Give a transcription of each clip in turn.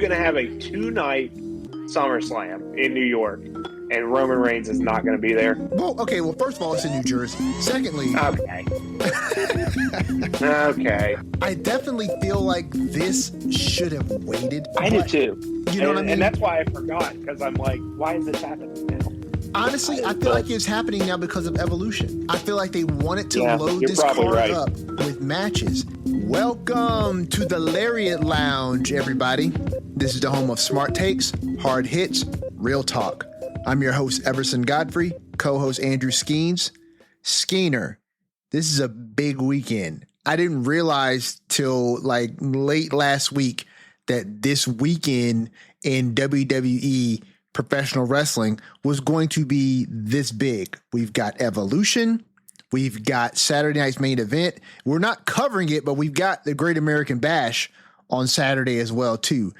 going to have a 2-night SummerSlam in New York, and Roman Reigns is not going to be there? Well, okay. Well, first of all, it's in New Jersey. Secondly, okay. Okay. I definitely feel like this should have waited. I do too. You know what I mean? And that's why I forgot, because I'm like, why is this happening now? Honestly, I feel like it's happening now because of Evolution. I feel like they wanted to load this card up with matches. Welcome to the Lariat Lounge, everybody. This is the home of smart takes, hard hits, real talk. I'm your host, Everson Godfrey, co-host Andrew Skeens. Skeener, this is a big weekend. I didn't realize till like late last week that this weekend in WWE professional wrestling was going to be this big. We've got Evolution. We've got Saturday night's main event. We're not covering it, but we've got the Great American Bash on Saturday as well, too.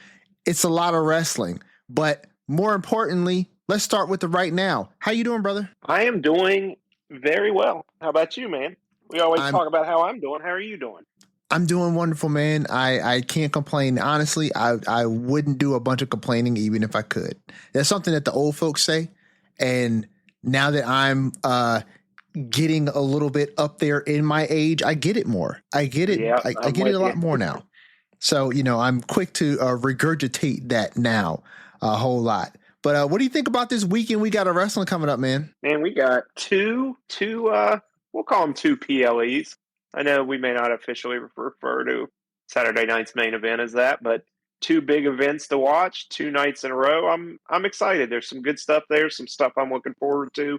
It's a lot of wrestling, but more importantly, let's start with the right now. How you doing, brother? I am doing very well. How about you, man? We always talk about how I'm doing. How are you doing? I'm doing wonderful, man. I can't complain. Honestly, I wouldn't do a bunch of complaining even if I could. That's something that the old folks say. And now that I'm getting a little bit up there in my age, I get it more. I get it. Yeah, I get it a lot more now. So, I'm quick to regurgitate that now a whole lot. But what do you think about this weekend? We got a wrestling coming up, man. Man, we got two we'll call them two PLEs. I know we may not officially refer to Saturday night's main event as that, but two big events to watch, 2 nights in a row. I'm excited. There's some good stuff there, some stuff I'm looking forward to.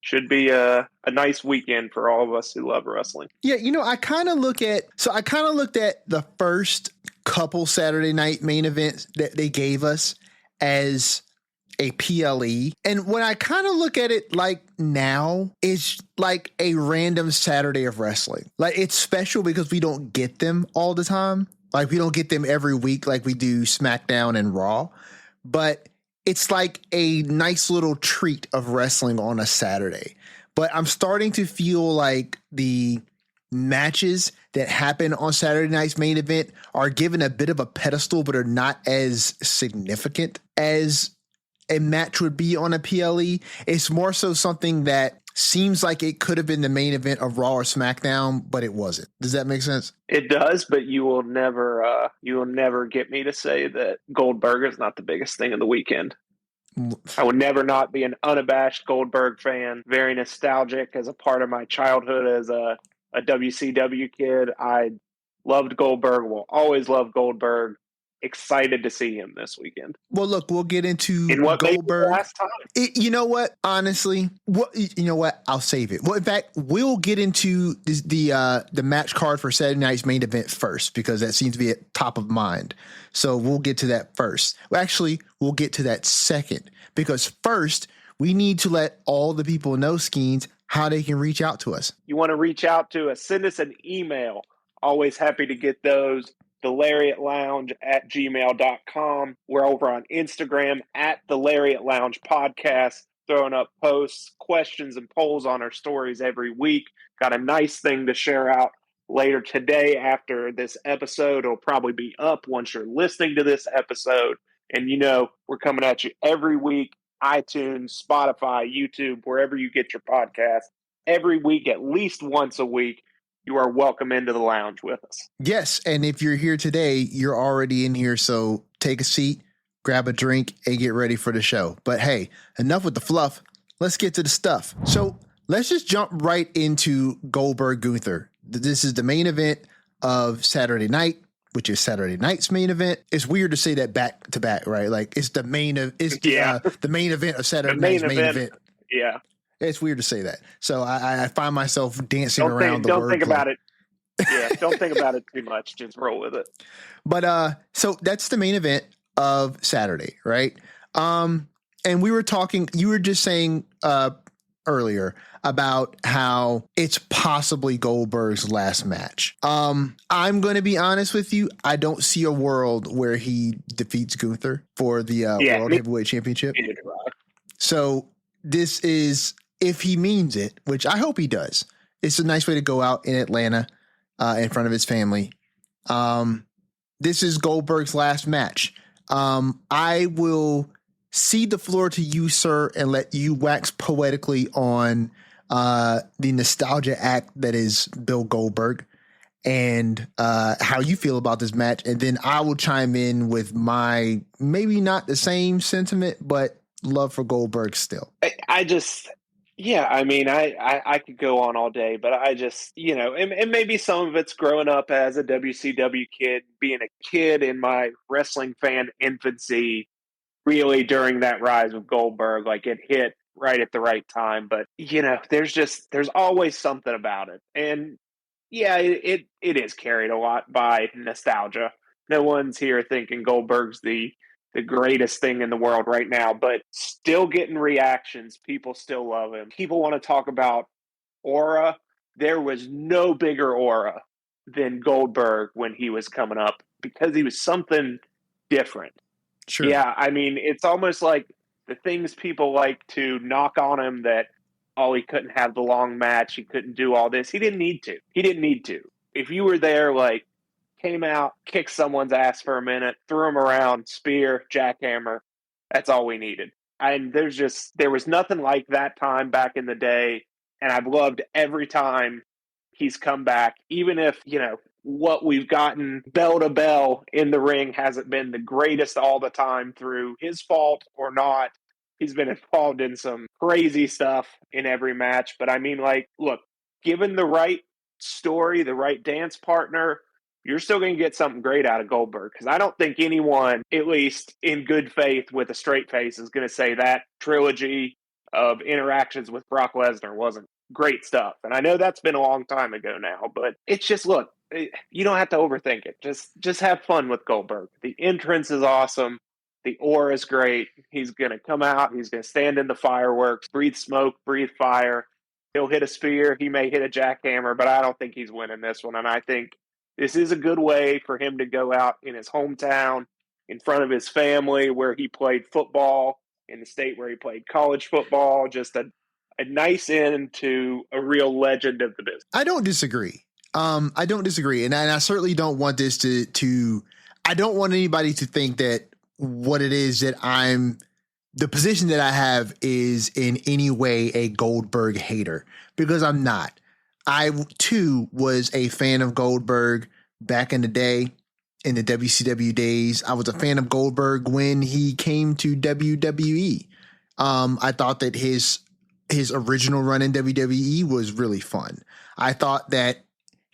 Should be a nice weekend for all of us who love wrestling. Yeah, I kind of looked at the first couple Saturday night main events that they gave us as a PLE. And when I kind of look at it like now, it's like a random Saturday of wrestling. Like, it's special because we don't get them all the time. Like, we don't get them every week like we do Smackdown and Raw. But it's like a nice little treat of wrestling on a Saturday. But I'm starting to feel like the matches that happen on Saturday night's main event are given a bit of a pedestal, but are not as significant as a match would be on a PLE. It's more so something that seems like it could have been the main event of Raw or SmackDown, but it wasn't. Does that make sense? It does, but you will never get me to say that Goldberg is not the biggest thing of the weekend. I would never not be an unabashed Goldberg fan. Very nostalgic as a part of my childhood as a WCW kid. I loved Goldberg, will always love Goldberg. Excited to see him this weekend. Well, look, we'll get into what Goldberg. Last time. You know what? Honestly, I'll save it. Well, in fact, we'll get into the match card for Saturday night's main event first, because that seems to be at top of mind. So we'll get to that first. Well, actually, we'll get to that second, because first we need to let all the people know, Skeens, how they can reach out to us. You want to reach out to us? Send us an email. Always happy to get those. The Lariat Lounge at gmail.com. We're over on Instagram at the Lariat Lounge Podcast, throwing up posts, questions, and polls on our stories every week. Got a nice thing to share out later today after this episode. It'll probably be up once you're listening to this episode. And we're coming at you every week, iTunes, Spotify, YouTube, wherever you get your podcast. Every week, at least once a week. You are welcome into the lounge with us. Yes, and if you're here today, you're already in here, so take a seat, grab a drink, and get ready for the show. But hey, enough with the fluff. Let's get to the stuff. So let's just jump right into Goldberg-Gunther. This is the main event of Saturday night, which is Saturday night's main event. It's weird to say that back to back, right? Like, it's the main the main event of Saturday night's main event. Yeah. It's weird to say that. So I find myself dancing around the word. Don't think about it. Yeah, don't think about it too much. Just roll with it. But so that's the main event of Saturday, right? And we were talking, you were just saying earlier about how it's possibly Goldberg's last match. I'm going to be honest with you. I don't see a world where he defeats Gunther for the World Heavyweight Championship. So this is, if he means it, which I hope he does, it's a nice way to go out in Atlanta in front of his family. This is Goldberg's last match. I will cede the floor to you, sir, and let you wax poetically on the nostalgia act that is Bill Goldberg and how you feel about this match. And then I will chime in with my maybe not the same sentiment, but love for Goldberg still. I just, yeah, I mean, I could go on all day, but I just, and maybe some of it's growing up as a WCW kid, being a kid in my wrestling fan infancy, really during that rise of Goldberg, like it hit right at the right time. But, there's always something about it. And yeah, it is carried a lot by nostalgia. No one's here thinking Goldberg's the greatest thing in the world right now, but still getting reactions. People still love him. People want to talk about aura. There was no bigger aura than Goldberg when he was coming up because he was something different. Sure. Yeah, I mean, it's almost like the things people like to knock on him that, oh, he couldn't have the long match, he couldn't do all this. He didn't need to. He didn't need to. If you were there, like, came out, kicked someone's ass for a minute, threw him around, spear, jackhammer, that's all we needed. And there was nothing like that time back in the day. And I've loved every time he's come back, even if, what we've gotten bell to bell in the ring hasn't been the greatest all the time through his fault or not. He's been involved in some crazy stuff in every match. But I mean, like, look, given the right story, the right dance partner, you're still going to get something great out of Goldberg. Because I don't think anyone, at least in good faith with a straight face, is going to say that trilogy of interactions with Brock Lesnar wasn't great stuff. And I know that's been a long time ago now, but it's just, look, you don't have to overthink it. Just have fun with Goldberg. The entrance is awesome. The aura is great. He's going to come out. He's going to stand in the fireworks, breathe smoke, breathe fire. He'll hit a spear. He may hit a jackhammer, but I don't think he's winning this one. And I think this is a good way for him to go out in his hometown, in front of his family, where he played football, in the state where he played college football. Just a nice end to a real legend of the business. I don't disagree. And I certainly don't want this to I don't want anybody to think that what it is that the position that I have is in any way a Goldberg hater, because I'm not. I too was a fan of Goldberg back in the day, in the WCW days. I was a fan of Goldberg when he came to WWE. I thought that his original run in WWE was really fun. I thought that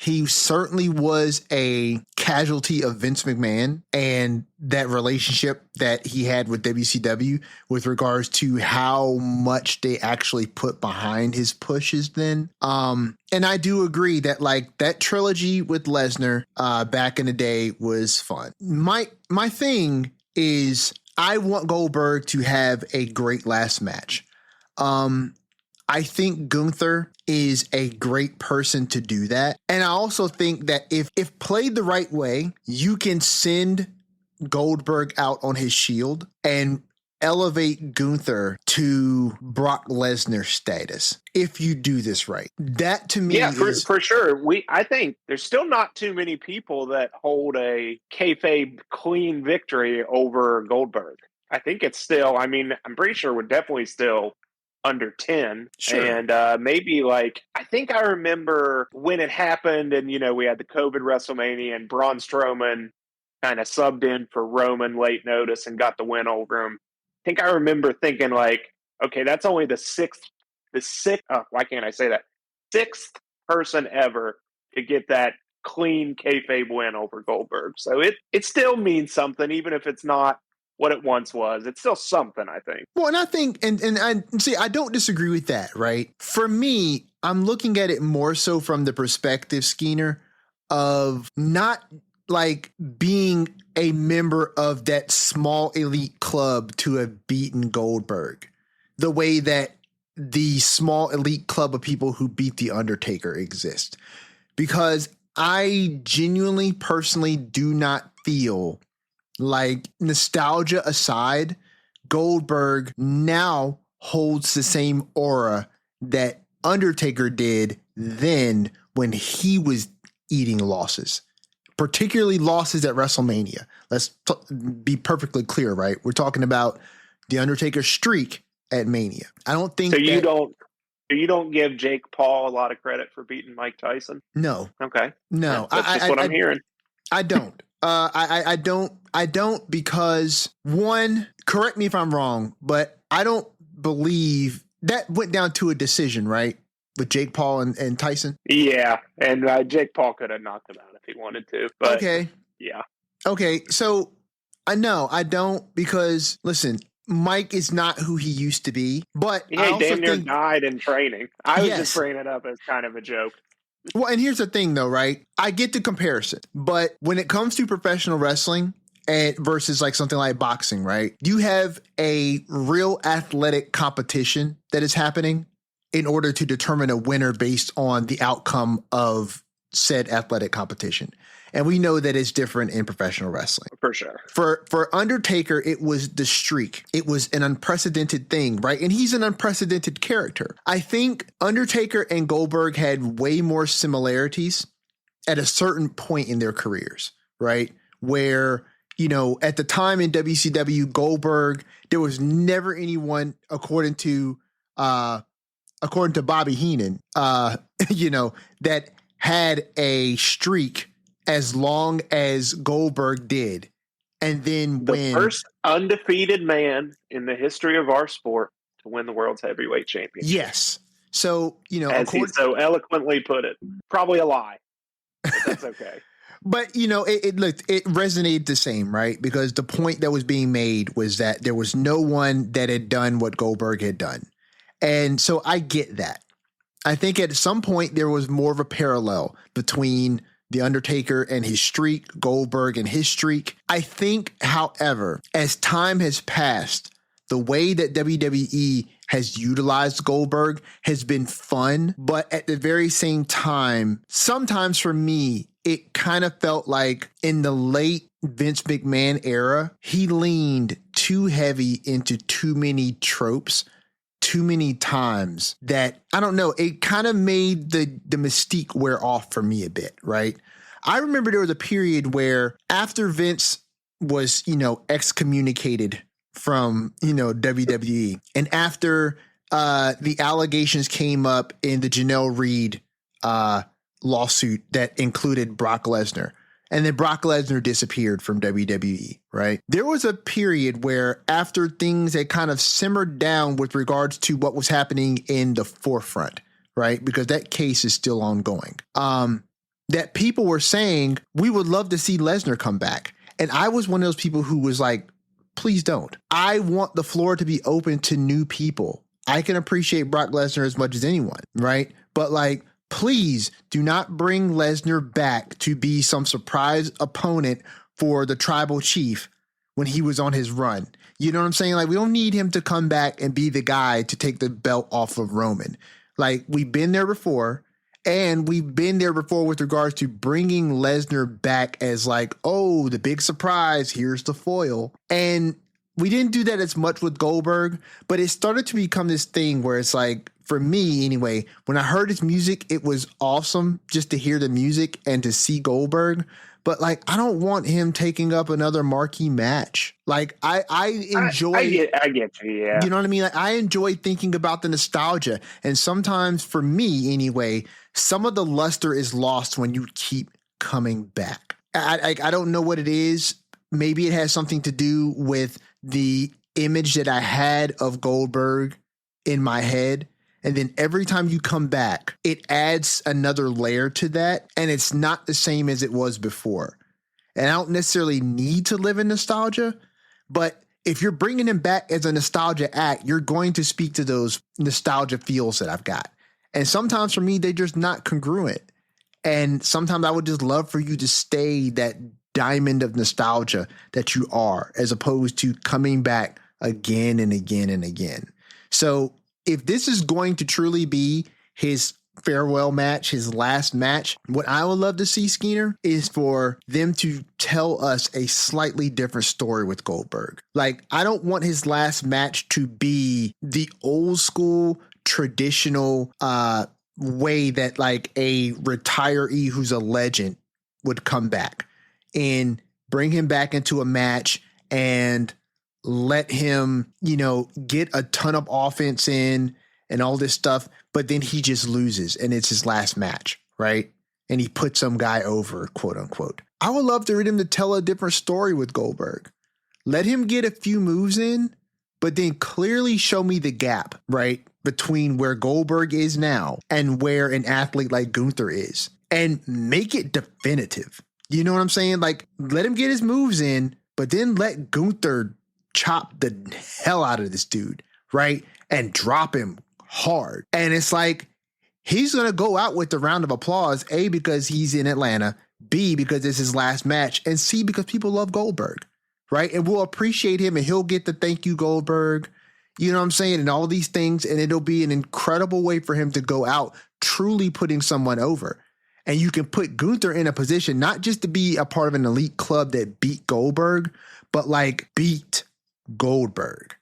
he certainly was a casualty of Vince McMahon and that relationship that he had with WCW with regards to how much they actually put behind his pushes then. And I do agree that like that trilogy with Lesnar back in the day was fun. My thing is I want Goldberg to have a great last match. I think Gunther is a great person to do that. And I also think that if played the right way, you can send Goldberg out on his shield and elevate Gunther to Brock Lesnar status if you do this right. That to me is for sure. I think there's still not too many people that hold a kayfabe clean victory over Goldberg. I think it's still, I mean, I'm pretty sure we're definitely still under 10. Sure. And maybe like, I think I remember when it happened and, we had the COVID WrestleMania and Braun Strowman kind of subbed in for Roman late notice and got the win over him. I think I remember thinking like, okay, that's only the sixth, why can't I say that? Sixth person ever to get that clean kayfabe win over Goldberg. So it still means something, even if it's not what it once was. It's still something, I think. Well, and I think, and I see, I don't disagree with that, right? For me, I'm looking at it more so from the perspective, Skeener, of not like being a member of that small elite club to have beaten Goldberg the way that the small elite club of people who beat The Undertaker exist. Because I genuinely, personally do not feel like, nostalgia aside, Goldberg now holds the same aura that Undertaker did then when he was eating losses. particularly losses at WrestleMania. Let's be perfectly clear, right? We're talking about the Undertaker's streak at Mania. I don't think so. You don't give Jake Paul a lot of credit for beating Mike Tyson. No. Okay. No. That's just what I'm hearing. I don't. I don't because, one, correct me if I'm wrong, but I don't believe that went down to a decision, right? With Jake Paul and Tyson? Yeah, and Jake Paul could have knocked him out if he wanted to. But okay. Yeah. Okay, so I don't because, listen, Mike is not who he used to be, but he damn near died in training. I was just bringing it up as kind of a joke. Well, and here's the thing, though, right? I get the comparison, but when it comes to professional wrestling and versus like something like boxing, right? You have a real athletic competition that is happening in order to determine a winner based on the outcome of said athletic competition. And we know that it's different in professional wrestling. For sure. For Undertaker, it was the streak. It was an unprecedented thing, right? And he's an unprecedented character. I think Undertaker and Goldberg had way more similarities at a certain point in their careers, right? Where, at the time in WCW, Goldberg, there was never anyone, according to Bobby Heenan, that had a streak as long as Goldberg did. And then the first undefeated man in the history of our sport to win the world's heavyweight championship. Yes. So, as he so eloquently put it, probably a lie, but that's okay. But, it resonated the same, right? Because the point that was being made was that there was no one that had done what Goldberg had done. And so I get that. I think at some point there was more of a parallel between The Undertaker and his streak, Goldberg and his streak. I think, however, as time has passed, the way that WWE has utilized Goldberg has been fun, but at the very same time, sometimes for me, it kind of felt like in the late Vince McMahon era, he leaned too heavy into too many tropes too many times that, I don't know, it kind of made the mystique wear off for me a bit, right? I remember there was a period where after Vince was, excommunicated from, WWE, and after the allegations came up in the Janelle Reed lawsuit that included Brock Lesnar, and then Brock Lesnar disappeared from WWE, right? There was a period where after things had kind of simmered down with regards to what was happening in the forefront, right? Because that case is still ongoing. That people were saying, we would love to see Lesnar come back. And I was one of those people who was like, please don't. I want the floor to be open to new people. I can appreciate Brock Lesnar as much as anyone, right? But please do not bring Lesnar back to be some surprise opponent for the tribal chief when he was on his run. You know what I'm saying? We don't need him to come back and be the guy to take the belt off of Roman. We've been there before, and we've been there before with regards to bringing Lesnar back as the big surprise, here's the foil. And we didn't do that as much with Goldberg, but it started to become this thing where it's for me anyway, when I heard his music, it was awesome just to hear the music and to see Goldberg. But I don't want him taking up another marquee match. I enjoy. I get you. Yeah. You know what I mean? I enjoy thinking about the nostalgia, and sometimes for me anyway, some of the luster is lost when you keep coming back. I don't know what it is. Maybe it has something to do with the image that I had of Goldberg in my head. And then every time you come back, it adds another layer to that. And it's not the same as it was before. And I don't necessarily need to live in nostalgia, but if you're bringing him back as a nostalgia act, you're going to speak to those nostalgia feels that I've got. And sometimes for me, they're just not congruent. And sometimes I would just love for you to stay that diamond of nostalgia that you are, as opposed to coming back again and again and again. So if this is going to truly be his farewell match, his last match, what I would love to see, Skeeter, is for them to tell us a slightly different story with Goldberg. I don't want his last match to be the old school traditional way that a retiree who's a legend would come back. and bring him back into a match and let him, get a ton of offense in and all this stuff, but then he just loses and it's his last match, right? And he put some guy over, quote unquote. I would love for him to tell a different story with Goldberg. Let him get a few moves in, but then clearly show me the gap, right, between where Goldberg is now and where an athlete like Gunther is, and make it definitive. You know what I'm saying? Like, let him get his moves in, but then let Gunther chop the hell out of this dude, right? And drop him hard. And it's like, he's going to go out with the round of applause, A, because he's in Atlanta, B, because it's his last match, and C, because people love Goldberg, right? And we'll appreciate him and he'll get the thank you, Goldberg, you know what I'm saying? And all these things. And it'll be an incredible way for him to go out truly putting someone over. And you can put Gunther in a position, not just to be a part of an elite club that beat Goldberg, but like beat Goldberg.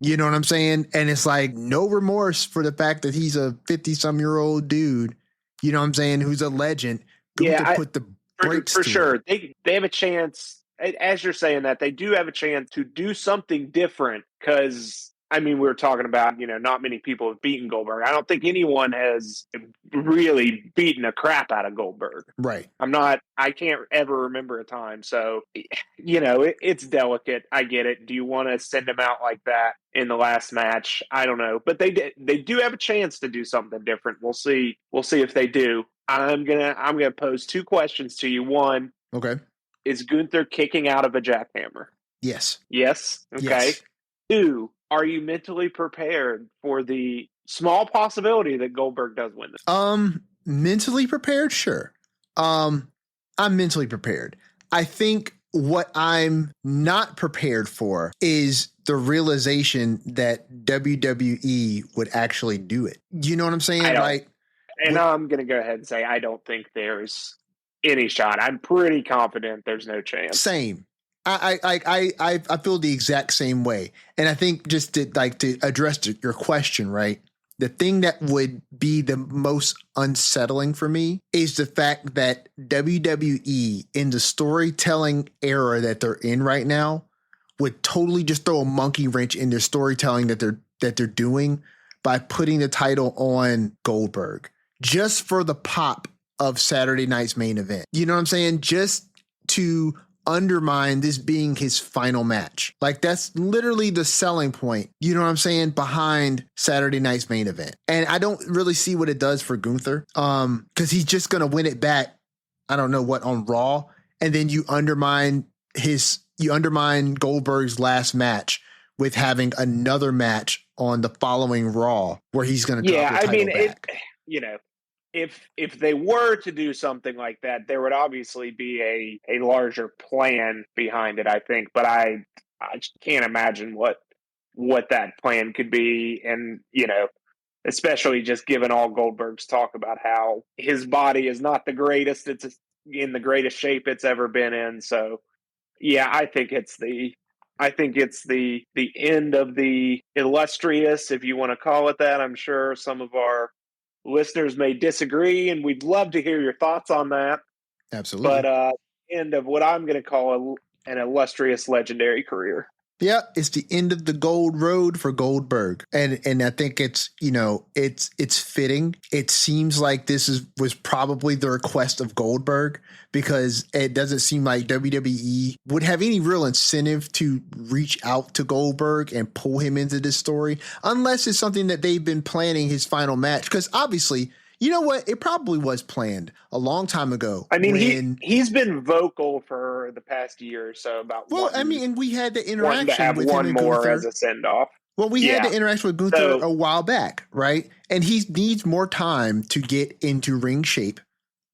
You know what I'm saying? And it's like no remorse for the fact that he's a 50-some-year-old dude, you know what I'm saying, who's a legend. Gunther put the brakes for to sure. him. They have a chance, as you're saying that, they do have a chance to do something different because, I mean, we were talking about, not many people have beaten Goldberg. I don't think anyone has really beaten a crap out of Goldberg. Right. I can't ever remember a time. So, it's delicate. I get it. Do you want to send him out like that in the last match? I don't know. But they do have a chance to do something different. We'll see. We'll see if they do. I'm gonna pose two questions to you. One, okay, is Gunther kicking out of a jackhammer? Yes. Yes. Okay. Yes. Two, are you mentally prepared for the small possibility that Goldberg does win this? Mentally prepared? Sure. I'm mentally prepared. I think what I'm not prepared for is the realization that WWE would actually do it. You know what I'm saying? Like, and I'm going to go ahead and say I don't think there's any shot. I'm pretty confident there's no chance. Same. I feel the exact same way. And I think just to address your question, right? The thing that would be the most unsettling for me is the fact that WWE, in the storytelling era that they're in right now, would totally just throw a monkey wrench in their storytelling that they're doing by putting the title on Goldberg just for the pop of Saturday night's main event. You know what I'm saying? Just to undermine this being his final match. Like, that's literally the selling point, you know what I'm saying, behind Saturday night's main event. And I don't really see what it does for Gunther, because he's just going to win it back, I don't know what, on Raw, and then you undermine Goldberg's last match with having another match on the following Raw where he's going to drop the title back. If they were to do something like that, there would obviously be a larger plan behind it, I think. But I just can't imagine what that plan could be. And, especially just given all Goldberg's talk about how his body is not the greatest. It's in the greatest shape it's ever been in. So, yeah, I think it's the end of the illustrious, if you want to call it that. I'm sure some of our listeners may disagree, and we'd love to hear your thoughts on that. Absolutely. But end of what I'm going to call an illustrious, legendary career. Yeah, it's the end of the gold road for Goldberg. And I think it's, it's fitting. It seems like this was probably the request of Goldberg, because it doesn't seem like WWE would have any real incentive to reach out to Goldberg and pull him into this story, unless it's something that they've been planning his final match. Because obviously, you know what? It probably was planned a long time ago. I mean, he's been vocal for the past year or so about. And we had the interaction with one him and more Gunther as a send off. Well, we had the interaction with Gunther a while back, right? And he needs more time to get into ring shape,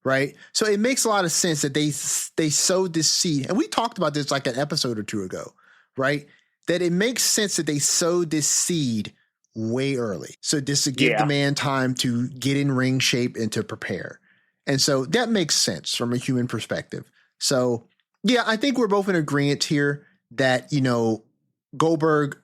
right? So it makes a lot of sense that they sowed this seed, and we talked about this like an episode or two ago, right? That it makes sense that they sowed this seed way early. So just to give the man time to get in ring shape and to prepare. And so that makes sense from a human perspective. So yeah, I think we're both in agreement here that, Goldberg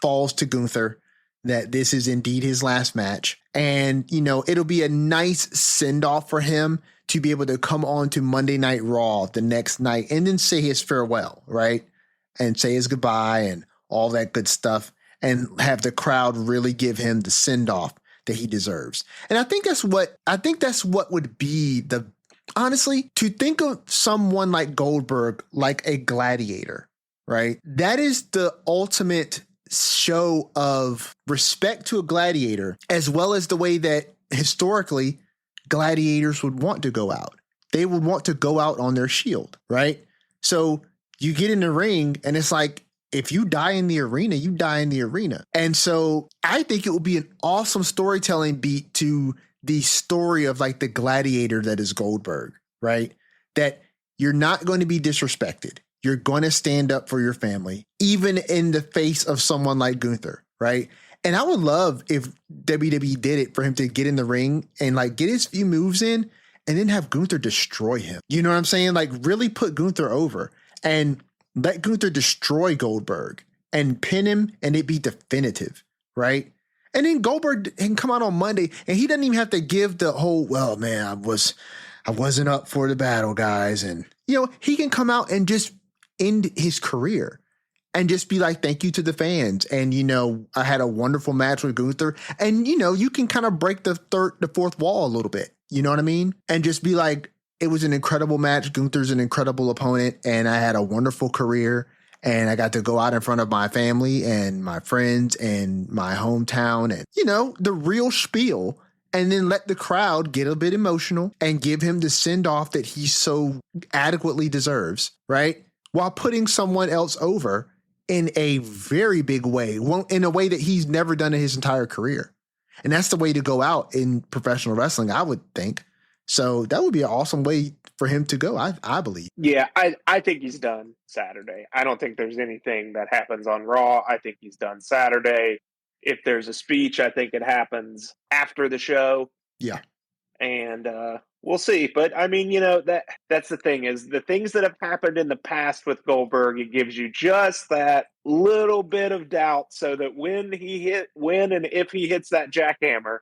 falls to Gunther, that this is indeed his last match. And, it'll be a nice send off for him to be able to come on to Monday Night Raw the next night and then say his farewell, right? And say his goodbye and all that good stuff and have the crowd really give him the send off that he deserves. And I think that's what would be honestly, to think of someone like Goldberg like a gladiator, right? That is the ultimate show of respect to a gladiator, as well as the way that historically gladiators would want to go out. They would want to go out on their shield, right? So you get in the ring and it's like, if you die in the arena, you die in the arena. And so I think it would be an awesome storytelling beat to the story of like the gladiator that is Goldberg, right? That you're not going to be disrespected. You're going to stand up for your family, even in the face of someone like Gunther, right? And I would love if WWE did it for him to get in the ring and like get his few moves in and then have Gunther destroy him. You know what I'm saying? Like really put Gunther over and let Gunther destroy Goldberg and pin him and it be definitive, right? And then Goldberg can come out on Monday and he doesn't even have to give the whole, well, man, I wasn't up for the battle, guys. And, you know, he can come out and just end his career and just be like, thank you to the fans. And, you know, I had a wonderful match with Gunther. And, you know, you can kind of break the fourth wall a little bit. You know what I mean? And just be like, it was an incredible match. Gunther's an incredible opponent, and I had a wonderful career, and I got to go out in front of my family and my friends and my hometown and, you know, the real spiel, and then let the crowd get a bit emotional and give him the send-off that he so adequately deserves, right? While putting someone else over in a very big way, in a way that he's never done in his entire career. And that's the way to go out in professional wrestling, I would think. So that would be an awesome way for him to go, I believe. Yeah, I think he's done Saturday. I don't think there's anything that happens on Raw. I think he's done Saturday. If there's a speech, I think it happens after the show. Yeah. And we'll see. But, I mean, you know, that's the thing is the things that have happened in the past with Goldberg, it gives you just that little bit of doubt so that when and if he hits that jackhammer,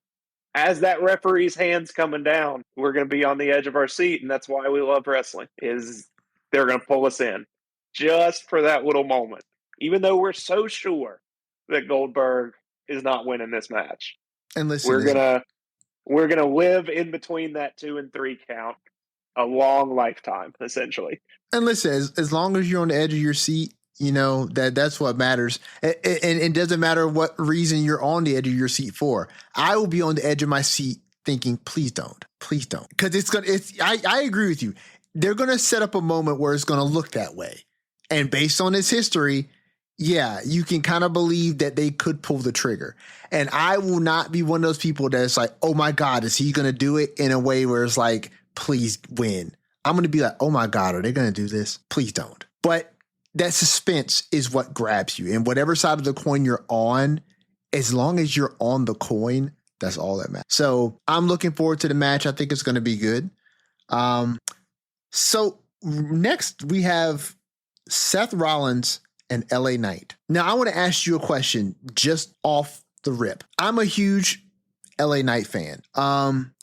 as that referee's hand's coming down, we're going to be on the edge of our seat, and that's why we love wrestling, is they're going to pull us in just for that little moment, even though we're so sure that Goldberg is not winning this match. And listen, we're gonna live in between that 2 and 3 count a long lifetime, essentially. And listen, as long as you're on the edge of your seat, you know, that's what matters. And it doesn't matter what reason you're on the edge of your seat for. I will be on the edge of my seat thinking, please don't. Because I agree with you. They're going to set up a moment where it's going to look that way. And based on his history, yeah, you can kind of believe that they could pull the trigger. And I will not be one of those people that's like, oh my God, is he going to do it in a way where it's like, please win. I'm going to be like, oh my God, are they going to do this? Please don't. But that suspense is what grabs you. And whatever side of the coin you're on, as long as you're on the coin, that's all that matters. So I'm looking forward to the match. I think it's going to be good. So next we have Seth Rollins and LA Knight. Now I want to ask you a question just off the rip. I'm a huge LA Knight fan.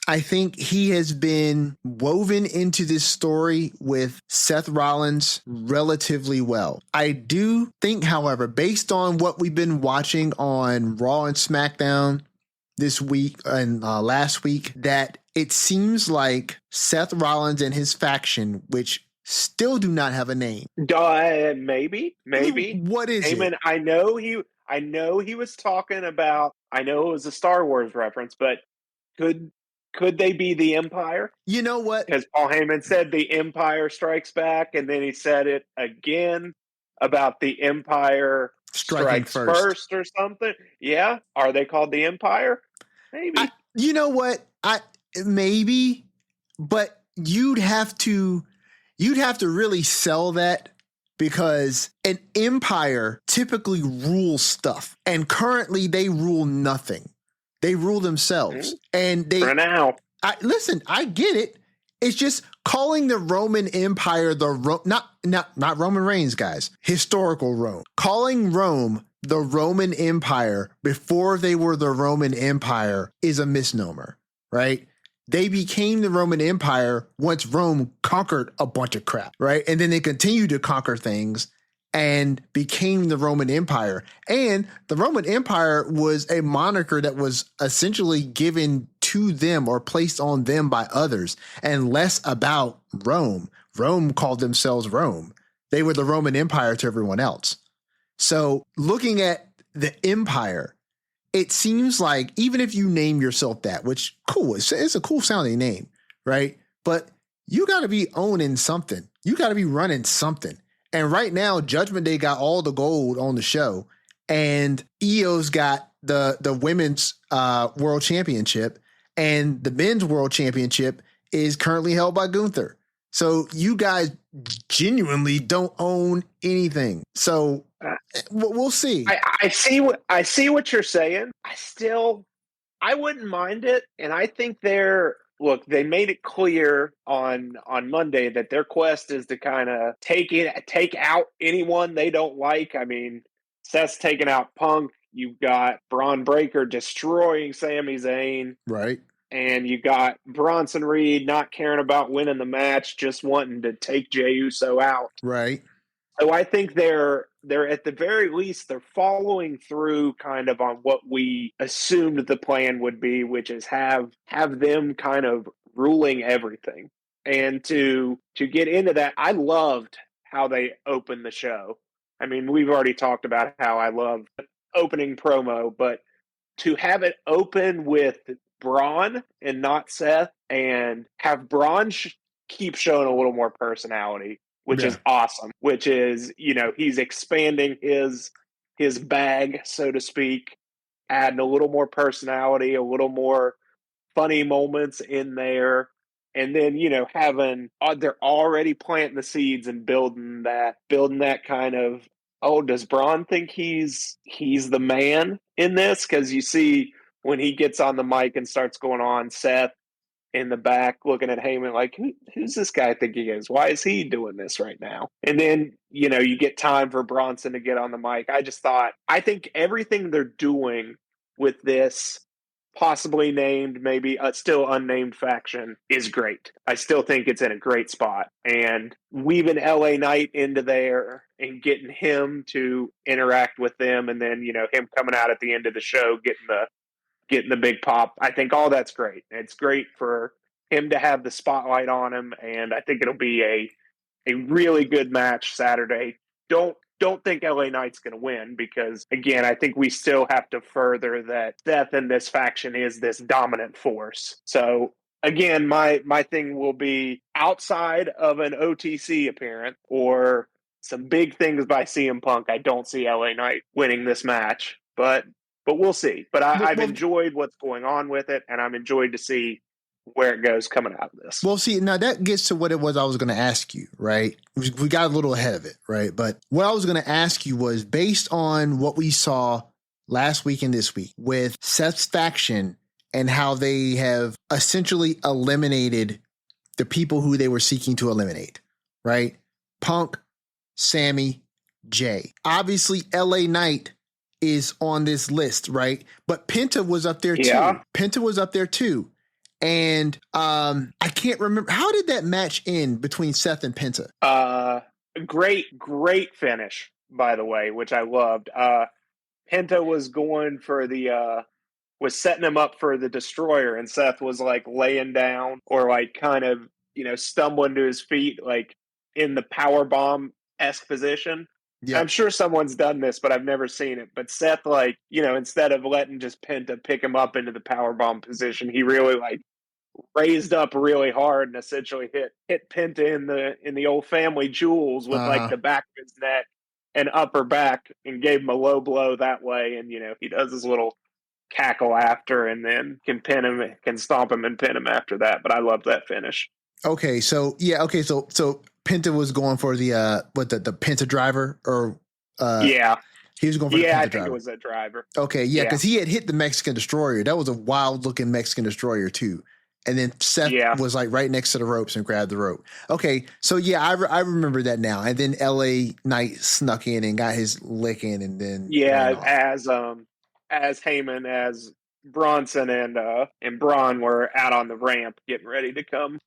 I think he has been woven into this story with Seth Rollins relatively well. I do think, however, based on what we've been watching on Raw and Smackdown this week and last week, that it seems like Seth Rollins and his faction, which still do not have a name. Maybe. What is Heyman, it? I know he was talking about, I know it was a Star Wars reference, but could they be the Empire? You know what? Because Paul Heyman said the Empire strikes back, and then he said it again about the Empire strikes first or something. Yeah. Are they called the Empire? Maybe. You know what? Maybe, but you'd have to really sell that, because an empire typically rules stuff, and currently they rule nothing. They rule themselves, and they. For now, I get it. It's just calling the Roman Empire not Roman Reigns, guys. Historical Rome. Calling Rome the Roman Empire before they were the Roman Empire is a misnomer, right? They became the Roman Empire once Rome conquered a bunch of crap, right? And then they continued to conquer things and became the Roman Empire. And the Roman Empire was a moniker that was essentially given to them or placed on them by others, and less about Rome. Rome called themselves Rome. They were the Roman Empire to everyone else. So looking at the empire, it seems like even if you name yourself that, which cool, it's a cool sounding name, right? But you got to be owning something. You got to be running something. And right now, Judgment Day got all the gold on the show, and EO's got the women's world championship, and the men's world championship is currently held by Gunther. So you guys genuinely don't own anything. So we'll see. I see what you're saying. I wouldn't mind it, and I think they made it clear on Monday that their quest is to kind of take out anyone they don't like. I mean, Seth's taking out Punk. You've got Braun Breaker destroying Sami Zayn. Right. And you got Bronson Reed not caring about winning the match, just wanting to take Jey Uso out. Right. So I think they're at the very least they're following through kind of on what we assumed the plan would be, which is have them kind of ruling everything. And to get into that, I loved how they opened the show. I mean, we've already talked about how I love opening promo, but to have it open with Braun and not Seth, and have Braun keep showing a little more personality, which is awesome, which is, he's expanding his bag, so to speak, adding a little more personality, a little more funny moments in there. And then, they're already planting the seeds and building that kind of, oh, does Braun think he's the man in this? Because you see when he gets on the mic and starts going on, Seth in the back looking at Heyman like, who's this guy think he is? Why is he doing this right now? And then, you get time for Bronson to get on the mic. I think everything they're doing with this possibly named, maybe still unnamed faction is great. I still think it's in a great spot. And weaving LA Knight into there and getting him to interact with them, and then, him coming out at the end of the show, getting the big pop. I think all that's great. It's great for him to have the spotlight on him, and I think it'll be a really good match Saturday. Don't think LA Knight's going to win, because, again, I think we still have to further that Seth in this faction is this dominant force. So, again, my thing will be outside of an OTC appearance or some big things by CM Punk. I don't see LA Knight winning this match, but we'll see. But I've enjoyed what's going on with it, and I'm enjoyed to see where it goes coming out of this. Well, see, now that gets to what it was I was going to ask you, right? We got a little ahead of it, right? But what I was going to ask you was, based on what we saw last week and this week with Seth's faction and how they have essentially eliminated the people who they were seeking to eliminate, right? Punk, Sammy, Jay. Obviously, LA Knight is on this list, right? But Penta was up there too. Penta was up there too. And I can't remember, how did that match end between Seth and Penta? Great finish, by the way, which I loved. Penta was going for was setting him up for the destroyer, and Seth was like laying down or like kind of, stumbling to his feet, like in the power bomb-esque position. Yeah. I'm sure someone's done this, but I've never seen it. But Seth, like, instead of letting just Penta pick him up into the power bomb position, he really raised up really hard and essentially hit Penta in the old family jewels with like the back of his neck and upper back, and gave him a low blow that way. And he does his little cackle after, and then can stomp him and pin him after that. But I love that finish. Okay, so so Penta was going for the the Penta driver, or he was going for the Penta driver. I think it was a driver. Okay, because he had hit the Mexican destroyer. That was a wild looking Mexican destroyer too. And then Seth was like right next to the ropes and grabbed the rope. Okay, so I remember that now. And then LA Knight snuck in and got his lick in, and then as Heyman, as Bronson and Braun were out on the ramp getting ready to come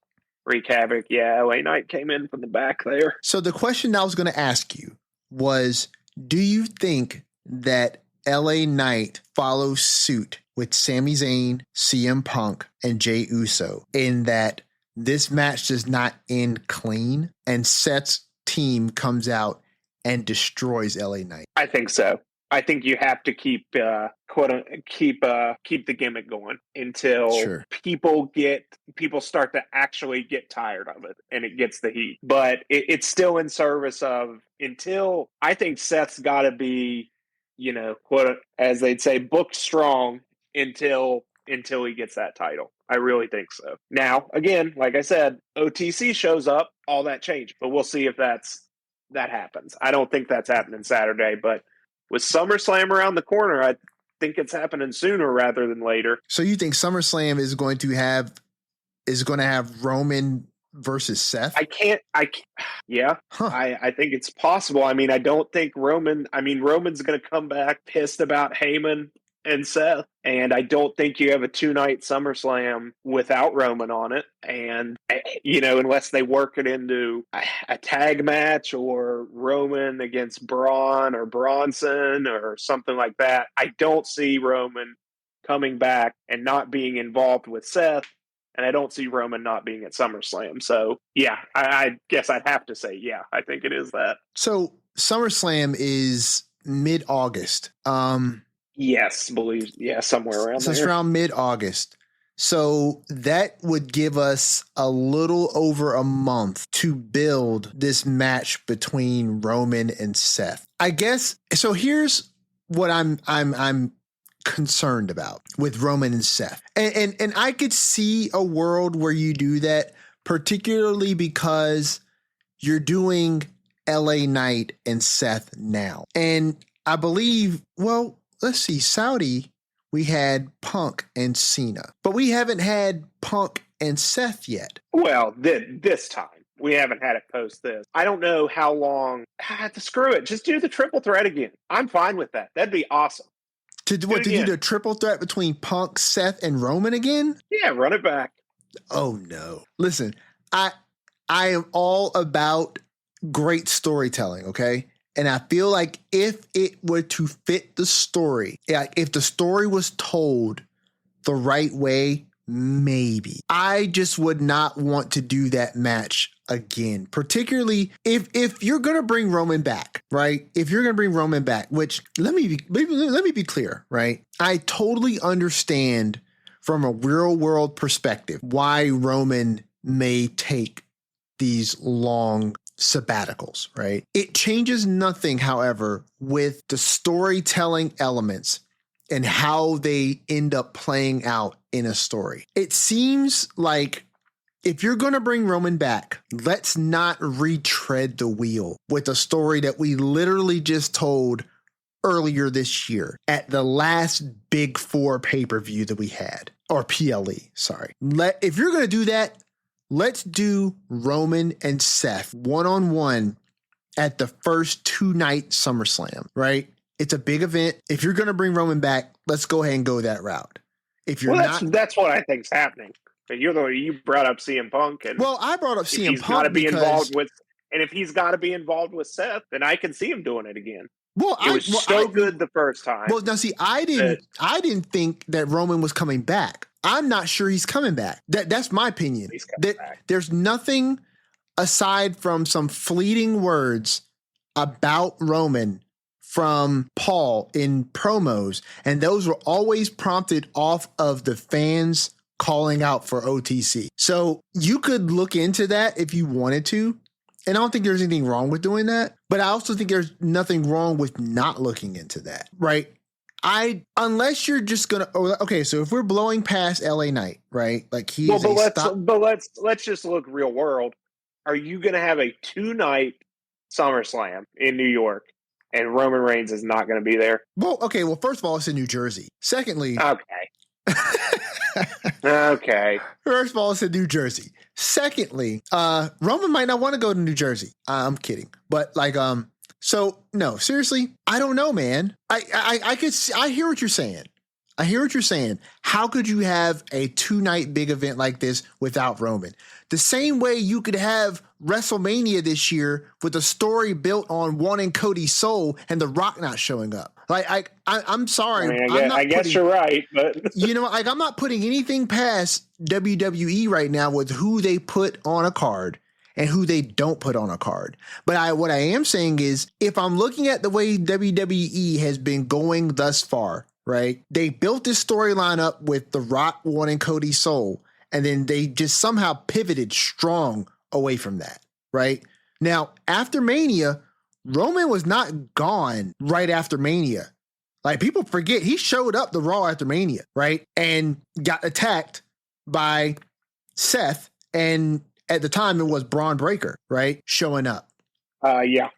wreak havoc. Yeah, LA Knight came in from the back there. So the question I was going to ask you was, do you think that LA Knight follows suit with Sami Zayn, CM Punk, and Jey Uso in that this match does not end clean and Seth's team comes out and destroys LA Knight? I think so. I think you have to keep keep the gimmick going until people start to actually get tired of it and it gets the heat. But it's still in service of, until I think Seth's got to be, as they'd say, booked strong until he gets that title. I really think so. Now, again, like I said, OTC shows up, all that change, but we'll see if that happens. I don't think that's happening Saturday, but with SummerSlam around the corner, I think it's happening sooner rather than later. So you think SummerSlam is going to have Roman versus Seth? Yeah. Huh. I think it's possible. I mean, I don't think Roman's going to come back pissed about Heyman and Seth, and I don't think you have a 2-night SummerSlam without Roman on it. And unless they work it into a tag match or Roman against Braun or Bronson or something like that, I don't see Roman coming back and not being involved with Seth, and I don't see Roman not being at SummerSlam. So yeah, I guess I'd have to say, yeah, I think it is that. So SummerSlam is mid-August. Yes, somewhere around there. So it's around mid-August. So that would give us a little over a month to build this match between Roman and Seth. I guess, so here's what I'm concerned about with Roman and Seth. And I could see a world where you do that, particularly because you're doing LA Knight and Seth now. And I believe, well, let's see, Saudi, we had Punk and Cena, but we haven't had Punk and Seth yet. Well, this time. We haven't had it post this. I don't know how long. Screw it. Just do the triple threat again. I'm fine with that. That'd be awesome. To do the triple threat between Punk, Seth, and Roman again? Yeah, run it back. Oh, no. Listen, I am all about great storytelling, okay? And I feel like if it were to fit the story, if the story was told the right way, maybe. I just would not want to do that match again, particularly if you're going to bring Roman back, right? If you're going to bring Roman back, which let me be clear, right? I totally understand from a real world perspective why Roman may take these long sabbaticals, right? It changes nothing, however, with the storytelling elements and how they end up playing out in a story. It seems like if you're going to bring Roman back, let's not retread the wheel with a story that we literally just told earlier this year at the last Big Four pay-per-view that we had, or PLE, sorry. If you're going to do that, let's do Roman and Seth one-on-one at the first 2-night SummerSlam, right? It's a big event. If you're going to bring Roman back, let's go ahead and go that route. If you're that's what I think's happening. But you brought up CM Punk, and I brought up CM Punk and if he's got to be involved with Seth, then I can see him doing it again. Well, it was good the first time. Well, now see, I didn't think that Roman was coming back. I'm not sure he's coming back. That's my opinion. There's nothing aside from some fleeting words about Roman from Paul in promos, and those were always prompted off of the fans calling out for OTC. So you could look into that if you wanted to, and I don't think there's anything wrong with doing that, but I also think there's nothing wrong with not looking into that, right? Unless you're just gonna, okay, so if we're blowing past LA Knight, right? Like let's just look real world. Are you gonna have a 2-night SummerSlam in New York and Roman Reigns is not gonna be there? Well, okay, first of all, it's in New Jersey. Secondly, okay. First of all, it's in New Jersey. Secondly, Roman might not want to go to New Jersey. I'm kidding, but so no, seriously, I don't know, man. I hear what you're saying. I hear what you're saying. How could you have a 2-night big event like this without Roman? The same way you could have WrestleMania this year with a story built on wanting Cody's soul and The Rock not showing up. Like, I'm sorry. I guess you're right, but I'm not putting anything past WWE right now with who they put on a card and who they don't put on a card. But what I am saying is, if I'm looking at the way WWE has been going thus far, right? They built this storyline up with The Rock wanting Cody's soul, and then they just somehow pivoted strong away from that, right? Now, after Mania, Roman was not gone right after Mania. Like, people forget he showed up the Raw after Mania, right? And got attacked by Seth, and at the time it was Braun Breaker, right? Showing up. Yeah.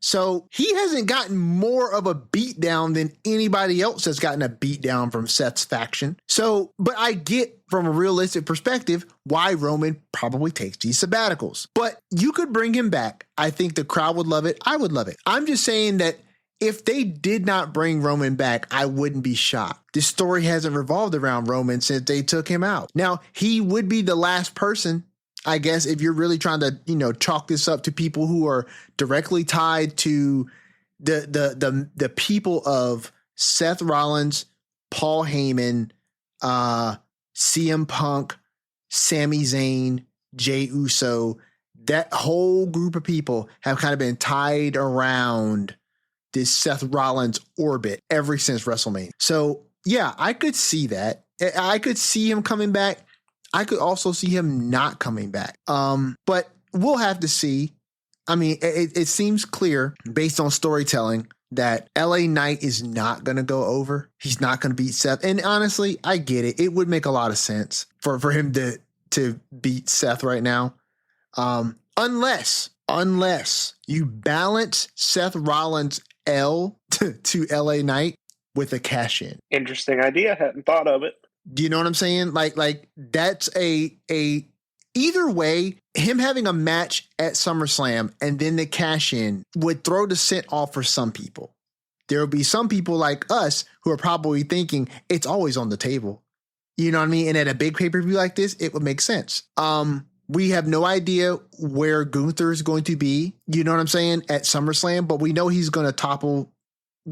So he hasn't gotten more of a beatdown than anybody else has gotten a beatdown from Seth's faction. So, but I get from a realistic perspective why Roman probably takes these sabbaticals. But you could bring him back. I think the crowd would love it. I would love it. I'm just saying that if they did not bring Roman back, I wouldn't be shocked. This story hasn't revolved around Roman since they took him out. Now, he would be the last person, I guess, if you're really trying to, chalk this up to people who are directly tied to the people of Seth Rollins, Paul Heyman, CM Punk, Sami Zayn, Jey Uso. That whole group of people have kind of been tied around this Seth Rollins orbit ever since WrestleMania. So yeah, I could see that. I could see him coming back. I could also see him not coming back. But we'll have to see. I mean, it seems clear based on storytelling that LA Knight is not going to go over. He's not going to beat Seth. And honestly, I get it. It would make a lot of sense for him to beat Seth right now. Unless you balance Seth Rollins' L to LA Knight with a cash in. Interesting idea. Hadn't thought of it. Do you know what I'm saying? Like that's a either way, him having a match at SummerSlam and then the cash in would throw the scent off for some people. There will be some people like us who are probably thinking it's always on the table. You know what I mean? And at a big pay-per-view like this, it would make sense. We have no idea where Gunther is going to be, you know what I'm saying, at SummerSlam, but we know he's going to topple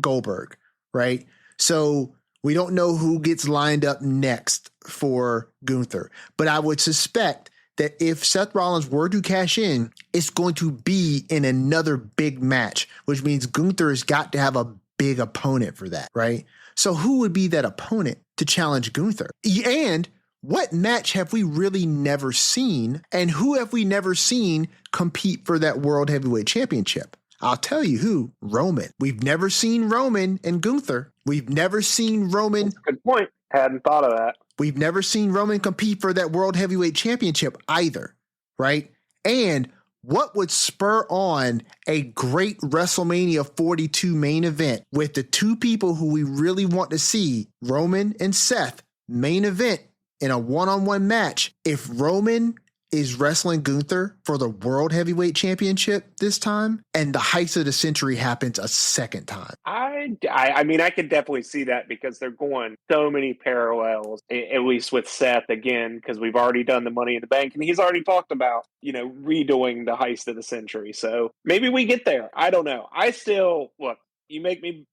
Goldberg, right? So we don't know who gets lined up next for Gunther, but I would suspect that if Seth Rollins were to cash in, it's going to be in another big match, which means Gunther has got to have a big opponent for that, right? So who would be that opponent to challenge Gunther? And what match have we really never seen? And who have we never seen compete for that World Heavyweight Championship? I'll tell you who, Roman. We've never seen Roman and Gunther. We've never seen Roman. That's a good point. Hadn't thought of that. We've never seen Roman compete for that World Heavyweight Championship either, right? And what would spur on a great WrestleMania 42 main event with the two people who we really want to see, Roman and Seth, main event in a one-on-one match? If Roman is wrestling Gunther for the World Heavyweight Championship this time, and the heist of the century happens a second time. I mean, I could definitely see that because they're going so many parallels, at least with Seth again, because we've already done the Money in the Bank, and he's already talked about, redoing the heist of the century. So maybe we get there. I don't know. I still, look, you make me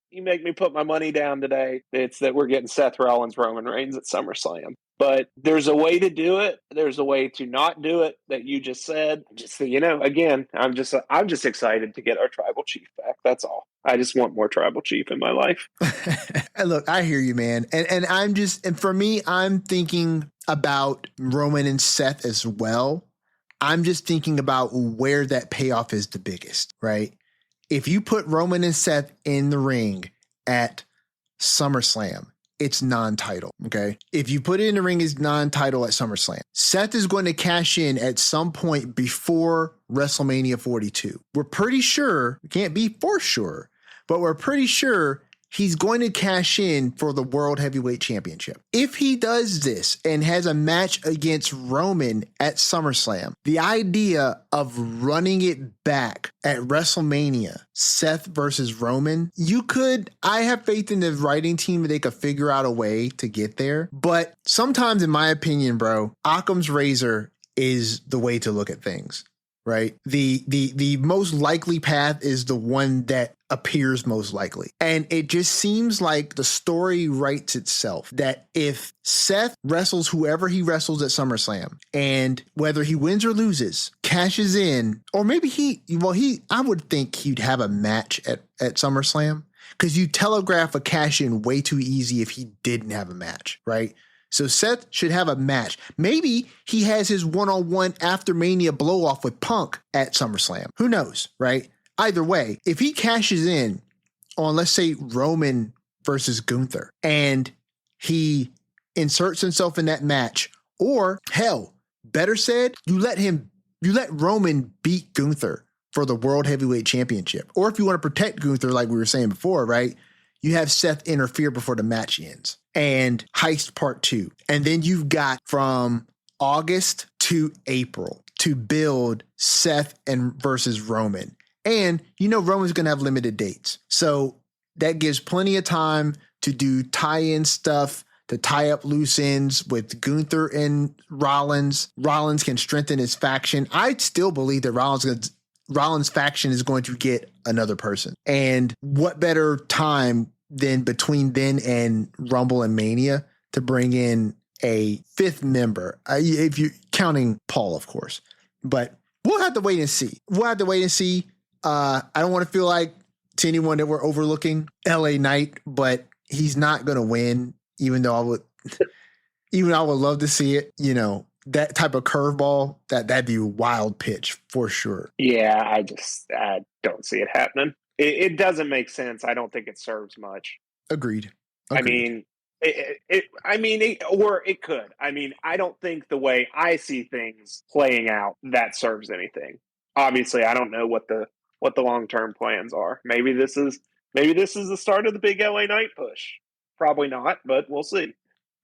put my money down today. It's that we're getting Seth Rollins, Roman Reigns at SummerSlam. But there's a way to do it. There's a way to not do it that you just said. Just again, I'm just excited to get our tribal chief back. That's all. I just want more tribal chief in my life. And look, I hear you, man. And for me, I'm thinking about Roman and Seth as well. I'm just thinking about where that payoff is the biggest, right? If you put Roman and Seth in the ring at SummerSlam, it's non-title, okay? If you put it in the ring, it's non-title at SummerSlam. Seth is going to cash in at some point before WrestleMania 42. We're pretty sure, we can't be for sure, but we're pretty sure he's going to cash in for the World Heavyweight Championship. If he does this and has a match against Roman at SummerSlam, the idea of running it back at WrestleMania, Seth versus Roman, I have faith in the writing team that they could figure out a way to get there. But sometimes, in my opinion, bro, Occam's razor is the way to look at things. Right. The most likely path is the one that appears most likely. And it just seems like the story writes itself that if Seth wrestles whoever he wrestles at SummerSlam, and whether he wins or loses, cashes in, or maybe I would think he'd have a match at SummerSlam, because you telegraph a cash in way too easy if he didn't have a match. Right. So Seth should have a match. Maybe he has his one-on-one after Mania blow-off with Punk at SummerSlam. Who knows, right? Either way, if he cashes in on, let's say, Roman versus Gunther, and he inserts himself in that match, or hell, better said, you let Roman beat Gunther for the World Heavyweight Championship. Or if you want to protect Gunther, like we were saying before, right? You have Seth interfere before the match ends. And Heist Part 2. And then you've got from August to April to build Seth versus Roman. And Roman's going to have limited dates. So that gives plenty of time to do tie-in stuff, to tie up loose ends with Gunther and Rollins. Rollins can strengthen his faction. I still believe that Rollins' faction is going to get another person. And what better time than between then and Rumble and Mania to bring in a fifth member, if you're counting Paul, of course. But we'll have to wait and see. I don't want to feel like to anyone that we're overlooking LA Knight, but he's not going to win, even though I would love to see it. That type of curveball, that'd be a wild pitch for sure. Yeah, I don't see it happening. It doesn't make sense. I don't think it serves much. Agreed. I mean, it could. I mean, I don't think the way I see things playing out that serves anything. Obviously, I don't know what the long-term plans are. Maybe this is the start of the big LA Knight push. Probably not, but we'll see.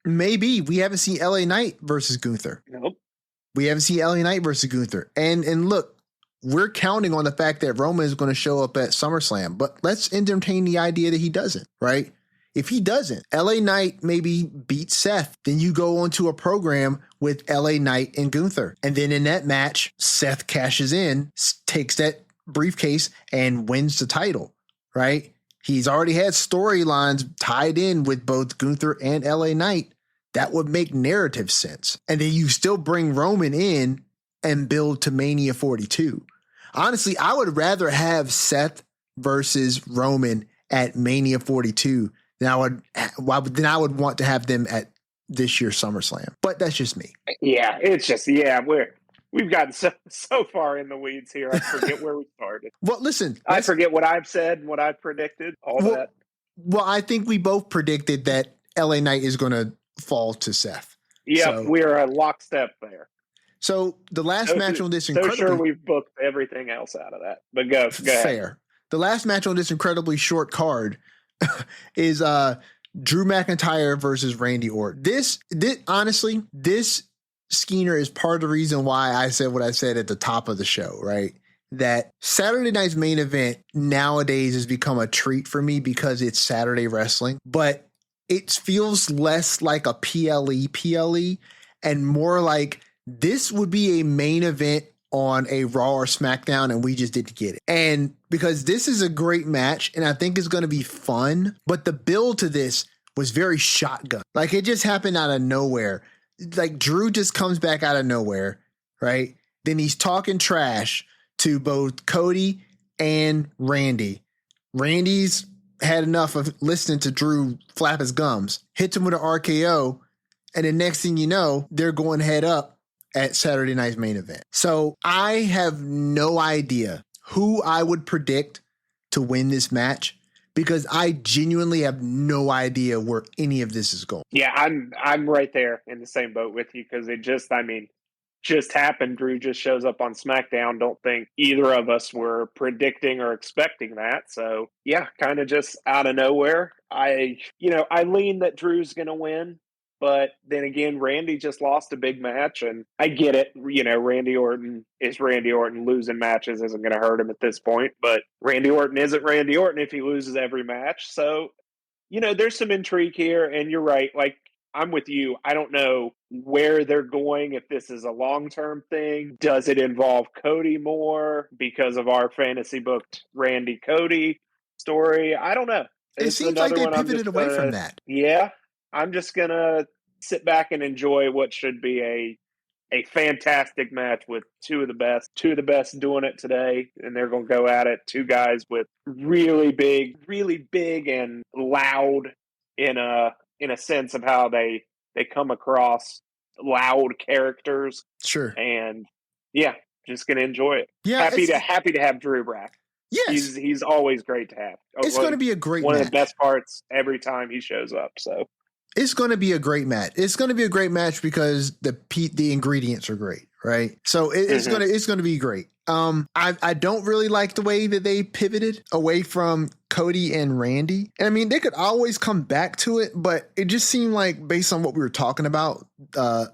Maybe. We haven't seen LA Knight versus Gunther. Nope. We haven't seen LA Knight versus Gunther. And look, we're counting on the fact that Roman is going to show up at SummerSlam, but let's entertain the idea that he doesn't, right? If he doesn't, LA Knight maybe beats Seth. Then you go onto a program with LA Knight and Gunther. And then in that match, Seth cashes in, takes that briefcase, and wins the title, right? He's already had storylines tied in with both Gunther and LA Knight. That would make narrative sense. And then you still bring Roman in and build to Mania 42. Honestly, I would rather have Seth versus Roman at Mania 42 than I would want to have them at this year's SummerSlam. But that's just me. Yeah, it's just we've gotten so far in the weeds here. I forget where we started. Well, listen, I forget what I've said and what I've predicted. That. Well, I think we both predicted that LA Knight is going to fall to Seth. Yeah, so, we're a lockstep there. So the last match on this incredibly... So sure we've booked everything else out of that. But go ahead. Fair. The last match on this incredibly short card is Drew McIntyre versus Randy Orton. This honestly, this Skeener is part of the reason why I said what I said at the top of the show, right? That Saturday night's main event nowadays has become a treat for me because it's Saturday wrestling, but it feels less like a PLE and more like this would be a main event on a Raw or SmackDown, and we just didn't get it. And because this is a great match, and I think it's going to be fun, but the build to this was very shotgun. Like, it just happened out of nowhere. Like, Drew just comes back out of nowhere, right? Then he's talking trash to both Cody and Randy. Randy's had enough of listening to Drew flap his gums, hits him with an RKO, and the next thing you know, they're going head up at Saturday night's main event. So I have no idea who I would predict to win this match because I genuinely have no idea where any of this is going. Yeah, I'm right there in the same boat with you because just happened. Drew just shows up on SmackDown. Don't think either of us were predicting or expecting that. So yeah, kind of just out of nowhere. I lean that Drew's going to win. But then again, Randy just lost a big match, and I get it. Randy Orton is Randy Orton. Losing matches isn't going to hurt him at this point. But Randy Orton isn't Randy Orton if he loses every match. So, there's some intrigue here, and you're right. Like, I'm with you. I don't know where they're going, if this is a long-term thing. Does it involve Cody more because of our fantasy booked Randy Cody story? I don't know. It seems like they pivoted away from that. Yeah. I'm just going to sit back and enjoy what should be a fantastic match with two of the best doing it today. And they're going to go at it. Two guys with really big and loud in a sense of how they come across, loud characters. Sure. And yeah, just going to enjoy it. Yeah. Happy to have Drew back. Yes. He's always great to have. It's going to be a great one match. Of the best parts every time he shows up. So it's going to be a great match. It's going to be a great match because the ingredients are great, right? So it's going to be great. I don't really like the way that they pivoted away from Cody and Randy. And I mean, they could always come back to it, but it just seemed like, based on what we were talking about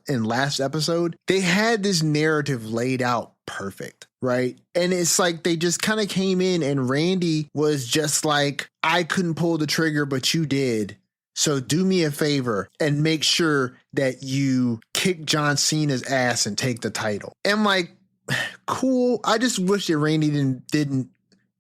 in last episode, they had this narrative laid out perfect, right? And it's like they just kind of came in and Randy was just like, I couldn't pull the trigger, but you did. So do me a favor and make sure that you kick John Cena's ass and take the title. And I'm like, cool. I just wish that Randy didn't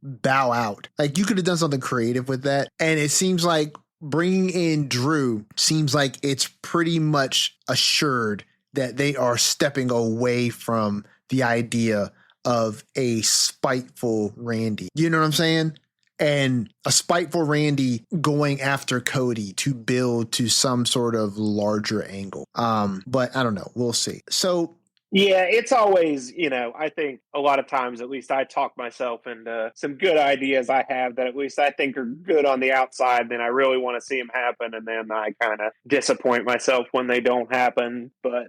bow out. Like, you could have done something creative with that. And it seems like bringing in Drew seems like it's pretty much assured that they are stepping away from the idea of a spiteful Randy. You know what I'm saying? And a spiteful Randy going after Cody to build to some sort of larger angle. But I don't know. We'll see. So yeah, it's always, I think a lot of times, at least I talk myself into some good ideas I have that at least I think are good on the outside. Then I really want to see them happen. And then I kind of disappoint myself when they don't happen. But,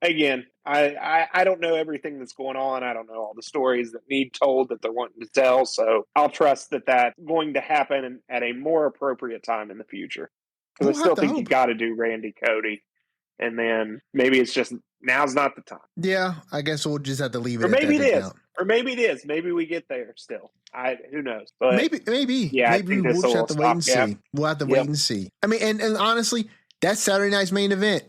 again, I don't know everything that's going on. I don't know all the stories that need told that they're wanting to tell. So I'll trust that that's going to happen at a more appropriate time in the future. Because I still think you got to do Randy Cody. And then maybe it's just now's not the time. Yeah, I guess we'll just have to leave it. Or maybe it is. Or maybe it is. Maybe we get there still. Who knows? But maybe. Yeah, maybe we'll just have to wait and see. We'll have to wait and see. I mean, and honestly, that's Saturday night's main event.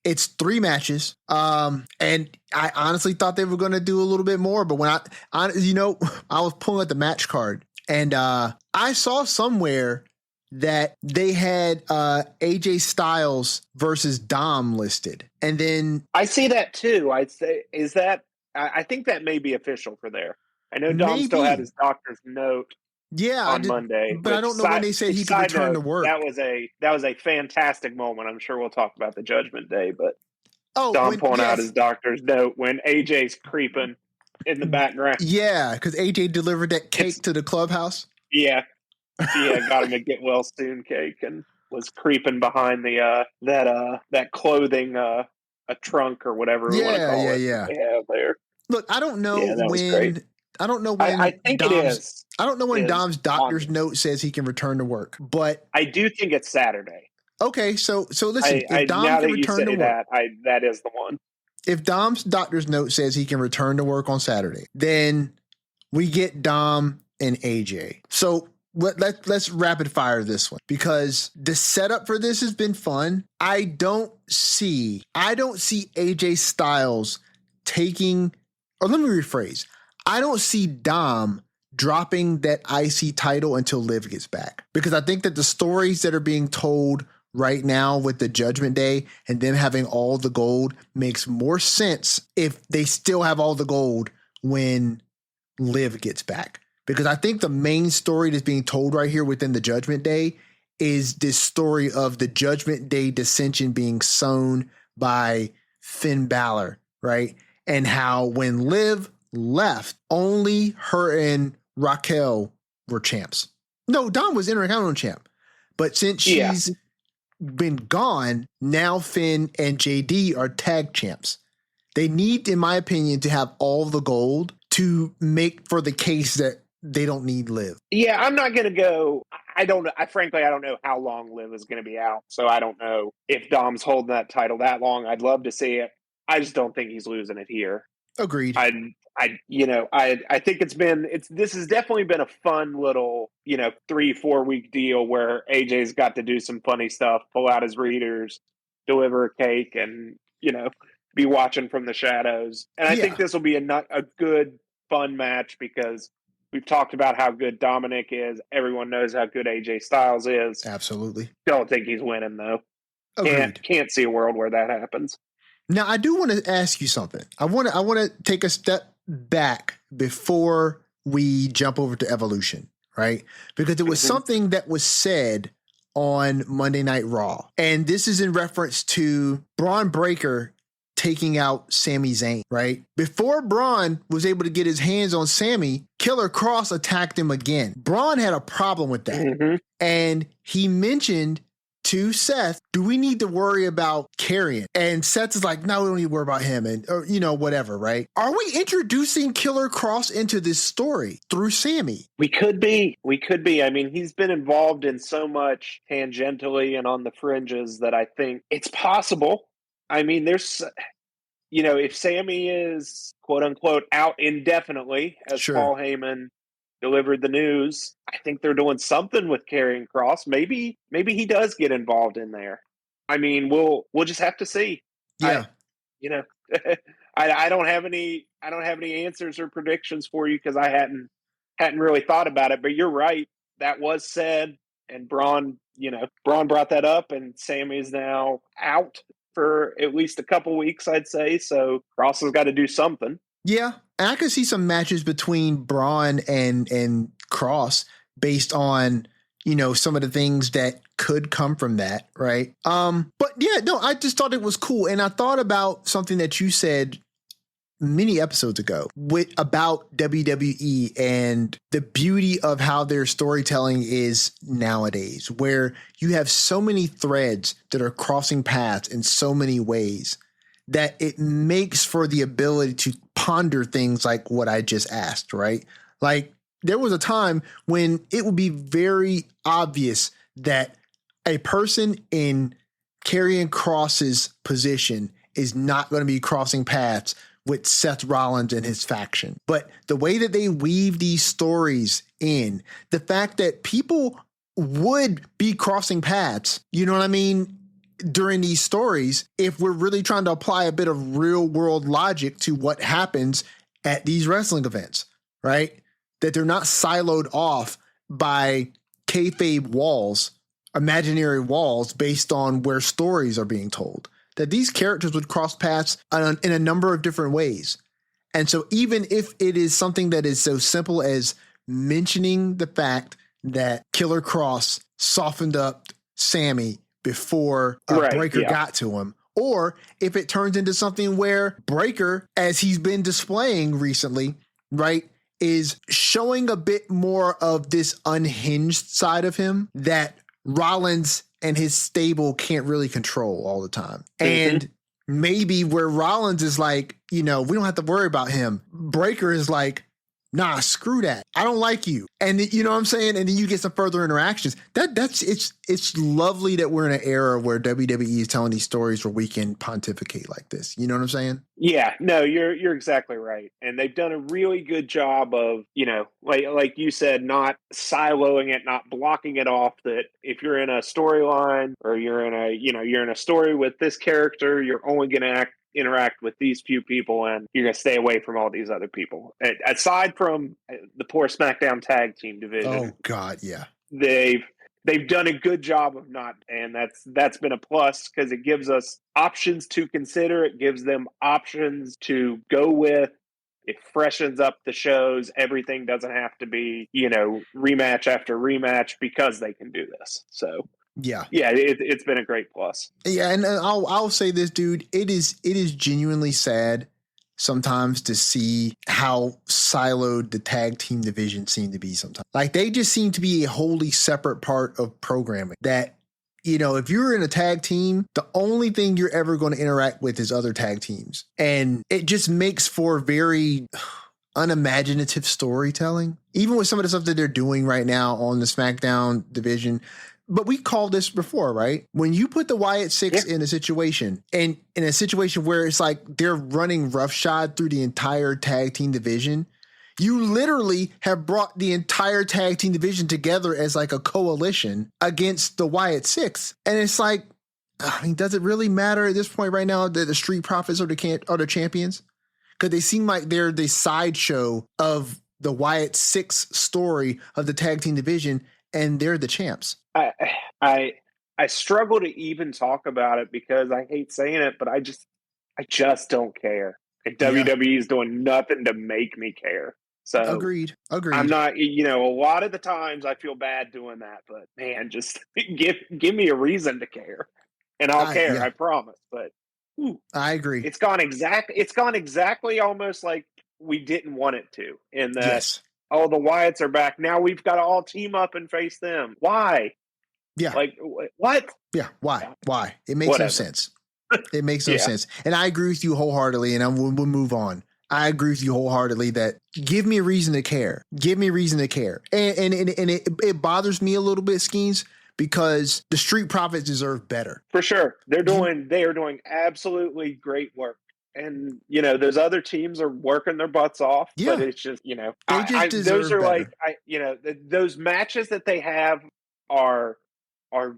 It's 3 matches. And I honestly thought they were going to do a little bit more. But when I was pulling at the match card and I saw somewhere that they had AJ Styles versus Dom listed. And then I see that too. I'd say, I think that may be official for there. I know Dom still had his doctor's note. Yeah, on Monday, but I don't know when they said he could return to work. That was a fantastic moment. I'm sure we'll talk about the Judgment Day, but Dom pulling out his doctor's note when AJ's creeping in the background. Yeah, because AJ delivered that cake to the clubhouse. Yeah, got him a get well soon cake and was creeping behind the that clothing a trunk or whatever we want to call it. Yeah. They have there. Look, I don't know when. I don't know when. I think it is. I don't know when Dom's doctor's note says he can return to work, but I do think it's Saturday. Okay, so listen. If Dom now can that return you say to work, that is the one. If Dom's doctor's note says he can return to work on Saturday, then we get Dom and AJ. So let's rapid fire this one because the setup for this has been fun. I don't see AJ Styles taking, or let me rephrase. I don't see Dom dropping that IC title until Liv gets back because I think that the stories that are being told right now with the Judgment Day and them having all the gold makes more sense if they still have all the gold when Liv gets back. Because I think the main story that's being told right here within the Judgment Day is this story of the Judgment Day dissension being sown by Finn Balor, right? And how when Liv left, only her and Raquel were champs. No, Dom was Intercontinental champ. But since she's been gone, now Finn and JD are tag champs. They need, in my opinion, to have all the gold to make for the case that they don't need Liv. Yeah, I'm not going to go. I don't know. Frankly, I don't know how long Liv is going to be out. So I don't know if Dom's holding that title that long. I'd love to see it. I just don't think he's losing it here. Agreed. I think this has definitely been a fun little, 3-4 week deal where AJ's got to do some funny stuff, pull out his readers, deliver a cake, and, be watching from the shadows. And I think this will be a good, fun match because we've talked about how good Dominic is. Everyone knows how good AJ Styles is. Absolutely. Don't think he's winning, though. Agreed. Can't see a world where that happens. Now, I do want to ask you something. I want to take a step back before we jump over to Evolution, right? Because it was something that was said on Monday Night Raw. And this is in reference to Braun Breaker taking out Sami Zayn, right? Before Braun was able to get his hands on Sami, Killer Kross attacked him again. Braun had a problem with that. And he mentioned to Seth, do we need to worry about Karrion? And Seth is like, no, we don't need to worry about him or whatever, right? Are we introducing Killer Kross into this story through Sami? We could be. I mean, he's been involved in so much tangentially and on the fringes that I think it's possible. I mean, there's, if Sami is quote unquote out indefinitely, as Paul Heyman delivered the news, I think they're doing something with Karrion Kross. Maybe he does get involved in there. I mean, we'll just have to see. Yeah. I don't have any answers or predictions for you because I hadn't really thought about it, but you're right. That was said, and Braun brought that up, and Sami is now out for at least a couple weeks, I'd say. So Kross has got to do something. Yeah. And I could see some matches between Braun and Kross based on, some of the things that could come from that, right? But yeah, no, I just thought it was cool. And I thought about something that you said many episodes ago about WWE and the beauty of how their storytelling is nowadays, where you have so many threads that are crossing paths in so many ways that it makes for the ability to ponder things like what I just asked, right? Like there was a time when it would be very obvious that a person in Karrion Kross's position is not going to be crossing paths with Seth Rollins and his faction. But the way that they weave these stories in, the fact that people would be crossing paths, you know what I mean, during these stories, if we're really trying to apply a bit of real world logic to what happens at these wrestling events, right? That they're not siloed off by kayfabe walls, imaginary walls based on where stories are being told. That these characters would cross paths in a number of different ways. And so even if it is something that is so simple as mentioning the fact that Killer Kross softened up Sami before Breaker got to him, or if it turns into something where Breaker, as he's been displaying recently, right, is showing a bit more of this unhinged side of him that Rollins and his stable can't really control all the time. And maybe where Rollins is like, we don't have to worry about him. Breaker is like, nah, screw that. I don't like you. And you know what I'm saying? And then you get some further interactions. It's lovely that we're in an era where WWE is telling these stories where we can pontificate like this. You know what I'm saying? Yeah, no, you're exactly right. And they've done a really good job of, like you said, not siloing it, not blocking it off, that if you're in a storyline or you're in a story with this character, you're only going to interact with these few people and you're going to stay away from all these other people. Aside from the poor SmackDown tag team division. Oh God, yeah. They've done a good job of not, and that's been a plus because it gives us options to consider. It gives them options to go with. It freshens up the shows. Everything doesn't have to be, rematch after rematch because they can do this. So yeah, it's been a great plus. Yeah, and I'll say this, dude. It is genuinely sad sometimes to see how siloed the tag team division seem to be sometimes. Like they just seem to be a wholly separate part of programming that, if you're in a tag team, the only thing you're ever going to interact with is other tag teams. And it just makes for very unimaginative storytelling, even with some of the stuff that they're doing right now on the SmackDown division. But we called this before, right? When you put the Wyatt Six in a situation, and in a situation where it's like they're running roughshod through the entire tag team division, you literally have brought the entire tag team division together as like a coalition against the Wyatt Six. And it's like, I mean, does it really matter at this point right now that the Street Profits are the champions? Because they seem like they're the sideshow of the Wyatt Six story of the tag team division, and they're the champs. I struggle to even talk about it because I hate saying it, but I just don't care. And WWE is doing nothing to make me care. So agreed. I'm not, a lot of the times I feel bad doing that, but man, just give me a reason to care, and I'll care. Yeah. I promise. But I agree. It's gone exactly almost like we didn't want it to. In that, yes. Oh, the Wyatts are back. Now we've got to all team up and face them. Why? Yeah. Like what? Yeah. Why? It makes no sense. It makes no sense. And I agree with you wholeheartedly. And we'll move on. I agree with you wholeheartedly that give me a reason to care. And it bothers me a little bit, Skeens, because the Street Profits deserve better. For sure. They are doing absolutely great work. And, those other teams are working their butts off. Yeah. But it's just, they just deserve those are better. Those matches that they have are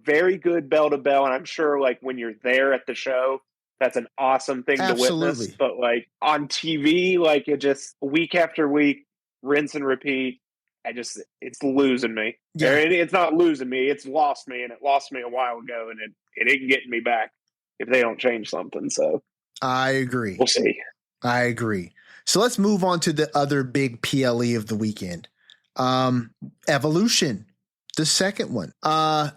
very good bell to bell. And I'm sure like when you're there at the show, that's an awesome thing to witness. But like on TV, like it just week after week, rinse and repeat. It's losing me. Yeah. It's not losing me. It's lost me, and it lost me a while ago, and it ain't getting me back if they don't change something. So I agree. We'll see. I agree. So let's move on to the other big PLE of the weekend. Evolution, the second one.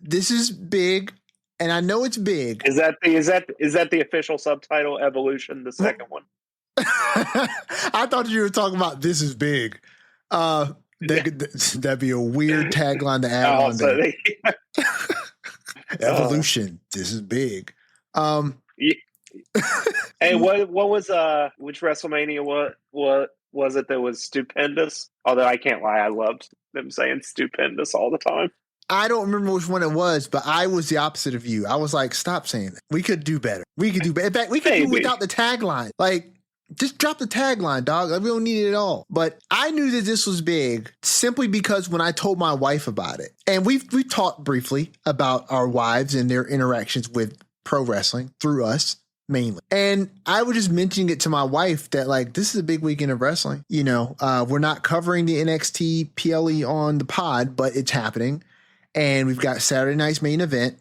This is big. And I know it's big. Is that the official subtitle? Evolution, the second one. I thought you were talking about this is big. That'd be a weird tagline to add on there. Evolution, this is big. Hey, what was which WrestleMania what was it that was stupendous? Although I can't lie, I loved them saying stupendous all the time. I don't remember which one it was, but I was the opposite of you. I was like, stop saying that. We could do better. In fact, we could do without the tagline. Like, just drop the tagline, dog. Like, we don't need it at all. But I knew that this was big simply because when I told my wife about it, and we've talked briefly about our wives and their interactions with pro wrestling through us mainly. And I was just mentioning it to my wife that like, this is a big weekend of wrestling. We're not covering the NXT PLE on the pod, but it's happening. And we've got Saturday night's main event,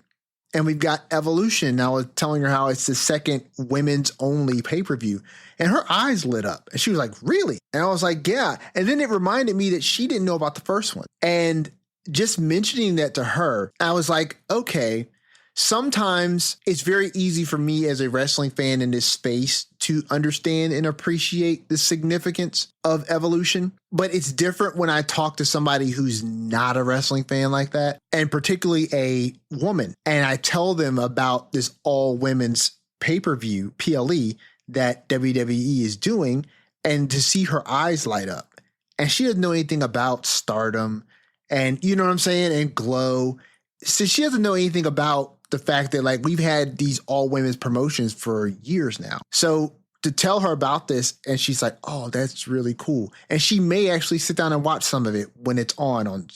and we've got Evolution. I was telling her how it's the second women's only pay-per-view, and her eyes lit up, and she was like, really? And I was like, yeah. And then it reminded me that she didn't know about the first one. And just mentioning that to her, I was like, okay, sometimes it's very easy for me as a wrestling fan in this space to understand and appreciate the significance of Evolution. But it's different when I talk to somebody who's not a wrestling fan like that, and particularly a woman. And I tell them about this all women's pay-per-view PLE that WWE is doing, and to see her eyes light up. And she doesn't know anything about Stardom and, you know what I'm saying, and Glow. So she doesn't know anything about the fact that like we've had these all women's promotions for years now. So to tell her about this, and she's like, oh, that's really cool. And she may actually sit down and watch some of it when it's on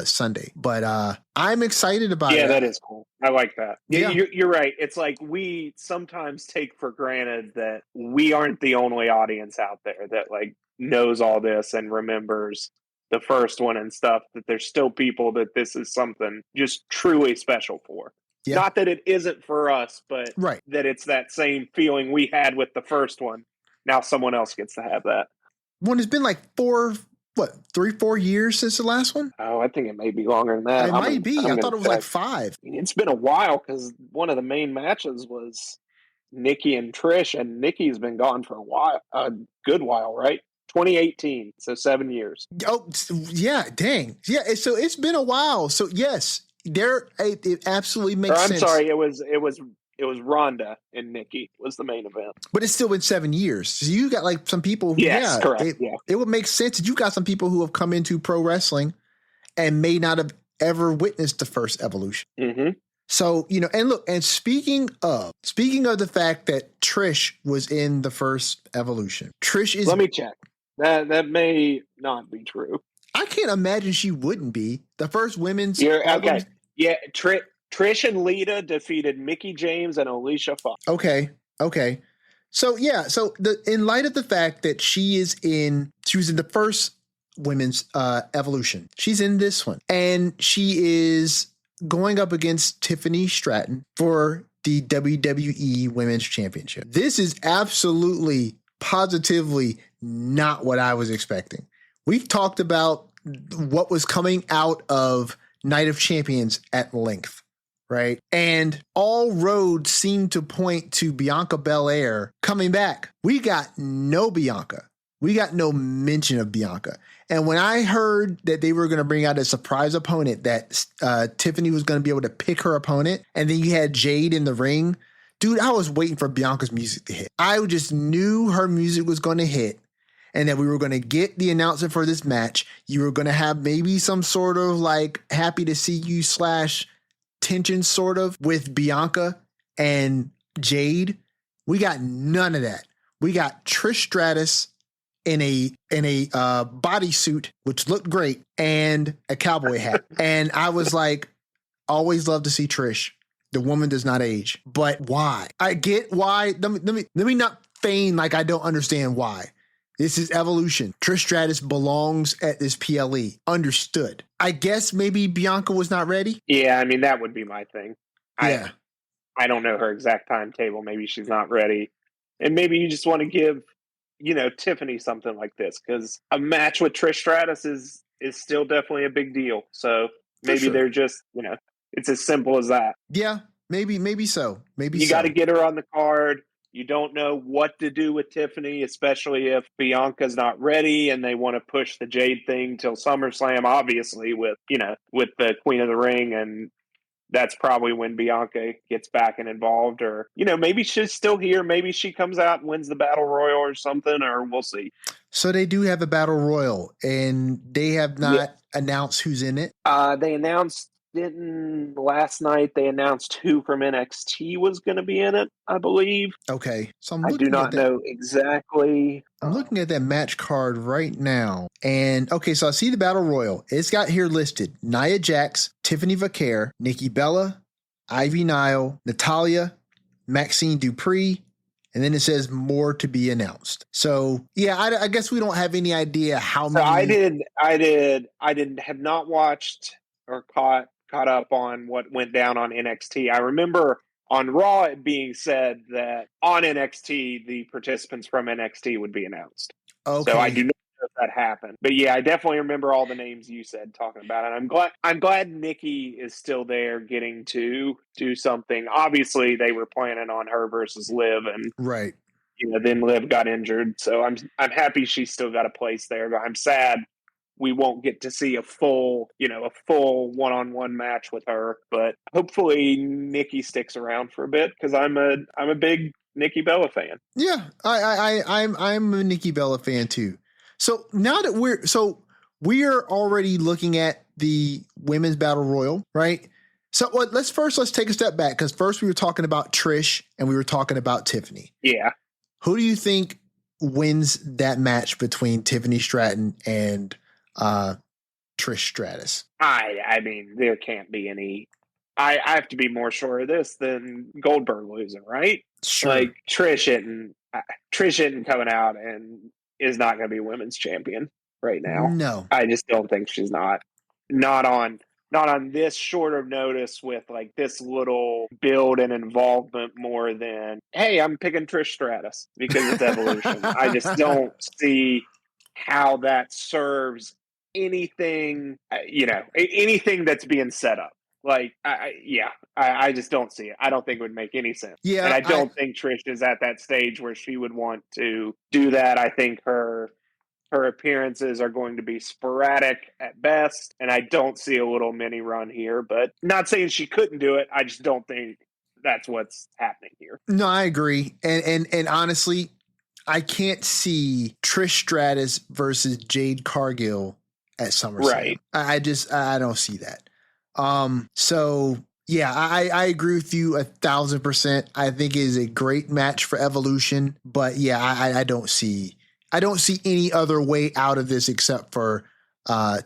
Sunday. But I'm excited about it. Yeah, that is cool. I like that. Yeah, you're right. It's like we sometimes take for granted that we aren't the only audience out there that like knows all this and remembers the first one and stuff, that there's still people that this is something just truly special for. Yeah. Not that it isn't for us, but that it's that same feeling we had with the first one. Now someone else gets to have that. Well, it's been like 3-4 years since the last one? Oh, I think it may be longer than that. It might be. I thought it was like 5. It's been a while because one of the main matches was Nikki and Trish, and Nikki's been gone for a good while, right? 2018, so 7 years. Oh, yeah, dang. Yeah, so it's been a while. So, yes, it absolutely Or makes I'm sense. sorry, it was Ronda and Nikki was the main event. But it's still been 7 years. So you got like some people who, Yes, correct. it would make sense that you got some people who have come into pro wrestling and may not have ever witnessed the first Evolution. Mm-hmm. So, and look, and speaking of the fact that Trish was in the first Evolution, Trish is. Let me check. That may not be true. I can't imagine she wouldn't be the first women's. Okay. Yeah, Trish and Lita defeated Mickie James and Alicia Fox. Okay. So in light of the fact that she was in the first women's Evolution, she's in this one, and she is going up against Tiffany Stratton for the WWE Women's Championship. This is absolutely, positively not what I was expecting. We've talked about what was coming out of Night of Champions at length, right? And all roads seem to point to Bianca Belair coming back. We got no Bianca. We got no mention of Bianca. And when I heard that they were going to bring out a surprise opponent, that Tiffany was going to be able to pick her opponent, and then you had Jade in the ring, dude, I was waiting for Bianca's music to hit. I just knew her music was going to hit, and that we were going to get the announcement for this match. You were going to have maybe some sort of like happy to see you / tension sort of with Bianca and Jade. We got none of that. We got Trish Stratus in a bodysuit, which looked great, and a cowboy hat. And I was like, always love to see Trish. The woman does not age. But why? I get why. Let me not feign like I don't understand why. This is Evolution. Trish Stratus belongs at this PLE. Understood. I guess maybe Bianca was not ready. Yeah, I mean, that would be my thing. Yeah. I don't know her exact timetable. Maybe she's not ready. And maybe you just want to give, Tiffany something like this, because a match with Trish Stratus is still definitely a big deal. So maybe they're just, it's as simple as that. Yeah, maybe so. You got to get her on the card. You don't know what to do with Tiffany, especially if Bianca's not ready and they want to push the Jade thing till SummerSlam, obviously, with the Queen of the Ring. And that's probably when Bianca gets back and involved, or, maybe she's still here. Maybe she comes out and wins the Battle Royal or something, or we'll see. So they do have a Battle Royal, and they have not announced who's in it. They announced last night. They announced who from NXT was going to be in it, I believe. Okay, so I do not know exactly. I'm looking at that match card right now, and okay, so I see the Battle Royal. It's got here listed Nia Jax, Tiffany Vaquer, Nikki Bella, Ivy Nile, Natalia, Maxine Dupree, and then it says more to be announced. So yeah, I guess we don't have any idea how many. I have not watched or caught up on what went down on NXT. I remember on Raw it being said that on NXT the participants from NXT would be announced. Okay. So I do not know if that happened. But yeah, I definitely remember all the names you said talking about it. I'm glad Nikki is still there getting to do something. Obviously they were planning on her versus Liv, and right. Then Liv got injured. So I'm happy she's still got a place there, but I'm sad we won't get to see a full one-on-one match with her. But hopefully Nikki sticks around for a bit, because I'm a big Nikki Bella fan. Yeah, I'm a Nikki Bella fan too. So now that we're already looking at the Women's Battle Royal, right? So let's take a step back, because first we were talking about Trish and we were talking about Tiffany. Yeah. Who do you think wins that match between Tiffany Stratton and Trish Stratus? I mean, there can't be any. I have to be more sure of this than Goldberg losing, right? Sure. Like Trish isn't coming out and is not going to be women's champion right now. No, I just don't think she's not on this short of notice, with like this little build and involvement, more than, hey, I'm picking Trish Stratus because it's Evolution. I just don't see how that serves anything, anything that's being set up. Like, I just don't see it. I don't think it would make any sense. Yeah, and I don't think Trish is at that stage where she would want to do that. I think her Her appearances are going to be sporadic at best, and I don't see a little mini run here, but not saying she couldn't do it. I just don't think that's what's happening here. No, I agree. And honestly, I can't see Trish Stratus versus Jade Cargill at SummerSlam. Right. I don't see that. So yeah, I agree with you 1,000%. I think it is a great match for Evolution, but yeah, I don't see any other way out of this except for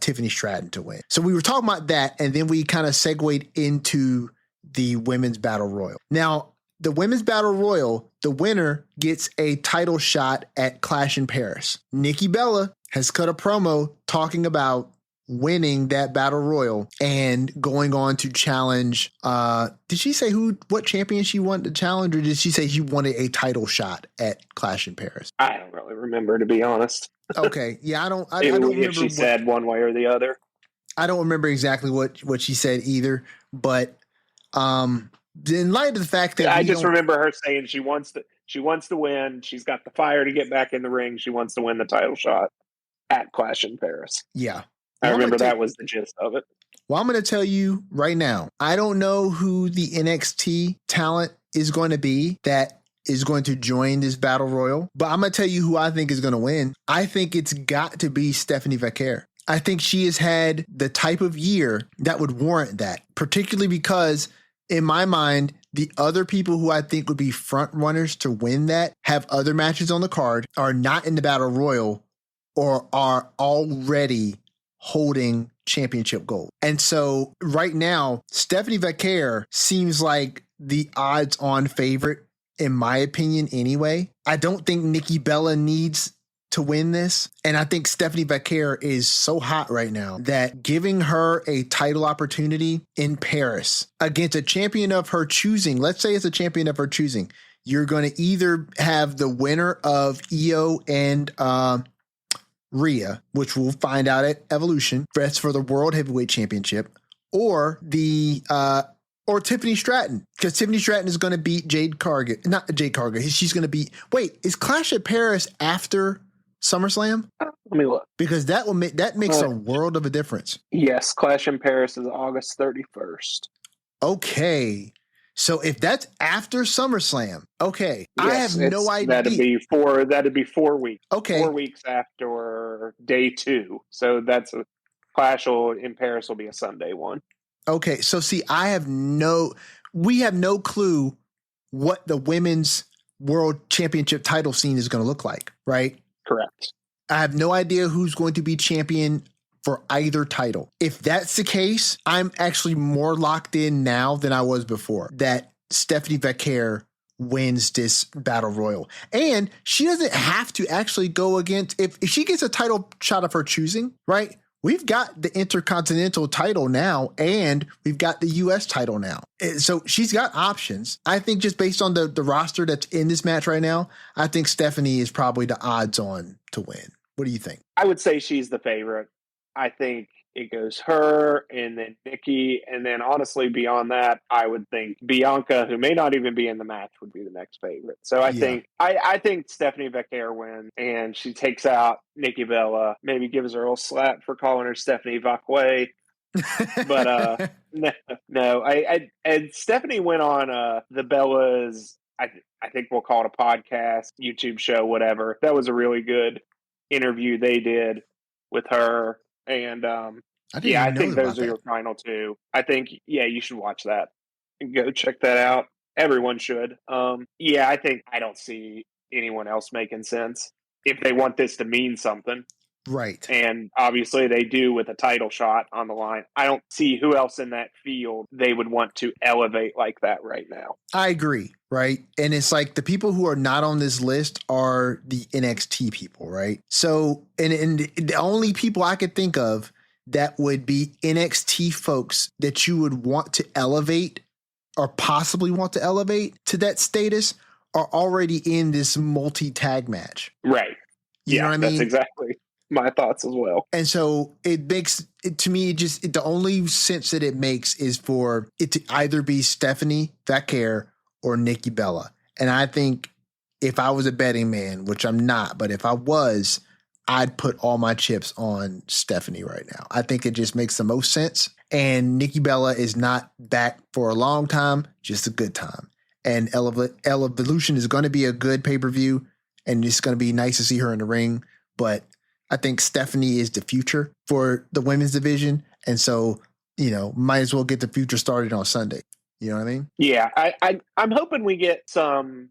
Tiffany Stratton to win. So we were talking about that, and then we kind of segued into the Women's Battle Royal. Now, the Women's Battle Royal, the winner gets a title shot at Clash in Paris. Nikki Bella has cut a promo talking about winning that Battle Royal and going on to challenge. Did she say what champion she wanted to challenge, or did she say she wanted a title shot at Clash in Paris? I don't really remember, to be honest. Okay, yeah, I don't remember if she said one way or the other. I don't remember exactly what she said either, but in light of the fact that I just remember her saying she wants to win. She's got the fire to get back in the ring. She wants to win the title shot at Clash in Paris. Yeah. I remember that was the gist of it. Well, I'm going to tell you right now, I don't know who the NXT talent is going to be that is going to join this Battle Royal, but I'm going to tell you who I think is going to win. I think it's got to be Stephanie Vaquer. I think she has had the type of year that would warrant that, particularly because in my mind, the other people who I think would be front runners to win that have other matches on the card, are not in the Battle Royal, or are already holding championship gold. And so right now, Stephanie Vaquer seems like the odds on favorite, in my opinion anyway. I don't think Nikki Bella needs to win this. And I think Stephanie Vaquer is so hot right now that giving her a title opportunity in Paris against a champion of her choosing, let's say it's a champion of her choosing, you're going to either have the winner of Io and Rhea, which we'll find out at Evolution, that's for the World Heavyweight Championship, or or Tiffany Stratton, because Tiffany Stratton is going to beat Jade Cargill. Not Jade Cargill. She's going to beat. Wait, is Clash at Paris after SummerSlam? Let me look, because that makes a world of a difference. Yes, Clash in Paris is August 31st. Okay. So if that's after SummerSlam, okay, yes, I have no idea. That'd be 4 weeks. Okay, 4 weeks after day 2. So that's a Clash in Paris will be a Sunday one. Okay, so see, we have no clue what the women's world championship title scene is going to look like, right? Correct. I have no idea who's going to be champion for either title. If that's the case, I'm actually more locked in now than I was before that Stephanie Vaquer wins this Battle Royal. And she doesn't have to actually go against, if she gets a title shot of her choosing, right? We've got the Intercontinental title now, and we've got the U.S. title now. So she's got options. I think just based on the roster that's in this match right now, I think Stephanie is probably the odds on to win. What do you think? I would say she's the favorite. I think it goes her and then Nikki. And then honestly, beyond that, I would think Bianca, who may not even be in the match, would be the next favorite. So I think Stephanie Vaquer wins, and she takes out Nikki Bella, maybe gives her a little slap for calling her Stephanie Vaquer. But no, and Stephanie went on the Bellas, I think we'll call it a podcast, YouTube show, whatever. That was a really good interview they did with her. And I think those are your final two. I think, you should watch that and go check that out. Everyone should. I don't see anyone else making sense if they want this to mean something. Right. And obviously they do with a title shot on the line. I don't see who else in that field they would want to elevate like that right now. I agree. Right. And it's like the people who are not on this list are the NXT people. Right. So, and the only people I could think of that would be NXT folks that you would want to elevate or possibly want to elevate to that status are already in this multi-tag match. Right. You know what I mean? That's exactly my thoughts as well. And so it makes it, to me, the only sense that it makes is for it to either be Stephanie Vaquer or Nikki Bella. And I think if I was a betting man, which I'm not, but if I was, I'd put all my chips on Stephanie right now. I think it just makes the most sense. And Nikki Bella is not back for a long time, just a good time. And Evolution is going to be a good pay-per-view, and it's going to be nice to see her in the ring. But I think Stephanie is the future for the women's division. And so, might as well get the future started on Sunday. You know what I mean? Yeah, I'm hoping we get some,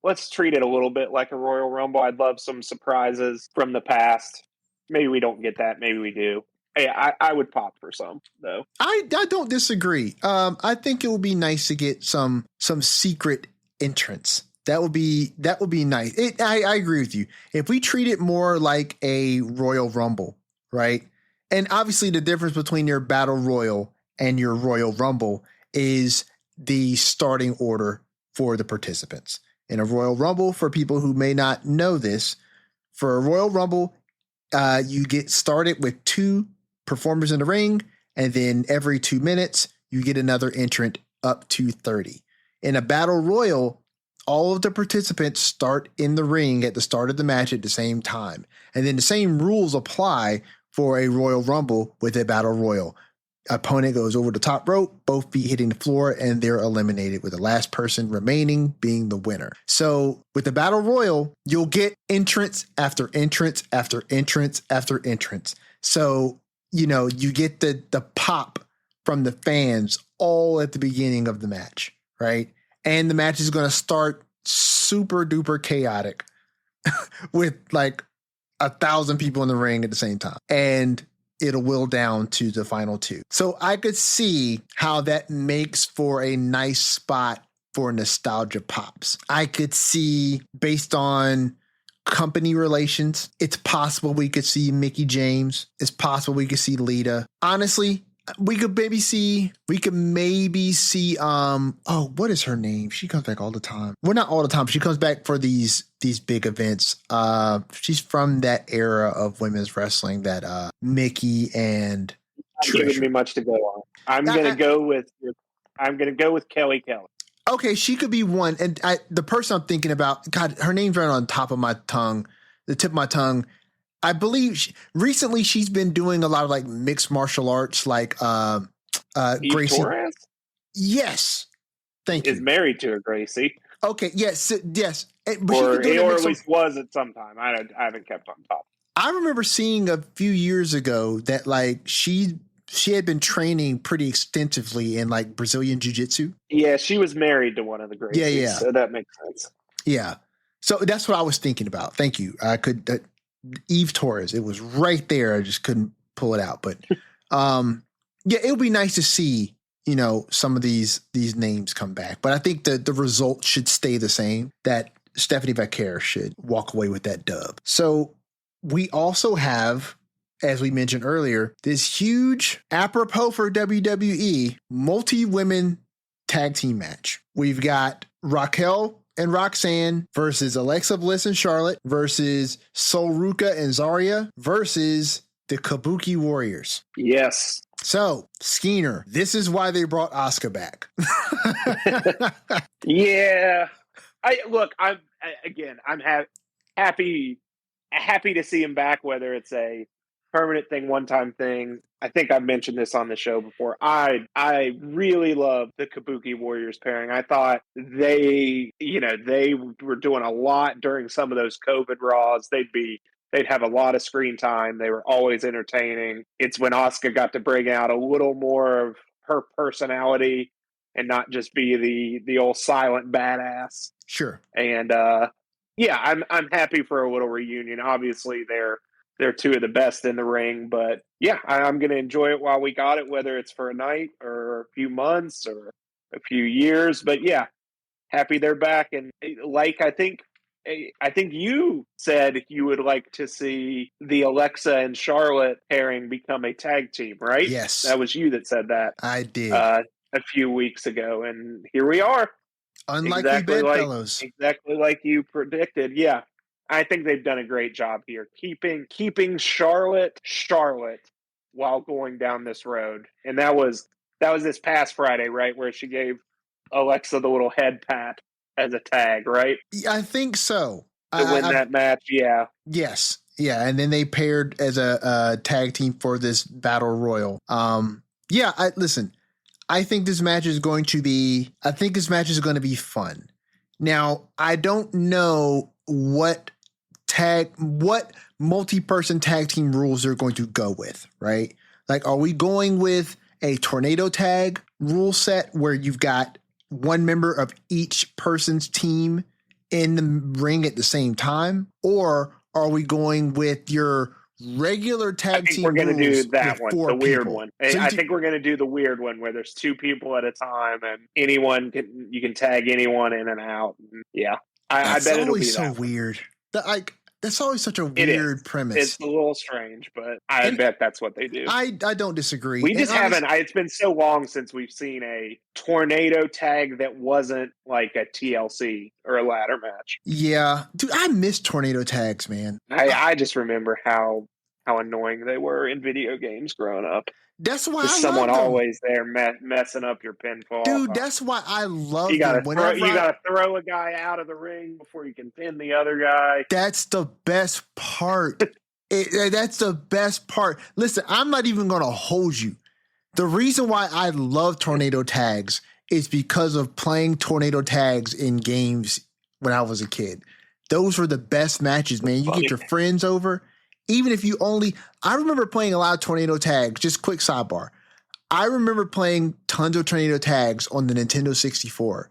let's treat it a little bit like a Royal Rumble. I'd love some surprises from the past. Maybe we don't get that. Maybe we do. Hey, I would pop for some, though. I don't disagree. I think it would be nice to get some secret entrance. That would be nice. I agree with you. If we treat it more like a Royal Rumble, right? And obviously the difference between your Battle Royal and your Royal Rumble is the starting order for the participants. In a Royal Rumble, for people who may not know this, for a Royal Rumble, you get started with 2 performers in the ring, and then every 2 minutes, you get another entrant up to 30. In a Battle Royal, all of the participants start in the ring at the start of the match at the same time. And then the same rules apply for a Royal Rumble with a Battle Royal. Opponent goes over the top rope, both feet hitting the floor, and they're eliminated, with the last person remaining being the winner. So with the Battle Royal, you'll get entrance after entrance after entrance after entrance. So, you get the pop from the fans all at the beginning of the match, right? And the match is going to start super duper chaotic with like 1,000 people in the ring at the same time. And it'll will down to the final 2. So I could see how that makes for a nice spot for nostalgia pops. I could see, based on company relations, it's possible we could see Mickie James. It's possible we could see Lita. Honestly, we could maybe see, what is her name? She comes back all the time. Well, not all the time. She comes back for these big events. She's from that era of women's wrestling that Mickey and Not giving me much to go on. I'm gonna go with Kelly Kelly. Okay, she could be one. And the person I'm thinking about, God, her name's right on the top of my tongue, the tip of my tongue. I believe recently she's been doing a lot of like mixed martial arts, like Gracie. Torres? Yes. Thank you. Is married to a Gracie. Okay. Yes. But or at least was at some time. I haven't kept on top. I remember seeing a few years ago that like she had been training pretty extensively in like Brazilian jiu-jitsu. Yeah, she was married to one of the Gracies. Yeah. So that makes sense. Yeah. So that's what I was thinking about. Thank you. I could Eve Torres. It was right there. I just couldn't pull it out. But yeah, it would be nice to see, some of these names come back. But I think the result should stay the same, that Stephanie Vaquer should walk away with that dub. So we also have, as we mentioned earlier, this huge, apropos for WWE, multi-women tag team match. We've got Raquel and Roxanne versus Alexa Bliss and Charlotte versus Solruka and Zarya versus the Kabuki Warriors. Yes. So, Skeener, this is why they brought Asuka back. Yeah. I'm happy to see him back, whether it's a permanent thing, one-time thing. I think I've mentioned this on the show before. I really love the Kabuki Warriors pairing. I thought they were doing a lot during some of those COVID Raws. They'd have a lot of screen time. They were always entertaining. It's when Asuka got to bring out a little more of her personality and not just be the old silent badass. Sure. And I'm happy for a little reunion. Obviously, they're two of the best in the ring, but yeah, I'm going to enjoy it while we got it, whether it's for a night or a few months or a few years. But yeah, happy they're back. And like I think you said you would like to see the Alexa and Charlotte pairing become a tag team, right? Yes. That was you that said that. I did. A few weeks ago, and here we are. Unlikely bedfellows. Exactly like you predicted. Yeah. I think they've done a great job here, keeping Charlotte while going down this road. And that was this past Friday, right, where she gave Alexa the little head pat as a tag, right? I think so. To win that match, yeah. Yes. Yeah, and then they paired as a tag team for this battle royal. Listen, I think this match is going to be fun. Now, I don't know what multi-person tag team rules they're going to go with, right? Like, are we going with a tornado tag rule set where you've got one member of each person's team in the ring at the same time? Or are we going with your regular tag team? We're going to do that one, the weird people? one. So I think we're going to do the weird one where there's two people at a time and you can tag anyone in and out. Yeah. I bet it'll be so weird. That's always such a weird premise. It's a little strange, but I bet that's what they do. I don't disagree. We just haven't. It's been so long since we've seen a tornado tag that wasn't like a TLC or a ladder match. Yeah, dude, I miss tornado tags, man. I just remember how annoying they were in video games growing up. That's why someone always there messing up your pinfall. Dude, that's why I love you gotta throw a guy out of the ring before you can pin the other guy. That's the best part. That's the best part. Listen, I'm not even going to hold you. The reason why I love tornado tags is because of playing tornado tags in games when I was a kid. Those were the best matches, man. You get your friends over. Even if you I remember playing a lot of tornado tags. Just quick sidebar. I remember playing tons of tornado tags on the Nintendo 64,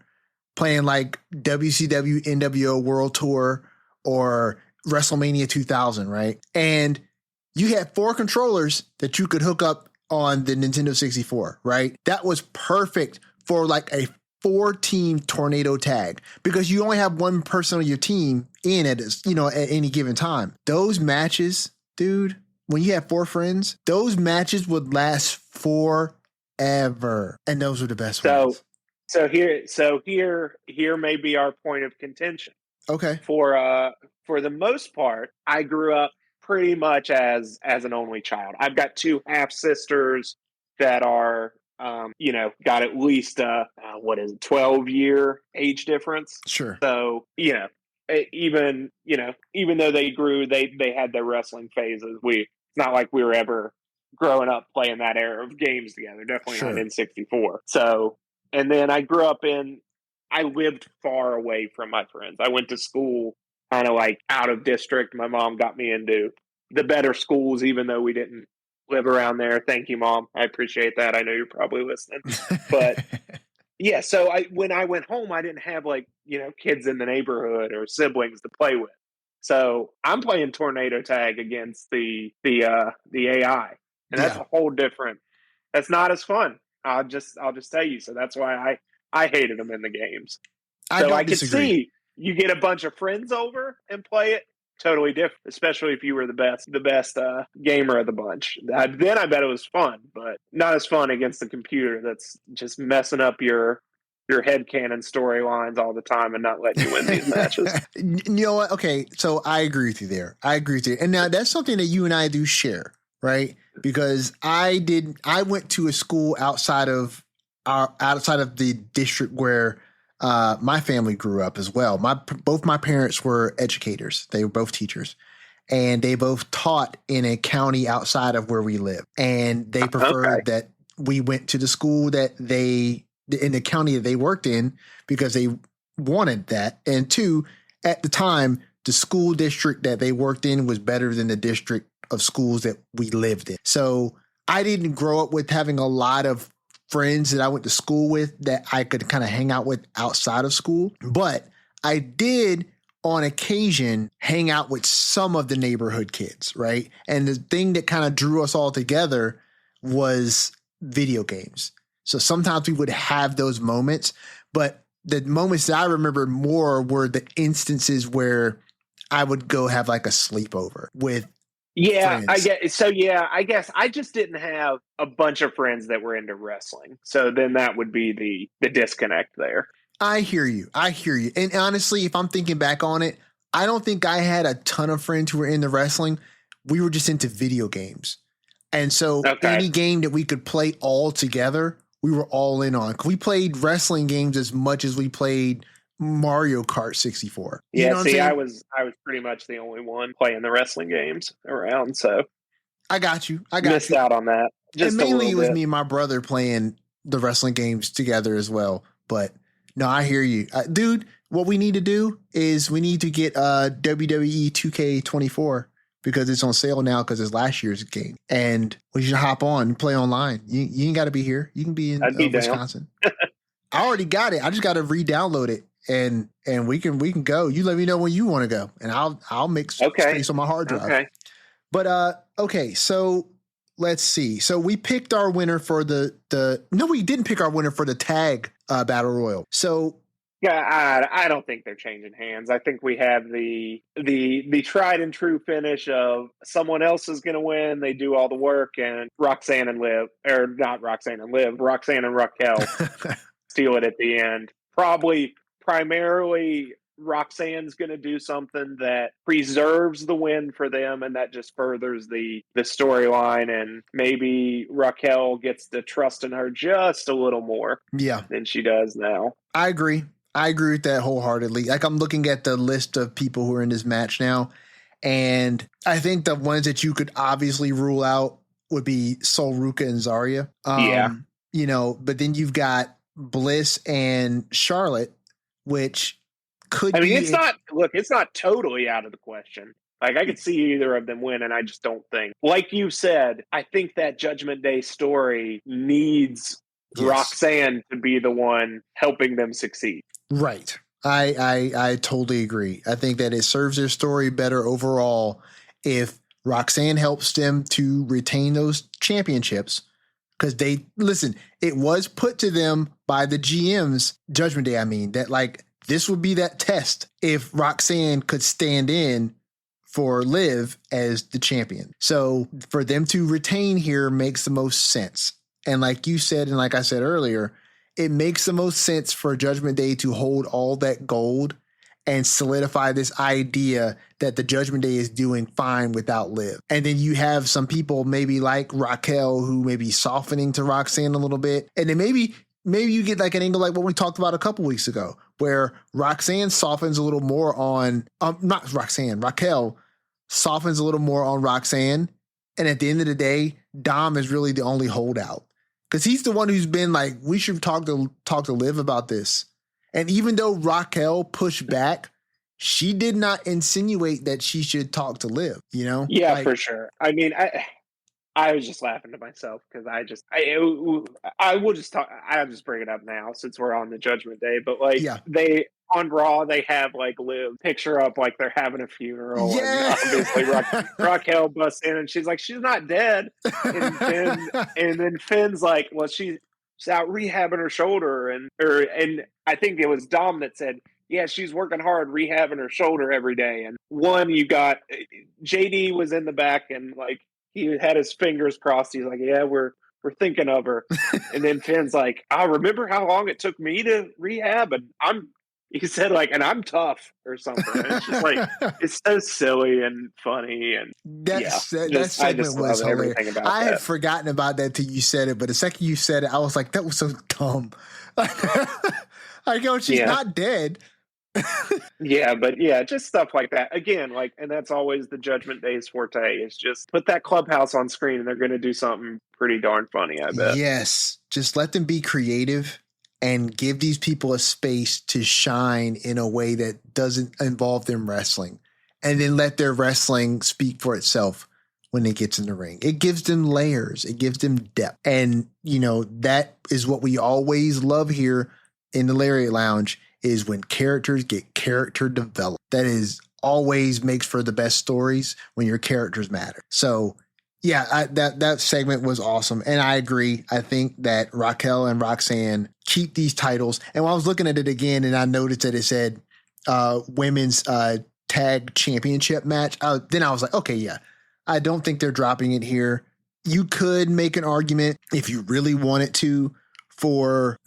playing like WCW NWO World Tour or WrestleMania 2000, right? And you had 4 controllers that you could hook up on the Nintendo 64, right? That was perfect for like a 4-team tornado tag because you only have one person on your team in at any given time. Those matches, dude, when you have 4 friends, those matches would last forever, and those were the best ones. So here may be our point of contention. Okay. For the most part, I grew up pretty much as an only child. I've got 2 half sisters that are got at least 12-year age difference. Sure. So, even though they grew, they had their wrestling phases. It's not like we were ever growing up playing that era of games together. Definitely not in 64. So, and then I lived far away from my friends. I went to school kind of like out of district. My mom got me into the better schools, even though we didn't live around there. Thank you, Mom. I appreciate that. I know you're probably listening. But yeah, so when I went home, I didn't have kids in the neighborhood or siblings to play with. So I'm playing tornado tag against the AI. And that's a whole different, that's not as fun. I'll just tell you. So that's why I hated them in the games. I could see you get a bunch of friends over and play it. Totally different, especially if you were the best gamer of the bunch. Then I bet it was fun, but not as fun against the computer that's just messing up your headcanon storylines all the time and not letting you win these matches. You know what? Okay, so I agree with you there. And now that's something that you and I do share, right? Because I went to a school outside of the district where my family grew up as well. Both my parents were educators. They were both teachers, and they both taught in a county outside of where we live. And they preferred that we went to the school in the county that they worked in because they wanted that. And 2, at the time, the school district that they worked in was better than the district of schools that we lived in. So I didn't grow up with having a lot of friends that I went to school with that I could kind of hang out with outside of school. But I did on occasion hang out with some of the neighborhood kids, right? And the thing that kind of drew us all together was video games. So sometimes we would have those moments, but the moments that I remember more were the instances where I would go have like a sleepover with friends. I guess I just didn't have a bunch of friends that were into wrestling. So then that would be the disconnect there. I hear you. And honestly, if I'm thinking back on it, I don't think I had a ton of friends who were into wrestling. We were just into video games. And so any game that we could play all together, we were all in on. We played wrestling games as much as we played Mario Kart 64. You Yeah, know what I'm see, I saying? was pretty much the only one playing the wrestling games around, so I got you. I got missed you. out on that And just a mainly little it was bit. me and my brother playing the wrestling games together as well. But no, I hear you. Dude, what we need to do is we need to get WWE 2K24 because it's on sale now because it's last year's game. And we should hop on and play online. You ain't got to be here. You can be in I'd be down. Wisconsin. I already got it. I just got to re-download it and we can go. You let me know when you want to go and I'll make Okay. space on my hard drive. Okay. But okay, so let's see. So we picked our winner for the no, we didn't pick our winner for the tag battle royal. So yeah, I don't think they're changing hands. I think we have the tried and true finish of someone else is going to win. They do all the work, and Roxanne and Liv, or not Roxanne and Liv, Roxanne and Raquel steal it at the end. Probably primarily Roxanne's going to do something that preserves the win for them, and that just furthers the storyline. And maybe Raquel gets to trust in her just a little more, than she does now. I agree. I agree with that wholeheartedly. Like I'm looking at the list of people who are in this match now, and I think the ones that you could obviously rule out would be Sol Ruka and Zarya. You know, but then you've got Bliss and Charlotte, which could be. It's not totally out of the question. Like, I could see either of them win, and I just don't think. Like you said, I think that Judgment Day story needs Roxanne to be the one helping them succeed. Right. I totally agree. I think that it serves their story better overall if Roxanne helps them to retain those championships. Because it was put to them by the GMs, Judgment Day, that like this would be that test if Roxanne could stand in for Liv as the champion. So for them to retain here makes the most sense. And like you said, and like I said earlier, it makes the most sense for Judgment Day to hold all that gold and solidify this idea that the Judgment Day is doing fine without Liv. And then you have some people maybe like Raquel who may be softening to Roxanne a little bit. And then maybe you get like an angle like what we talked about a couple weeks ago, where Roxanne softens a little more on, Raquel softens a little more on Roxanne. And at the end of the day, Dom is really the only holdout. Because he's the one who's been like, we should talk to Liv about this. And even though Raquel pushed back, she did not insinuate that she should talk to Liv, you know? Yeah, for sure. I was just laughing to myself because I will just talk. I'll just bring it up now since we're on the Judgment Day. But they on Raw, they have like Liv picture up like they're having a funeral, and obviously Raquel busts in and she's like, she's not dead, and then Finn's like, well, she's out rehabbing her shoulder, and I think it was Dom that said, yeah, she's working hard rehabbing her shoulder every day. And you got JD was in the back and like. He had his fingers crossed. He's like, yeah, we're thinking of her. And then Finn's like, I remember how long it took me to rehab. And he said like, and I'm tough or something. And it's just like, it's so silly and funny. And that segment was hilarious. I had forgotten about that till you said it. But the second you said it, I was like, that was so dumb. She's not dead. Just stuff like that. Again, like, and that's always the Judgment Day's forte is just put that clubhouse on screen and they're going to do something pretty darn funny, I bet. Yes. Just let them be creative and give these people a space to shine in a way that doesn't involve them wrestling. And then let their wrestling speak for itself when it gets in the ring. It gives them layers. It gives them depth. And, that is what we always love here in the Lariat Lounge is when characters get character developed. That is always makes for the best stories when your characters matter. So that segment was awesome. And I agree. I think that Raquel and Roxanne keep these titles. And when I was looking at it again and I noticed that it said women's tag championship match, then I was like, okay, yeah, I don't think they're dropping it here. You could make an argument if you really wanted to for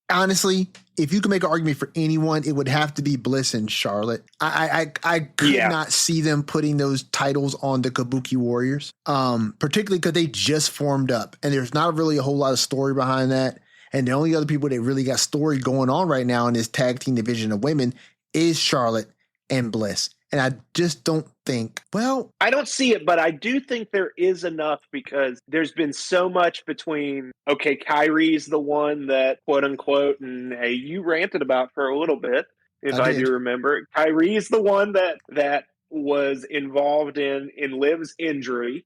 honestly, if you could make an argument for anyone, it would have to be Bliss and Charlotte. I could not see them putting those titles on the Kabuki Warriors, particularly because they just formed up and there's not really a whole lot of story behind that. And the only other people that really got story going on right now in this tag team division of women is Charlotte and Bliss. And I just don't think, well, I don't see it, but I do think there is enough because there's been so much between, okay, Kyrie's the one that, quote unquote, and hey, you ranted about for a little bit, if I do remember. Kyrie's the one that was involved in Liv's injury.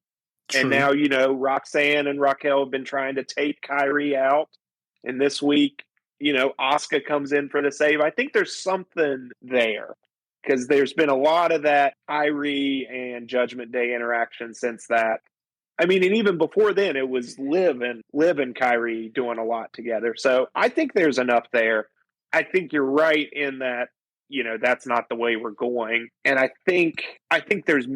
True. And now, Roxanne and Raquel have been trying to take Kyrie out. And this week, Asuka comes in for the save. I think there's something there because there's been a lot of that Kyrie and Judgment Day interaction since that. I mean, and even before then, it was Liv and Kyrie doing a lot together. So I think there's enough there. I think you're right in that, that's not the way we're going. And I think there's,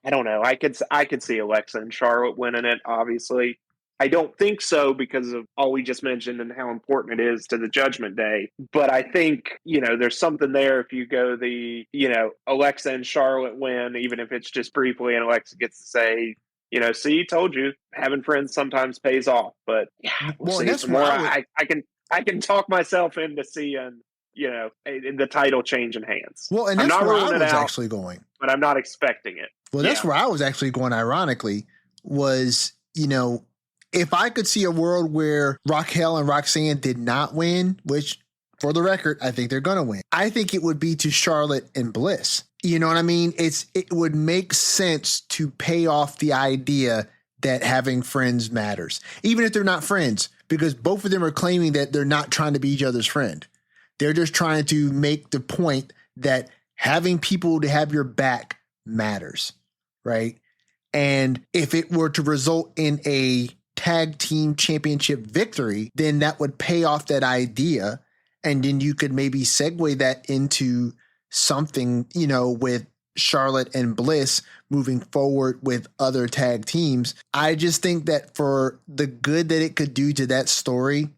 I don't know. I could see Alexa and Charlotte winning it, obviously. I don't think so because of all we just mentioned and how important it is to the Judgment Day. But I think, there's something there if you go the, Alexa and Charlotte win, even if it's just briefly, and Alexa gets to say, see, told you, having friends sometimes pays off. But yeah, we'll see. That's more. I can talk myself into seeing, the title changing hands. Well, and that's where I was actually going. But I'm not expecting it. Well, that's where I was actually going, ironically, was, if I could see a world where Raquel and Roxanne did not win, which, for the record, I think they're going to win, I think it would be to Charlotte and Bliss. You know what I mean? It would make sense to pay off the idea that having friends matters, even if they're not friends, because both of them are claiming that they're not trying to be each other's friend. They're just trying to make the point that having people to have your back matters, right? And if it were to result in a tag team championship victory, then that would pay off that idea. And then you could maybe segue that into something, with Charlotte and Bliss moving forward with other tag teams. I just think that for the good that it could do to that story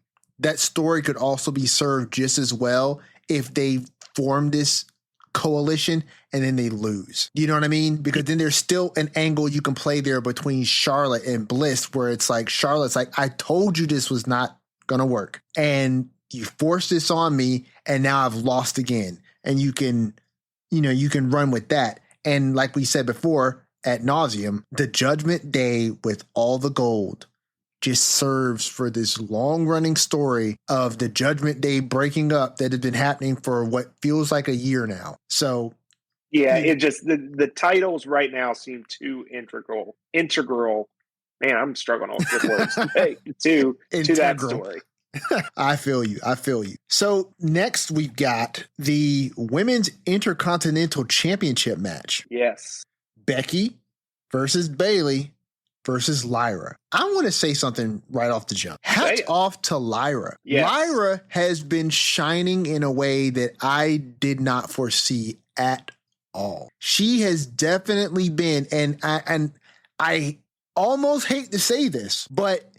could also be served just as well if they form this coalition and then they lose. You know what I mean? Because then there's still an angle you can play there between Charlotte and Bliss where it's like, Charlotte's like, I told you this was not going to work. And you forced this on me and now I've lost again. And you can run with that. And like we said before, ad nauseum, the Judgment Day with all the gold just serves for this long-running story of the Judgment Day breaking up that has been happening for what feels like a year now. So, yeah, it just the titles right now seem too integral. Man, I'm struggling with words today. to that story. I feel you. So next we've got the Women's Intercontinental Championship match. Yes, Becky versus Bayley versus Lyra. I want to say something right off the jump. Hats off to Lyra. Yes. Lyra has been shining in a way that I did not foresee at all. She has definitely been, and I almost hate to say this, but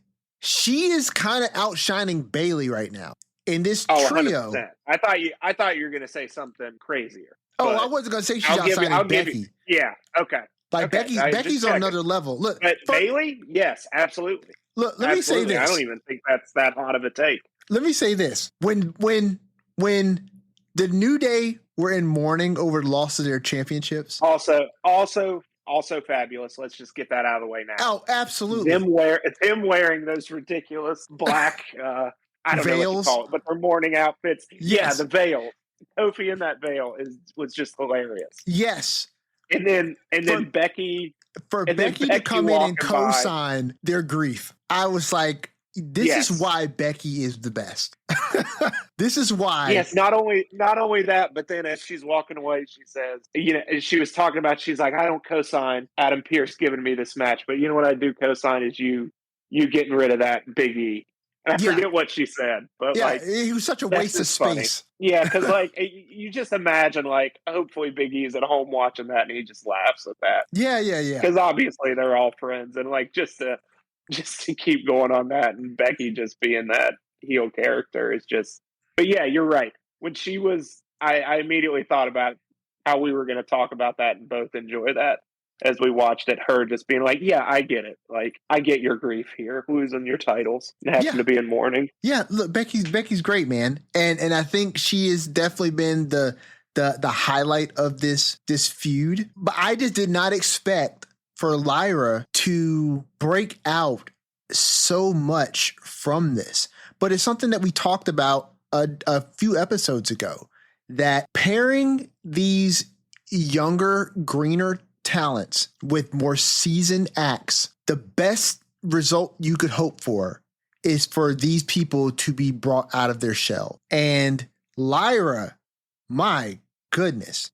she is kind of outshining Bayley right now in this trio. 100%. I thought you were going to say something crazier. Oh, I wasn't going to say she's outshining Becky. Yeah, okay. Becky's on another level. Look, but Bayley, yes, absolutely. Look, let me say this. I don't even think that's that hot of a take. Let me say this: when the New Day were in mourning over the loss of their championships, also fabulous. Let's just get that out of the way now. Oh, absolutely. Him wearing those ridiculous black I don't know what you call it, but their mourning outfits. Yes. Yeah, the veil. Kofi in that veil was just hilarious. Yes. And then Becky to come in and co-sign their grief. I was like, this is why Becky is the best. This is why. Yes, not only that, but then as she's walking away, she says, she was talking about, she's like, I don't co-sign Adam Pearce giving me this match, but you know what I do co-sign is you getting rid of that Big E. And I forget what she said, but it was such a waste of space. Funny. Yeah, because you just imagine hopefully Big E's at home watching that and he just laughs at that. Yeah. Because obviously they're all friends, and just to keep going on that, and Becky just being that heel character is just. But yeah, you're right. When she was, I immediately thought about how we were going to talk about that and both enjoy that. as we watched it, her just being like, yeah, I get it. Like, I get your grief here, losing your titles and having to be in mourning. Yeah, look, Becky's great, man. And I think she has definitely been the highlight of this feud. But I just did not expect for Lyra to break out so much from this. But it's something that we talked about a few episodes ago, that pairing these younger, greener talents with more seasoned acts, the best result you could hope for is for these people to be brought out of their shell. And Lyra, my goodness,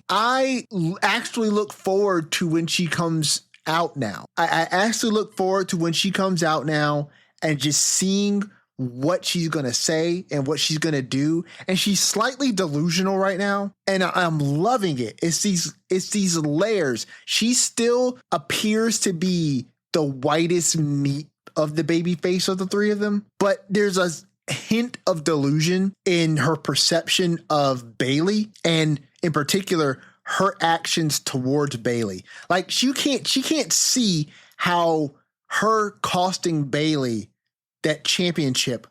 I actually look forward to when she comes out now. I actually look forward to when she comes out now and just seeing what she's going to say and what she's going to do. And she's slightly delusional right now, and I'm loving it. It's these layers. She still appears to be the whitest meat of the baby face of the three of them, but there's a hint of delusion in her perception of Bayley, and in particular her actions towards Bayley. Like she can't see how her costing Bayley that championship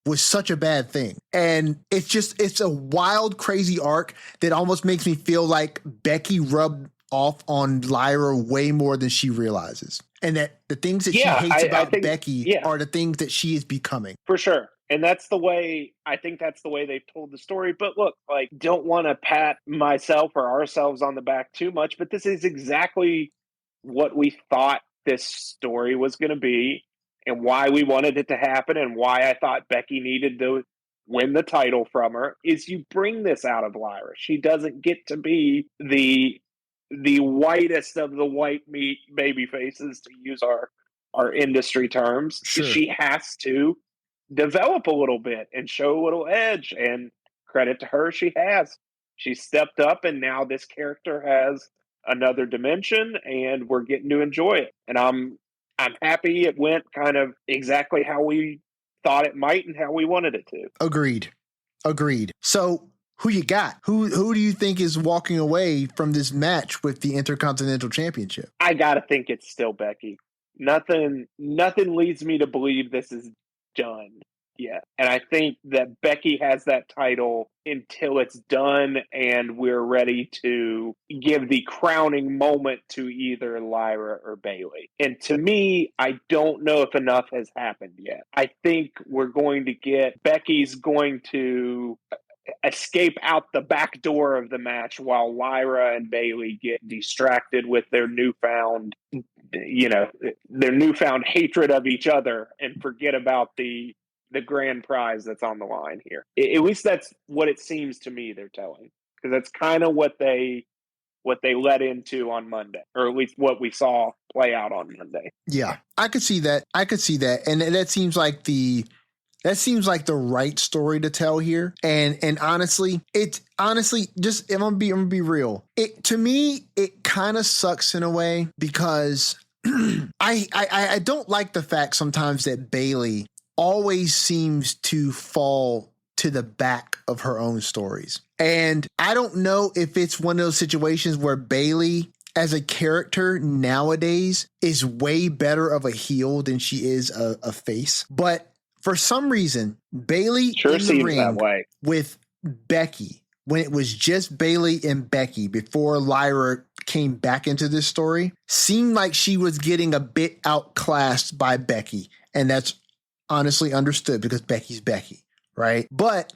was such a bad thing. And it's a wild, crazy arc that almost makes me feel like Becky rubbed off on Lyra way more than she realizes. And that the things that she hates about Becky are the things that she is becoming. For sure. And that's the way they've told the story. But look, like, don't want to pat myself or ourselves on the back too much, but this is exactly what we thought this story was going to be, and why we wanted it to happen, and why I thought Becky needed to win the title from her, is you bring this out of Lyra. She doesn't get to be the whitest of the white meat baby faces, to use our industry terms. Sure. She has to develop a little bit and show a little edge, and credit to her, she has. She stepped up, and now this character has another dimension, and we're getting to enjoy it. And I'm happy it went kind of exactly how we thought it might and how we wanted it to. Agreed. So who you got? Who do you think is walking away from this match with the Intercontinental Championship? I gotta think it's still Becky. Nothing leads me to believe this is done yet. And I think that Becky has that title until it's done and we're ready to give the crowning moment to either Lyra or Bayley. And to me, I don't know if enough has happened yet. I think we're going to get Becky's going to escape out the back door of the match while Lyra and Bayley get distracted with their newfound hatred of each other and forget about the grand prize that's on the line here. At least that's what it seems to me they're telling, because that's kind of what they led into on Monday, or at least what we saw play out on Monday. Yeah, I could see that. And that seems like the right story to tell here. And honestly, just if I'm gonna be real, to me it kind of sucks in a way, because I don't like the fact sometimes that Bayley always seems to fall to the back of her own stories. And I don't know if it's one of those situations where Bayley as a character nowadays is way better of a heel than she is a face. But for some reason, Bayley in the ring with Becky, when it was just Bayley and Becky before Lyra came back into this story, seemed like she was getting a bit outclassed by Becky. And that's honestly understood, because Becky's Becky, right? But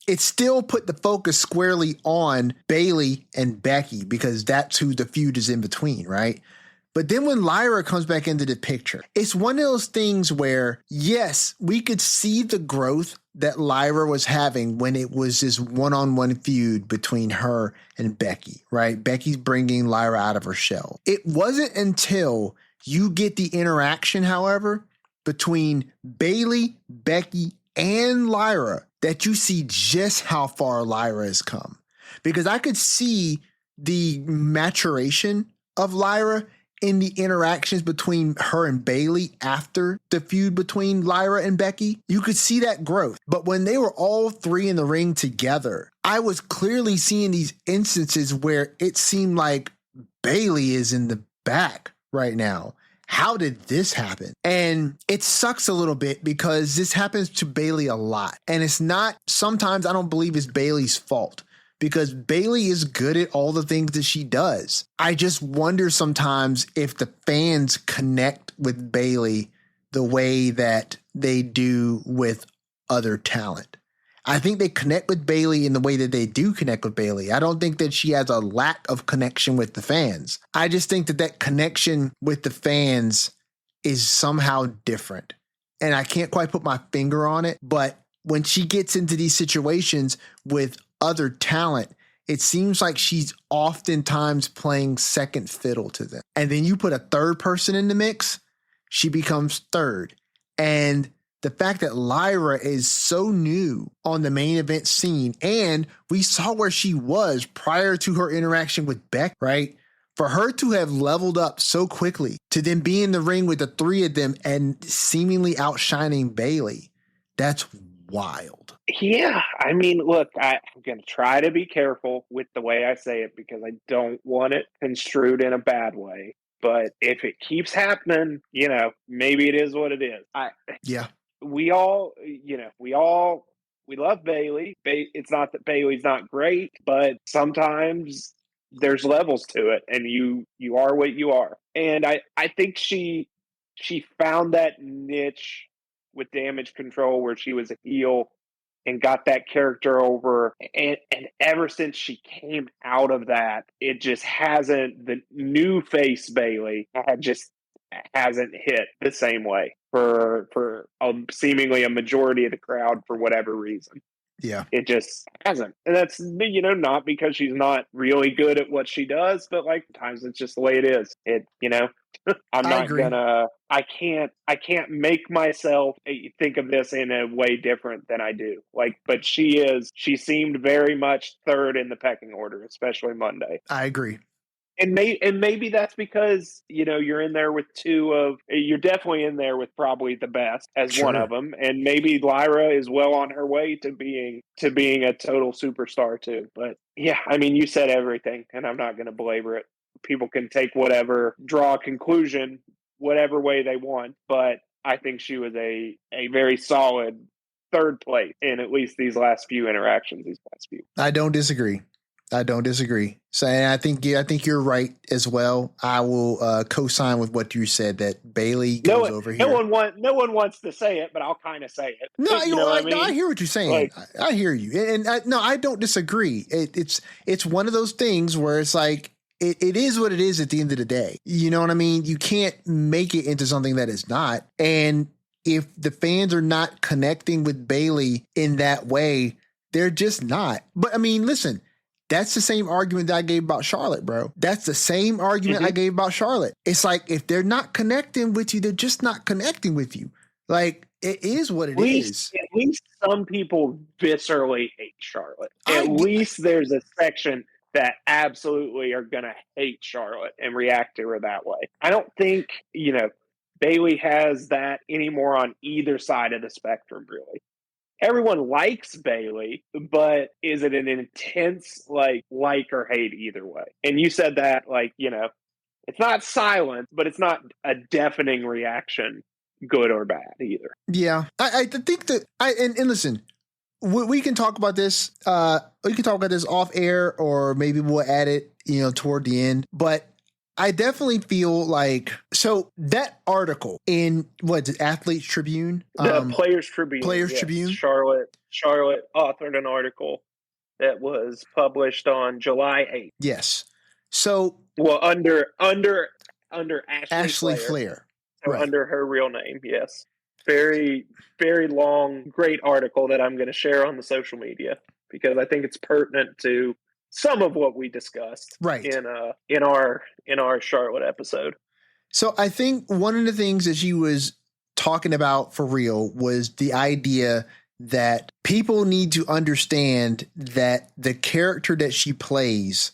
it still put the focus squarely on Bayley and Becky, because that's who the feud is in between, right? But then when Lyra comes back into the picture, it's one of those things where, yes, we could see the growth that Lyra was having when it was this one-on-one feud between her and Becky, right? Becky's bringing Lyra out of her shell. It wasn't until you get the interaction, however, between Bayley, Becky, and Lyra that you see just how far Lyra has come. Because I could see the maturation of Lyra in the interactions between her and Bayley after the feud between Lyra and Becky. You could see that growth. But when they were all three in the ring together, I was clearly seeing these instances where it seemed like Bayley is in the back right now. How did this happen? And it sucks a little bit because this happens to Bayley a lot. And it's not, sometimes I don't believe it's Bayley's fault because Bayley is good at all the things that she does. I just wonder sometimes if the fans connect with Bayley the way that they do with other talent. I think they connect with Bayley in the way that they do connect with Bayley. I don't think that she has a lack of connection with the fans. I just think that that connection with the fans is somehow different. And I can't quite put my finger on it, but when she gets into these situations with other talent, it seems like she's oftentimes playing second fiddle to them. And then you put a third person in the mix, she becomes third. And the fact that Lyra is so new on the main event scene, and we saw where she was prior to her interaction with Beck, right? For her to have leveled up so quickly, to then be in the ring with the three of them and seemingly outshining Bayley, that's wild. Yeah, I mean, look, I'm going to try to be careful with the way I say it because I don't want it construed in a bad way. But if it keeps happening, maybe it is what it is. We all, we love Bayley. It's not that Bayley's not great, but sometimes there's levels to it, and you are what you are. And I think she found that niche with Damage Control where she was a heel and got that character over. And ever since she came out of that, it just hasn't, the new face Bayley hasn't hit the same way for seemingly a majority of the crowd for whatever reason. Yeah. It just hasn't. And that's, not because she's not really good at what she does, but like sometimes it's just the way it is. I can't make myself think of this in a way different than I do. But she seemed very much third in the pecking order, especially Monday. I agree. And maybe that's because, you're in there with you're definitely in there with probably the best as one of them. And maybe Lyra is well on her way to being a total superstar too. But yeah, I mean, you said everything and I'm not going to belabor it. People can draw a conclusion, whatever way they want. But I think she was a very solid third place in at least these last few interactions, I don't disagree. So I think you're right as well. I will co-sign with what you said that Bayley goes over here. No one wants to say it, but I'll kind of say it. No, I hear what you're saying. I hear you, and I don't disagree. It's one of those things where it's like it is what it is at the end of the day. You know what I mean? You can't make it into something that is not. And if the fans are not connecting with Bayley in that way, they're just not. But I mean, listen. That's the same argument that I gave about Charlotte, bro. That's the same argument I gave about Charlotte. It's like, if they're not connecting with you, they're just not connecting with you. Like, it is what it is. At least some people viscerally hate Charlotte. At least there's a section that absolutely are going to hate Charlotte and react to her that way. I don't think, Bayley has that anymore on either side of the spectrum, really. Everyone likes Bayley, but is it an intense like or hate either way? And you said that it's not silent, but it's not a deafening reaction, good or bad either. Yeah, I think that and listen, we can talk about this. We can talk about this off air, or maybe we'll add it, toward the end. But I definitely feel like, so that article in Athletes Tribune? The Players Tribune. Tribune. Charlotte authored an article that was published on July 8th. Yes. So, well, under Ashley Flair. So right. Under her real name, yes. Very, very long, great article that I'm going to share on the social media because I think it's pertinent to some of what we discussed in our Charlotte episode. So I think one of the things that she was talking about for real was the idea that people need to understand that the character that she plays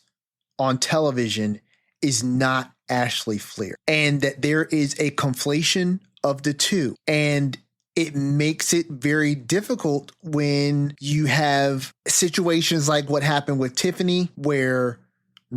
on television is not Ashley Flair, and that there is a conflation of the two. And it makes it very difficult when you have situations like what happened with Tiffany, where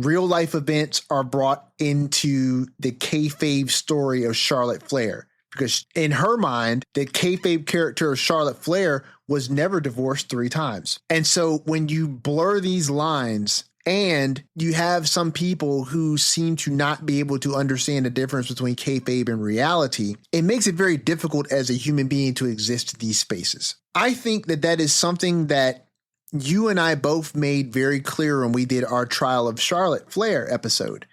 real life events are brought into the kayfabe story of Charlotte Flair. Because in her mind, the kayfabe character of Charlotte Flair was never divorced 3 times. And so when you blur these lines and you have some people who seem to not be able to understand the difference between kayfabe and reality, it makes it very difficult as a human being to exist in these spaces. I think that that is something that you and I both made very clear when we did our Trial of Charlotte Flair episode,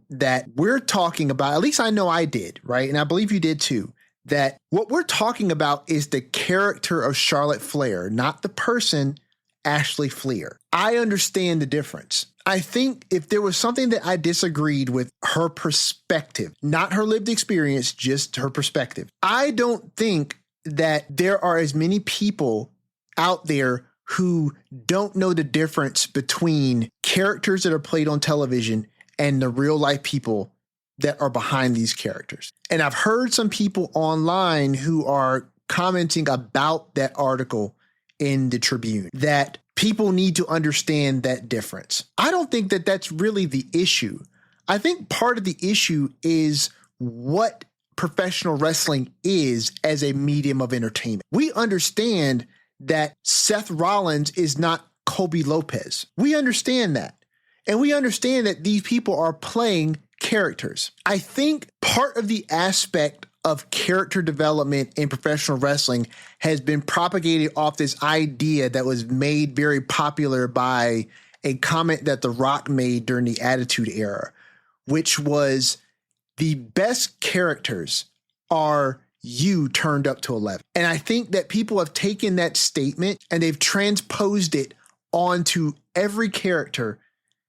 that we're talking about, at least I know I did, right? And I believe you did too, that what we're talking about is the character of Charlotte Flair, not the person Ashley Flair. I understand the difference. I think if there was something that I disagreed with her perspective, not her lived experience, just her perspective, I don't think that there are as many people out there who don't know the difference between characters that are played on television and the real life people that are behind these characters. And I've heard some people online who are commenting about that article in the Tribune that people need to understand that difference. I don't think that that's really the issue. I think part of the issue is what professional wrestling is as a medium of entertainment. We understand that Seth Rollins is not Kobe Lopez. We understand that. And we understand that these people are playing characters. I think part of the aspect of character development in professional wrestling has been propagated off this idea that was made very popular by a comment that The Rock made during the Attitude Era, which was the best characters are you turned up to 11. And I think that people have taken that statement and they've transposed it onto every character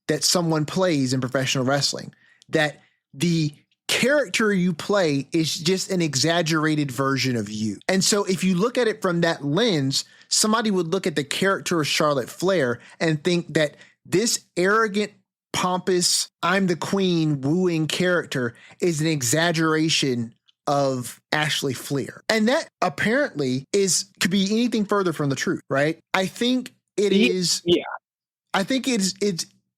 that someone plays in professional wrestling, that the character you play is just an exaggerated version of you. And so if you look at it from that lens, somebody would look at the character of Charlotte Flair and think that this arrogant, pompous, I'm the queen wooing character is an exaggeration of Ashley Flair. And that apparently could be anything further from the truth, right? I think it is. Yeah. I think it's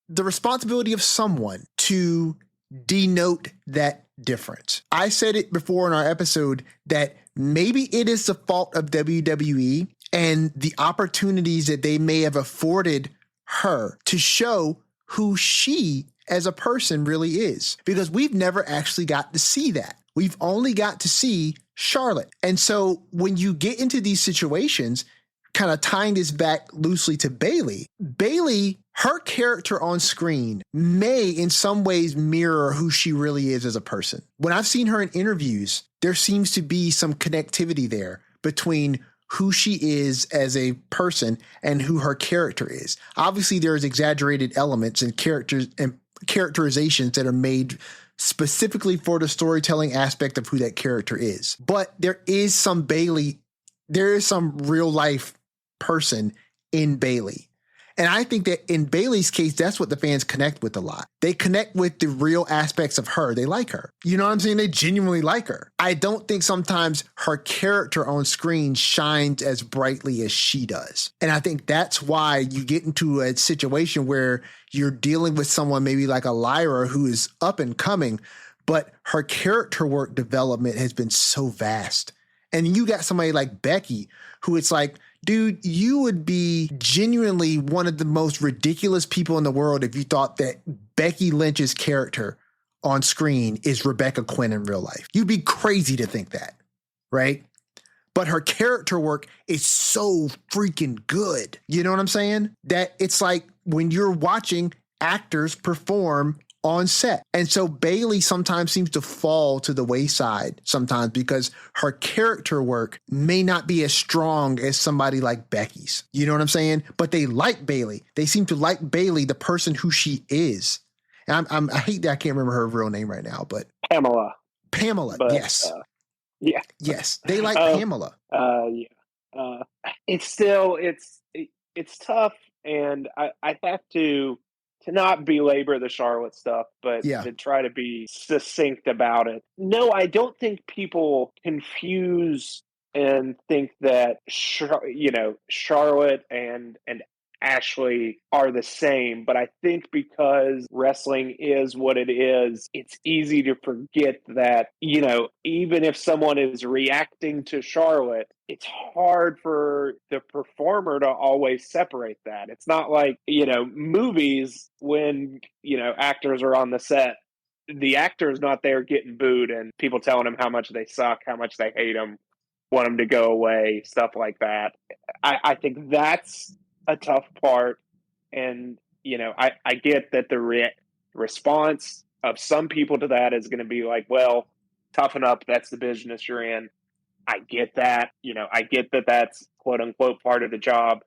the responsibility of someone to denote that difference. I said it before in our episode that maybe it is the fault of WWE and the opportunities that they may have afforded her to show who she as a person really is, because we've never actually got to see that. We've only got to see Charlotte. And so when you get into these situations, kind of tying this back loosely to Bayley, her character on screen may in some ways mirror who she really is as a person. When I've seen her in interviews, there seems to be some connectivity there between who she is as a person and who her character is. Obviously, there's exaggerated elements and characters and characterizations that are made specifically for the storytelling aspect of who that character is. But there is some real life person in Bayley. And I think that in Bayley's case, that's what the fans connect with a lot. They connect with the real aspects of her. They like her. You know what I'm saying? They genuinely like her. I don't think sometimes her character on screen shines as brightly as she does. And I think that's why you get into a situation where you're dealing with someone maybe like a Lyra who is up and coming, but her character work development has been so vast. And you got somebody like Becky, who it's like, dude, you would be genuinely one of the most ridiculous people in the world if you thought that Becky Lynch's character on screen is Rebecca Quinn in real life. You'd be crazy to think that, right? But her character work is so freaking good. You know what I'm saying? That it's like when you're watching actors perform on set. And so Bayley sometimes seems to fall to the wayside sometimes because her character work may not be as strong as somebody like Becky's. You know what I'm saying? But they like Bayley. They seem to like Bayley, the person who she is. And I hate that I can't remember her real name right now, but Pamela. But, yes. Yeah. Yes. They like Pamela. Yeah. It's tough. And I have to not belabor the Charlotte stuff, but to try to be succinct about it. No, I don't think people confuse and think that Charlotte and Ashley are the same, but I think because wrestling is what it is, it's easy to forget that, even if someone is reacting to Charlotte, it's hard for the performer to always separate that. It's not like, movies when, actors are on the set, the actor's not there getting booed and people telling them how much they suck, how much they hate them, want them to go away, stuff like that. I think that's a tough part. And, I get that the response of some people to that is going to be like, well, toughen up. That's the business you're in. I get that. I get that that's quote unquote part of the job.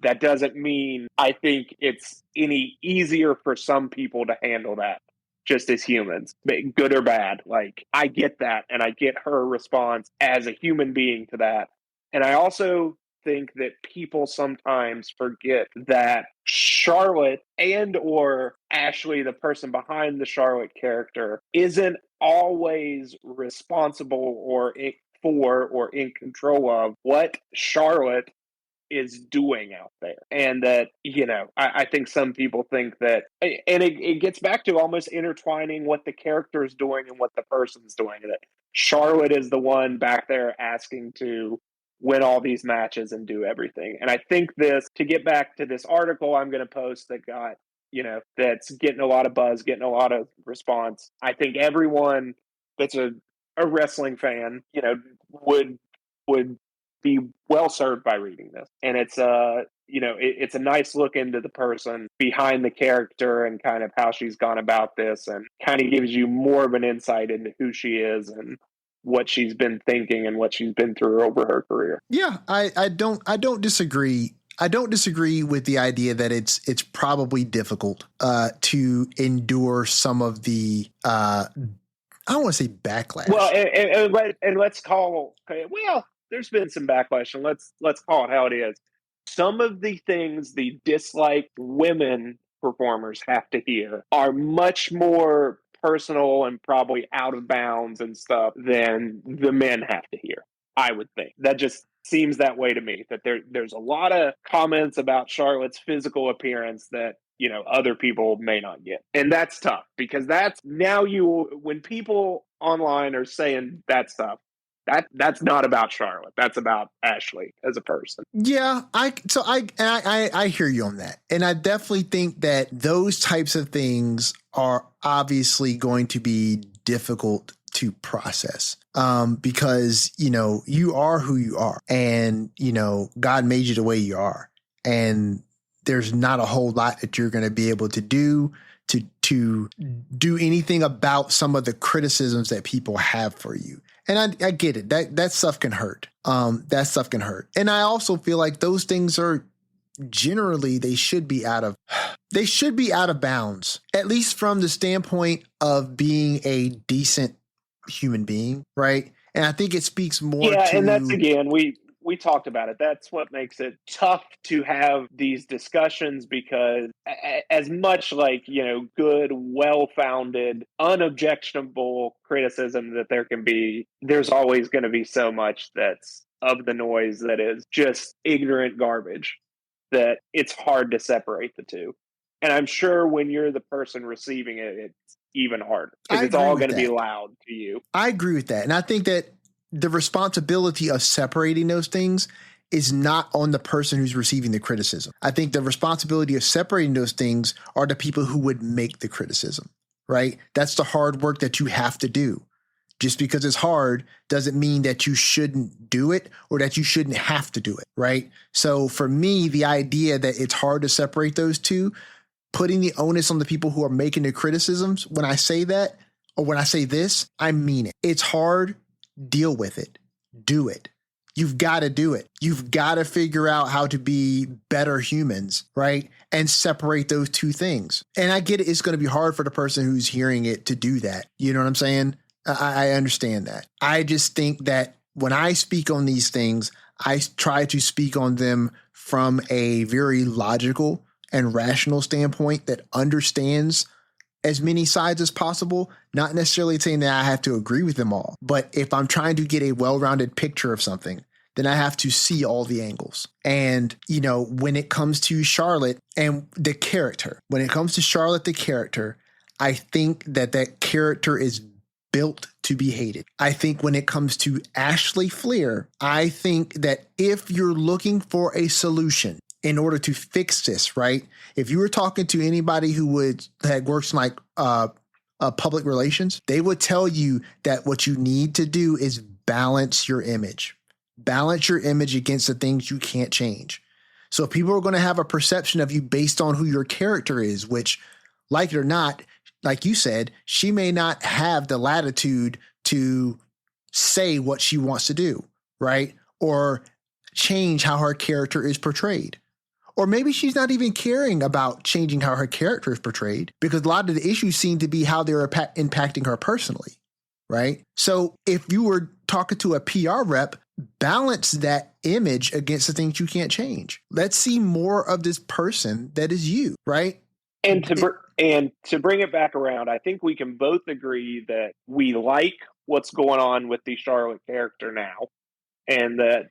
That doesn't mean I think it's any easier for some people to handle that just as humans, good or bad. Like, I get that. And I get her response as a human being to that. And I also think that people sometimes forget that Charlotte and or Ashley, the person behind the Charlotte character, isn't always responsible or for or in control of what Charlotte is doing out there. And that, I think some people think that, and it gets back to almost intertwining what the character is doing and what the person's doing. That Charlotte is the one back there asking to win all these matches and do everything. And I think to get back to this article I'm going to post that got, that's getting a lot of buzz, getting a lot of response. I think everyone that's a wrestling fan, would be well served by reading this. And it's it's a nice look into the person behind the character and kind of how she's gone about this, and kind of gives you more of an insight into who she is and what she's been thinking and what she's been through over her career. Yeah, I don't disagree. I don't disagree with the idea that it's probably difficult to endure some of the I don't want to say backlash. Well, and let's call there's been some backlash, and let's call it how it is. Some of the things the disliked women performers have to hear are much more personal and probably out of bounds and stuff than the men have to hear. I would think that just seems that way to me. That there's a lot of comments about Charlotte's physical appearance that other people may not get, and that's tough because that's now when people online are saying that stuff. That's not about Charlotte. That's about Ashley as a person. Yeah, I hear you on that. And I definitely think that those types of things are obviously going to be difficult to process. Because, you are who you are, and, God made you the way you are. And there's not a whole lot that you're going to be able to do anything about some of the criticisms that people have for you. And I get it. That stuff can hurt. That stuff can hurt. And I also feel like those things are generally, they should be out of bounds, at least from the standpoint of being a decent human being. Right. And I think it speaks more to, and that's, again, we talked about it. That's what makes it tough to have these discussions, because as much like, good, well-founded, unobjectionable criticism that there can be, there's always going to be so much that's of the noise that is just ignorant garbage that it's hard to separate the two. And I'm sure when you're the person receiving it, it's even harder because it's all going to be loud to you. I agree with that. And I think that the responsibility of separating those things is not on the person who's receiving the criticism. I think the responsibility of separating those things are the people who would make the criticism, right? That's the hard work that you have to do. Just because it's hard doesn't mean that you shouldn't do it or that you shouldn't have to do it, right? So for me, the idea that it's hard to separate those two, putting the onus on the people who are making the criticisms, when I say that, or when I say this, I mean it. It's hard. Deal with it. Do it. You've got to do it. You've got to figure out how to be better humans, right? And separate those two things. And I get it. It's going to be hard for the person who's hearing it to do that. You know what I'm saying? I understand that. I just think that when I speak on these things, I try to speak on them from a very logical and rational standpoint that understands as many sides as possible, not necessarily saying that I have to agree with them all. But if I'm trying to get a well-rounded picture of something, then I have to see all the angles. And, when it comes to Charlotte and the character, I think that character is built to be hated. I think when it comes to Ashley Fleer, I think that if you're looking for a solution in order to fix this, right? If you were talking to anybody who had works in like public relations, they would tell you that what you need to do is balance your image. Balance your image against the things you can't change. So people are going to have a perception of you based on who your character is, which, like it or not, like you said, she may not have the latitude to say what she wants to do, right? Or change how her character is portrayed. Or maybe she's not even caring about changing how her character is portrayed, because a lot of the issues seem to be how they're impacting her personally, right? So if you were talking to a PR rep, balance that image against the things you can't change. Let's see more of this person that is you, right? And to bring it back around, I think we can both agree that we like what's going on with the Charlotte character now, and that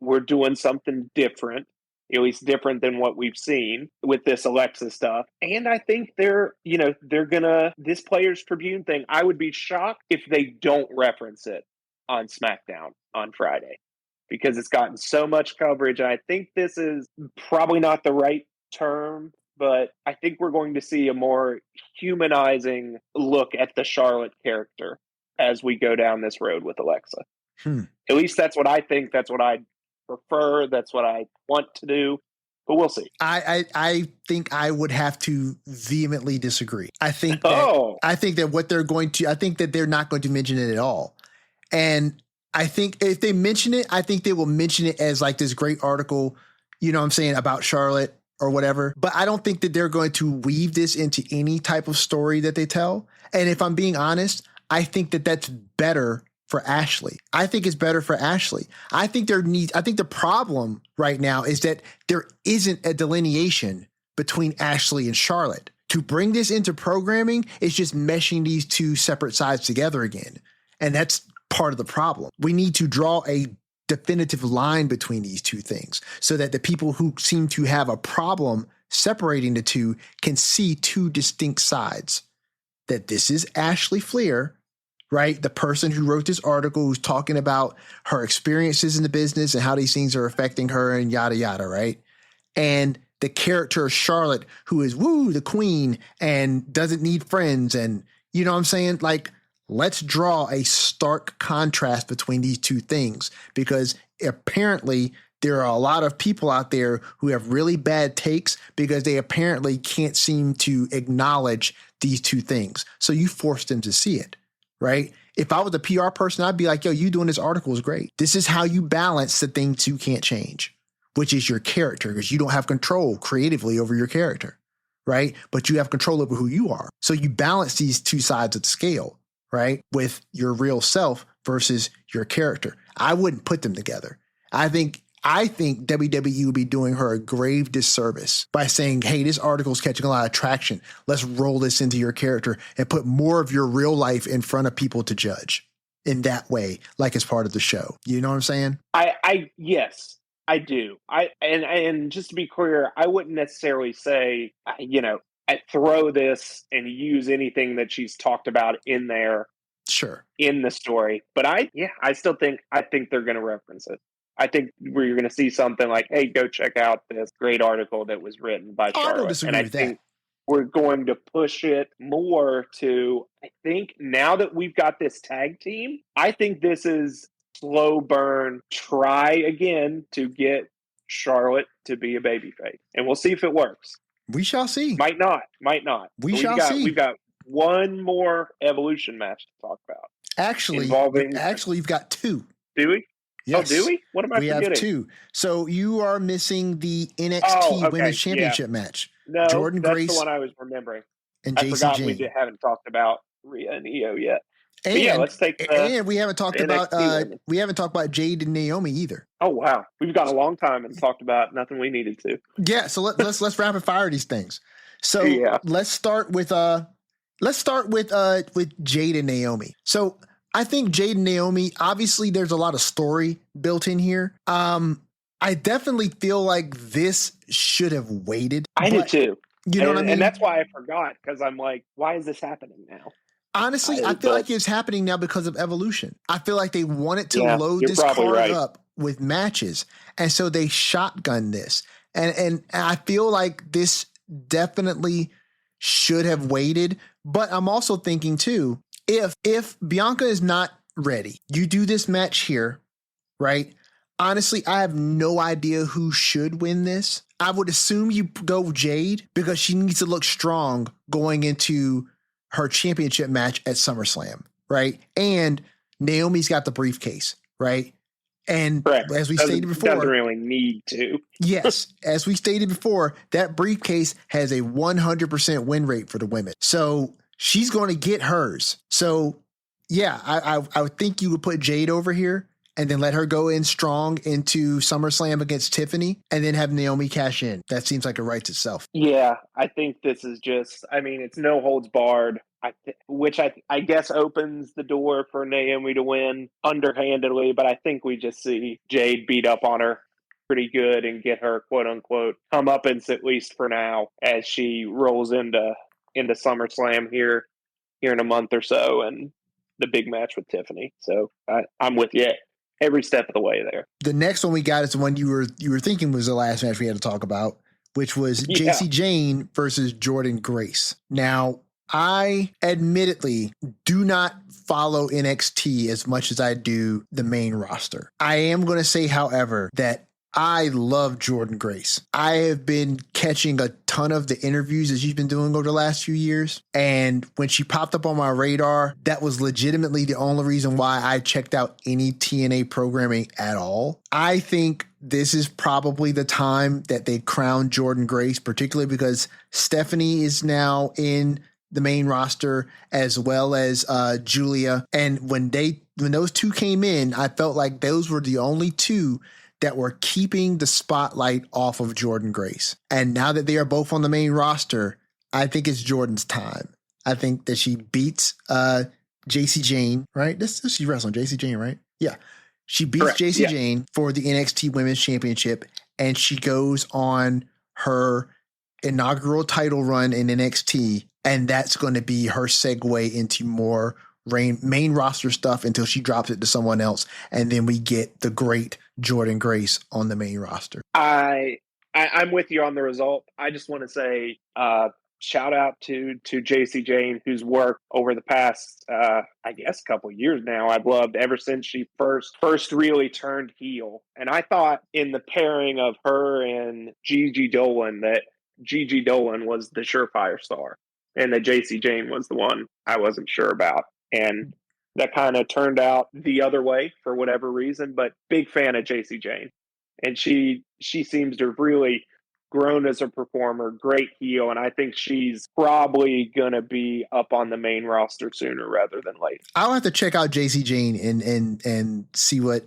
we're doing something different, at least different than what we've seen with this Alexa stuff. And I think they're gonna, this Players Tribune thing, I would be shocked if they don't reference it on SmackDown on Friday, because it's gotten so much coverage. And I think this is probably not the right term, but I think we're going to see a more humanizing look at the Charlotte character as we go down this road with Alexa. At least that's what I think. That's what I prefer. That's what I want to do. But we'll see. I think I would have to vehemently disagree. I think that what they're going to, I think that they're not going to mention it at all. And I think if they mention it, I think they will mention it as like this great article, about Charlotte or whatever. But I don't think that they're going to weave this into any type of story that they tell. And if I'm being honest, I think that that's better for Ashley. I think it's better for Ashley. I think the problem right now is that there isn't a delineation between Ashley and Charlotte. To bring this into programming is just meshing these two separate sides together again. And that's part of the problem. We need to draw a definitive line between these two things so that the people who seem to have a problem separating the two can see two distinct sides. That this is Ashley Fleer, right? The person who wrote this article, who's talking about her experiences in the business and how these things are affecting her and yada, yada, right? And the character of Charlotte, who is the queen and doesn't need friends. And you know what I'm saying? Like, let's draw a stark contrast between these two things, because apparently there are a lot of people out there who have really bad takes because they apparently can't seem to acknowledge these two things. So you force them to see it, right? If I was a PR person, I'd be like, yo, you doing this article is great. This is how you balance the things you can't change, which is your character, because you don't have control creatively over your character, right? But you have control over who you are. So you balance these two sides of the scale, right? With your real self versus your character. I wouldn't put them together. I think WWE would be doing her a grave disservice by saying, hey, this article is catching a lot of traction. Let's roll this into your character and put more of your real life in front of people to judge in that way, like as part of the show. You know what I'm saying? Yes, I do. And just to be clear, I wouldn't necessarily say, I throw this and use anything that she's talked about in there. Sure. In the story. But I think they're going to reference it. I think you're going to see something like, hey, go check out this great article that was written by Charlotte. I don't disagree with think that. We're going to push it more to, I think now that we've got this tag team, I think this is slow burn, try again to get Charlotte to be a babyface. And we'll see if it works. We shall see. Might not. We shall see. We've got one more Evolution match to talk about. Actually, you've got two. Do we? Yes. Oh, do we? What am I forgetting? We have two. So you are missing the NXT Women's Championship match. No, Jordan that's Grace, the one I was remembering. and I forgot Jane. we haven't talked about Rhea and Io yet. And, let's take and we haven't talked about Jade and Naomi either. Oh wow, we've got a long time and talked about nothing we needed to. Yeah, so let's rapid fire these things. So let's start with Jade and Naomi. So I think Jade and Naomi, obviously there's a lot of story built in here. I definitely feel like this should have waited. I do too. You know what I mean? And that's why I forgot, because I'm like, why is this happening now? Honestly, I feel like it's happening now because of Evolution. I feel like they wanted to load this card up with matches, and so they shotgun this. And I feel like this definitely should have waited. But I'm also thinking too, if Bianca is not ready, you do this match here, right? Honestly, I have no idea who should win this. I would assume you go Jade because she needs to look strong going into her championship match at SummerSlam, right? And Naomi's got the briefcase, right? And as we stated before, doesn't really need to. Yes, as we stated before, that briefcase has a 100% win rate for the women. So she's going to get hers. So yeah, I would think you would put Jade over here and then let her go in strong into SummerSlam against Tiffany and then have Naomi cash in. That seems like it writes itself. Yeah, I think this is just, I mean, it's no holds barred, which I guess opens the door for Naomi to win underhandedly, but I think we just see Jade beat up on her pretty good and get her quote unquote comeuppance, at least for now, as she rolls into SummerSlam here in a month or so and the big match with Tiffany. So I'm with you every step of the way there. The next one we got is the one you were thinking was the last match we had to talk about, which was JC Jane versus Jordan Grace. Now, I admittedly do not follow NXT as much as I do the main roster. I am going to say, however, that I love Jordan Grace. I have been catching a ton of the interviews that she's been doing over the last few years. And when she popped up on my radar, that was legitimately the only reason why I checked out any TNA programming at all. I think this is probably the time that they crown Jordan Grace, particularly because Stephanie is now in the main roster as well as Julia. And when those two came in, I felt like those were the only two that were keeping the spotlight off of Jordan Grace. And now that they are both on the main roster, I think it's Jordan's time. I think that she beats JC Jane, right? She's wrestling JC Jane, right? Yeah. She beats JC Jane for the NXT Women's Championship, and she goes on her inaugural title run in NXT, and that's going to be her segue into more main roster stuff until she drops it to someone else, and then we get the great Jordan Grace on the main roster. I'm with you on the result. I just want to say shout out to JC Jane, whose work over the past I guess couple years now I've loved ever since she first really turned heel. And I thought in the pairing of her and Gigi Dolan that Gigi Dolan was the surefire star and that JC Jane was the one I wasn't sure about. And that kind of turned out the other way for whatever reason, but big fan of JC Jane. And she seems to have really grown as a performer, great heel, and I think she's probably going to be up on the main roster sooner rather than later. I'll have to check out JC Jane and see what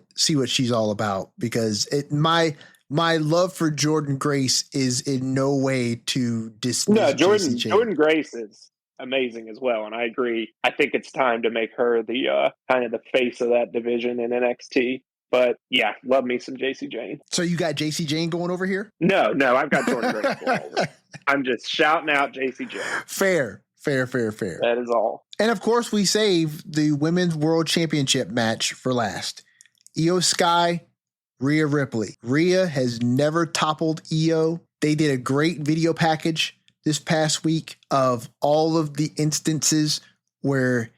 she's all about, because my love for Jordan Grace is in no way to dismiss Jordan Grace is amazing as well, and I agree. I think it's time to make her the kind of the face of that division in NXT. But yeah, love me some JC Jane. So you got JC Jane going over here? No, I've got Jordan Grace going over. I'm just shouting out JC Jane. Fair. That is all. And of course, we save the Women's World Championship match for last. Io Sky, Rhea Ripley. Rhea has never toppled Io. They did a great video package this past week of all of the instances where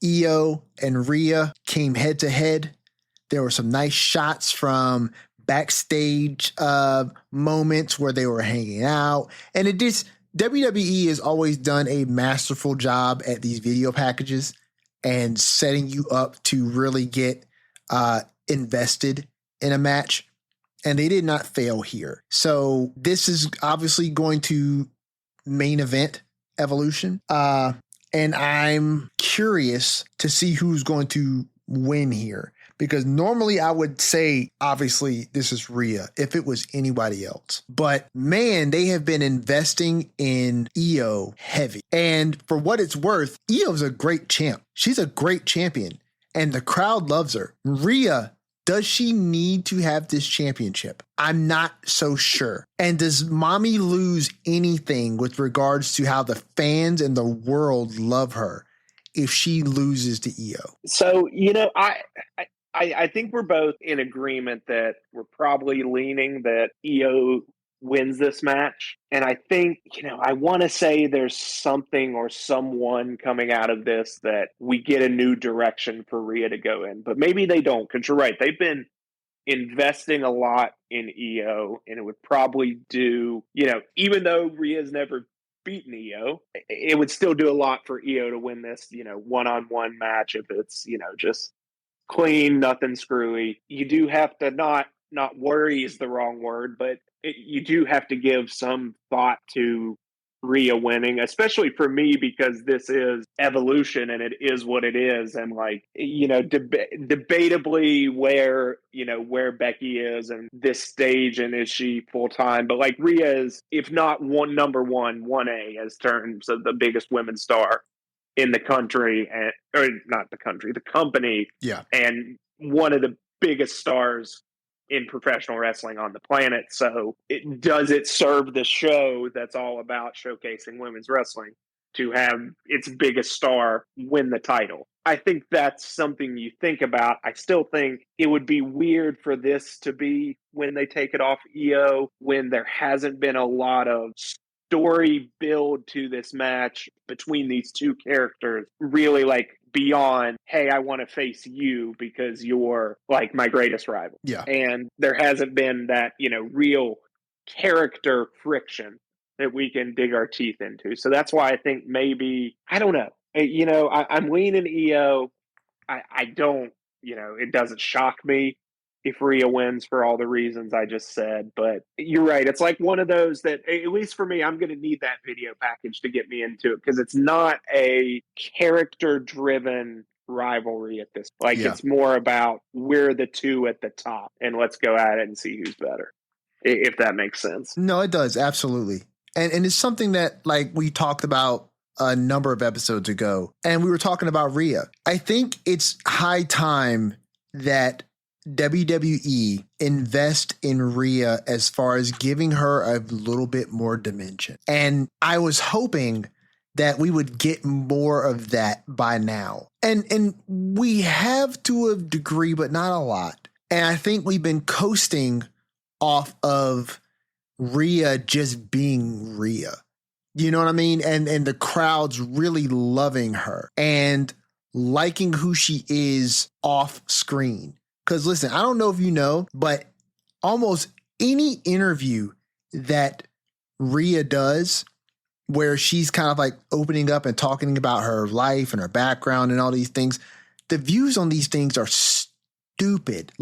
Io and Rhea came head to head. There were some nice shots from backstage moments where they were hanging out. And WWE has always done a masterful job at these video packages and setting you up to really get invested in a match. And they did not fail here. So this is obviously going to main event Evolution. And I'm curious to see who's going to win here. Because normally I would say, obviously, this is Rhea if it was anybody else. But man, they have been investing in Io heavy. And for what it's worth, Io's a great champ. She's a great champion. and the crowd loves her. Rhea, does she need to have this championship? I'm not so sure. And does mommy lose anything with regards to how the fans and the world love her if she loses to Io? So, I think we're both in agreement that we're probably leaning that Io wins this match. And I think, I want to say there's something or someone coming out of this that we get a new direction for Rhea to go in. But maybe they don't, because you're right. They've been investing a lot in Io, and it would probably do, even though Rhea's never beaten Io, it would still do a lot for Io to win this, one-on-one match if it's, just clean, nothing screwy. You do have to not worry is the wrong word, but you do have to give some thought to Rhea winning, especially for me, because this is Evolution and it is what it is. And debatably where Becky is and this stage, and is she full time? But Rhea is, if not number one, 1A as terms of the biggest women's star in the country, or not the country, the company. Yeah. And one of the biggest stars in professional wrestling on the planet. So it serve the show that's all about showcasing women's wrestling to have its biggest star win the title? I think that's something you think about. I still think it would be weird for this to be when they take it off Io, when there hasn't been a lot of story build to this match between these two characters, really beyond, hey, I want to face you because you're my greatest rival. Yeah. And there hasn't been that, real character friction that we can dig our teeth into. So that's why I think maybe, I don't know, I'm leaning Io. I don't, it doesn't shock me if Rhea wins for all the reasons I just said. But you're right. It's one of those that, at least for me, I'm going to need that video package to get me into it, because it's not a character-driven rivalry at this. It's more about we're the two at the top, and let's go at it and see who's better, if that makes sense. No, it does. Absolutely. And it's something that we talked about a number of episodes ago, and we were talking about Rhea. I think it's high time that WWE invest in Rhea as far as giving her a little bit more dimension. And I was hoping that we would get more of that by now. And we have to a degree, but not a lot. And I think we've been coasting off of Rhea just being Rhea. You know what I mean? And the crowd's really loving her and liking who she is off screen. Because listen, I don't know if you know, but almost any interview that Rhea does where she's kind of opening up and talking about her life and her background and all these things, the views on these things are stupid.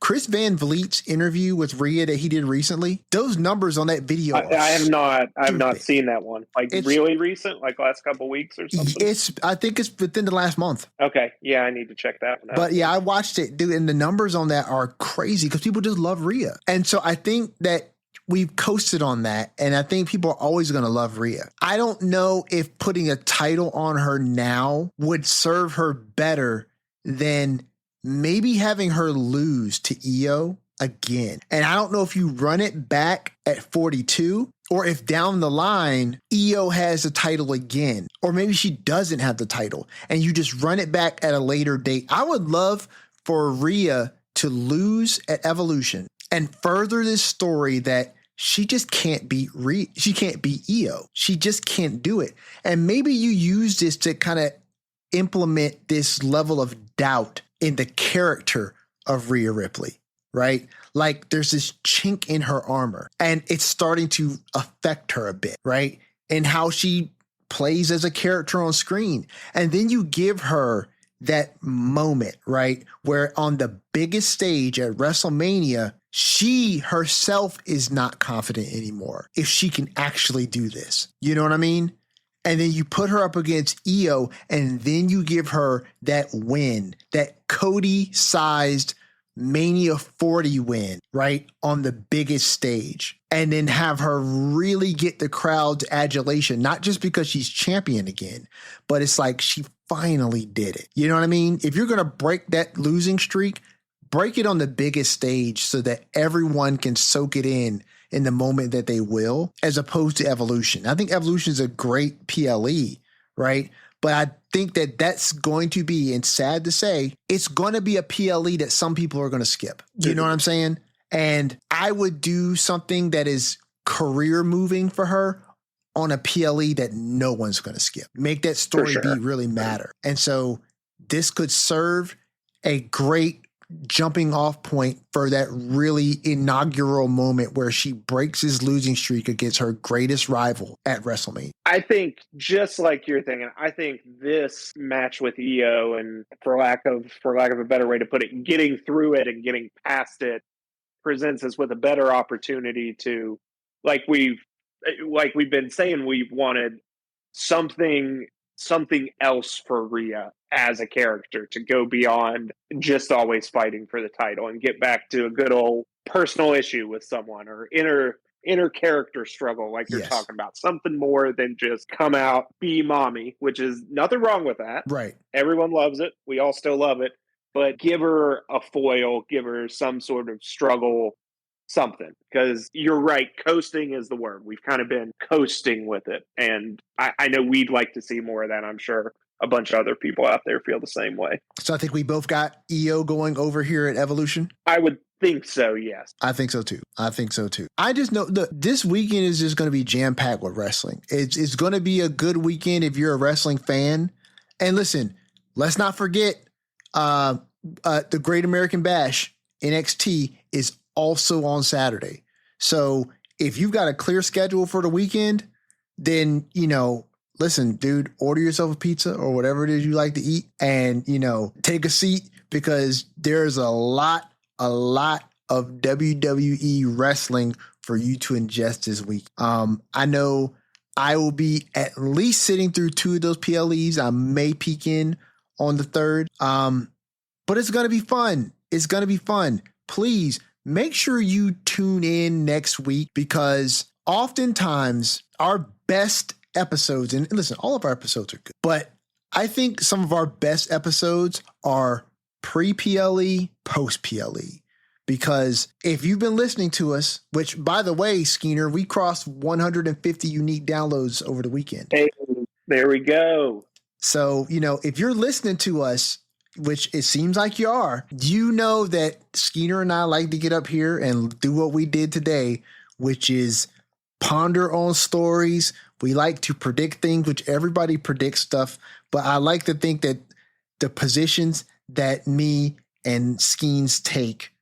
Chris Van Vliet's interview with Rhea that he did recently, those numbers on that video I have not seen that one. It's really recent, last couple of weeks or something? I think it's within the last month. Okay. Yeah, I need to check that one out. But yeah, I watched it, dude, and the numbers on that are crazy because people just love Rhea. And so I think that we've coasted on that, and I think people are always going to love Rhea. I don't know if putting a title on her now would serve her better than maybe having her lose to Io again. And I don't know if you run it back at 42 or if down the line Io has the title again, or maybe she doesn't have the title and you just run it back at a later date. I would love for Rhea to lose at Evolution and further this story that she just can't beat she can't beat Io. She just can't do it. And maybe you use this to kind of implement this level of doubt in the character of Rhea Ripley, right? There's this chink in her armor and it's starting to affect her a bit, right? And how she plays as a character on screen. And then you give her that moment, right? Where on the biggest stage at WrestleMania, she herself is not confident anymore if she can actually do this. You know what I mean? And then you put her up against Io, and then you give her that win, that Cody-sized Mania 40 win, right, on the biggest stage, and then have her really get the crowd's adulation, not just because she's champion again, but it's like she finally did it. You know what I mean? If you're going to break that losing streak, break it on the biggest stage so that everyone can soak it in the moment that they will, as opposed to Evolution. I think Evolution is a great PLE, right? But I think that that's going to be, and sad to say, it's going to be a PLE that some people are going to skip. You know what I'm saying? And I would do something that is career moving for her on a PLE that no one's going to skip. Make that story beat really matter. And so this could serve a great jumping off point for that really inaugural moment where she breaks his losing streak against her greatest rival at WrestleMania. I think just like you're thinking, I think this match with Io, and for lack of a better way to put it, getting through it and getting past it presents us with a better opportunity to, like we've been saying, we've wanted something else for Rhea as a character, to go beyond just always fighting for the title and get back to a good old personal issue with someone, or inner character struggle, like you're talking about. Something more than just come out, be mommy, which is nothing wrong with that. Right. Everyone loves it. We all still love it. But give her a foil, give her some sort of struggle, something. Because you're right, coasting is the word. We've kind of been coasting with it. And I know we'd like to see more of that. I'm sure a bunch of other people out there feel the same way. So I think we both got Io going over here at Evolution. I would think so, yes. I think so too. I just know this weekend is just going to be jam-packed with wrestling. It's going to be a good weekend if you're a wrestling fan. And listen, let's not forget the Great American Bash, NXT, is also on Saturday. So if you've got a clear schedule for the weekend, then, listen, dude, order yourself a pizza or whatever it is you like to eat, and, take a seat, because there's a lot of WWE wrestling for you to ingest this week. I know I will be at least sitting through 2 of those PLEs. I may peek in on the 3rd. But it's going to be fun. Please make sure you tune in next week, because oftentimes our best episodes, and listen, all of our episodes are good, but I think some of our best episodes are pre-PLE, post-PLE. Because if you've been listening to us, which, by the way, Skeena, we crossed 150 unique downloads over the weekend. Hey, there we go. So, if you're listening to us, which it seems like you are, you know that Skeena and I like to get up here and do what we did today, which is ponder on stories. We like to predict things, which everybody predicts stuff. But I like to think that the positions that me and Skeens take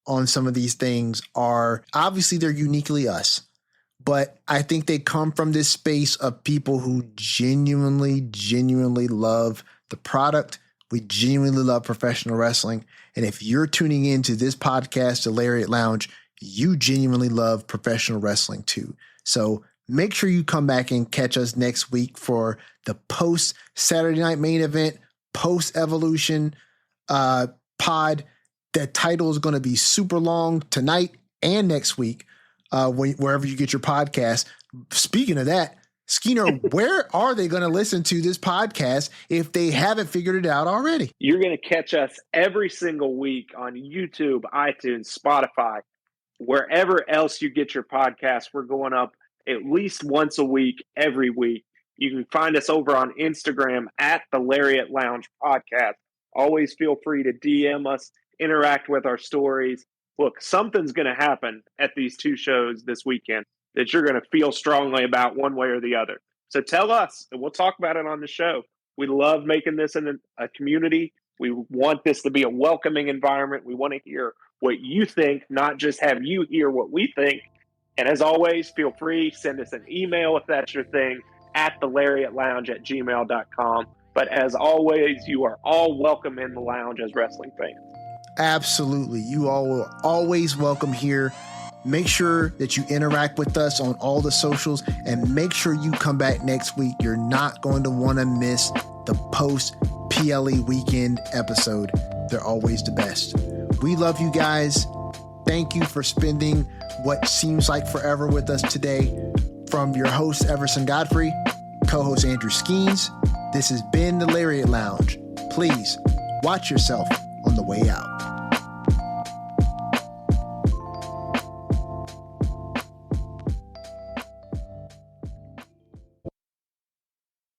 on some of these things are, obviously they're uniquely us, but I think they come from this space of people who genuinely love the product. We genuinely love professional wrestling. And if you're tuning into this podcast, the Lariat Lounge, you genuinely love professional wrestling too. So make sure you come back and catch us next week for the post Saturday Night Main Event, post Evolution pod. That title is going to be super long tonight and next week, wherever you get your podcast. Speaking of that, Skeena, where are they going to listen to this podcast if they haven't figured it out already? You're going to catch us every single week on YouTube, iTunes, Spotify, wherever else you get your podcast. We're going up at least once a week, every week. You can find us over on Instagram at the Lariat Lounge Podcast. Always feel free to DM us, interact with our stories. Look, something's going to happen at these 2 shows this weekend that you're going to feel strongly about one way or the other. So tell us, and we'll talk about it on the show. We love making this in a community. We want this to be a welcoming environment. We want to hear what you think, not just have you hear what we think. And as always, feel free, send us an email if that's your thing, at thelariatlounge@gmail.com. But as always, you are all welcome in the lounge as wrestling fans. Absolutely. You all will always welcome here. Make sure that you interact with us on all the socials, and make sure you come back next week. You're not going to want to miss the post PLE weekend episode. They're always the best. We love you guys. Thank you for spending what seems like forever with us today. From your host, Everson Godfrey, co-host Andrew Skeens, this has been the Lariat Lounge. Please watch yourself on the way out.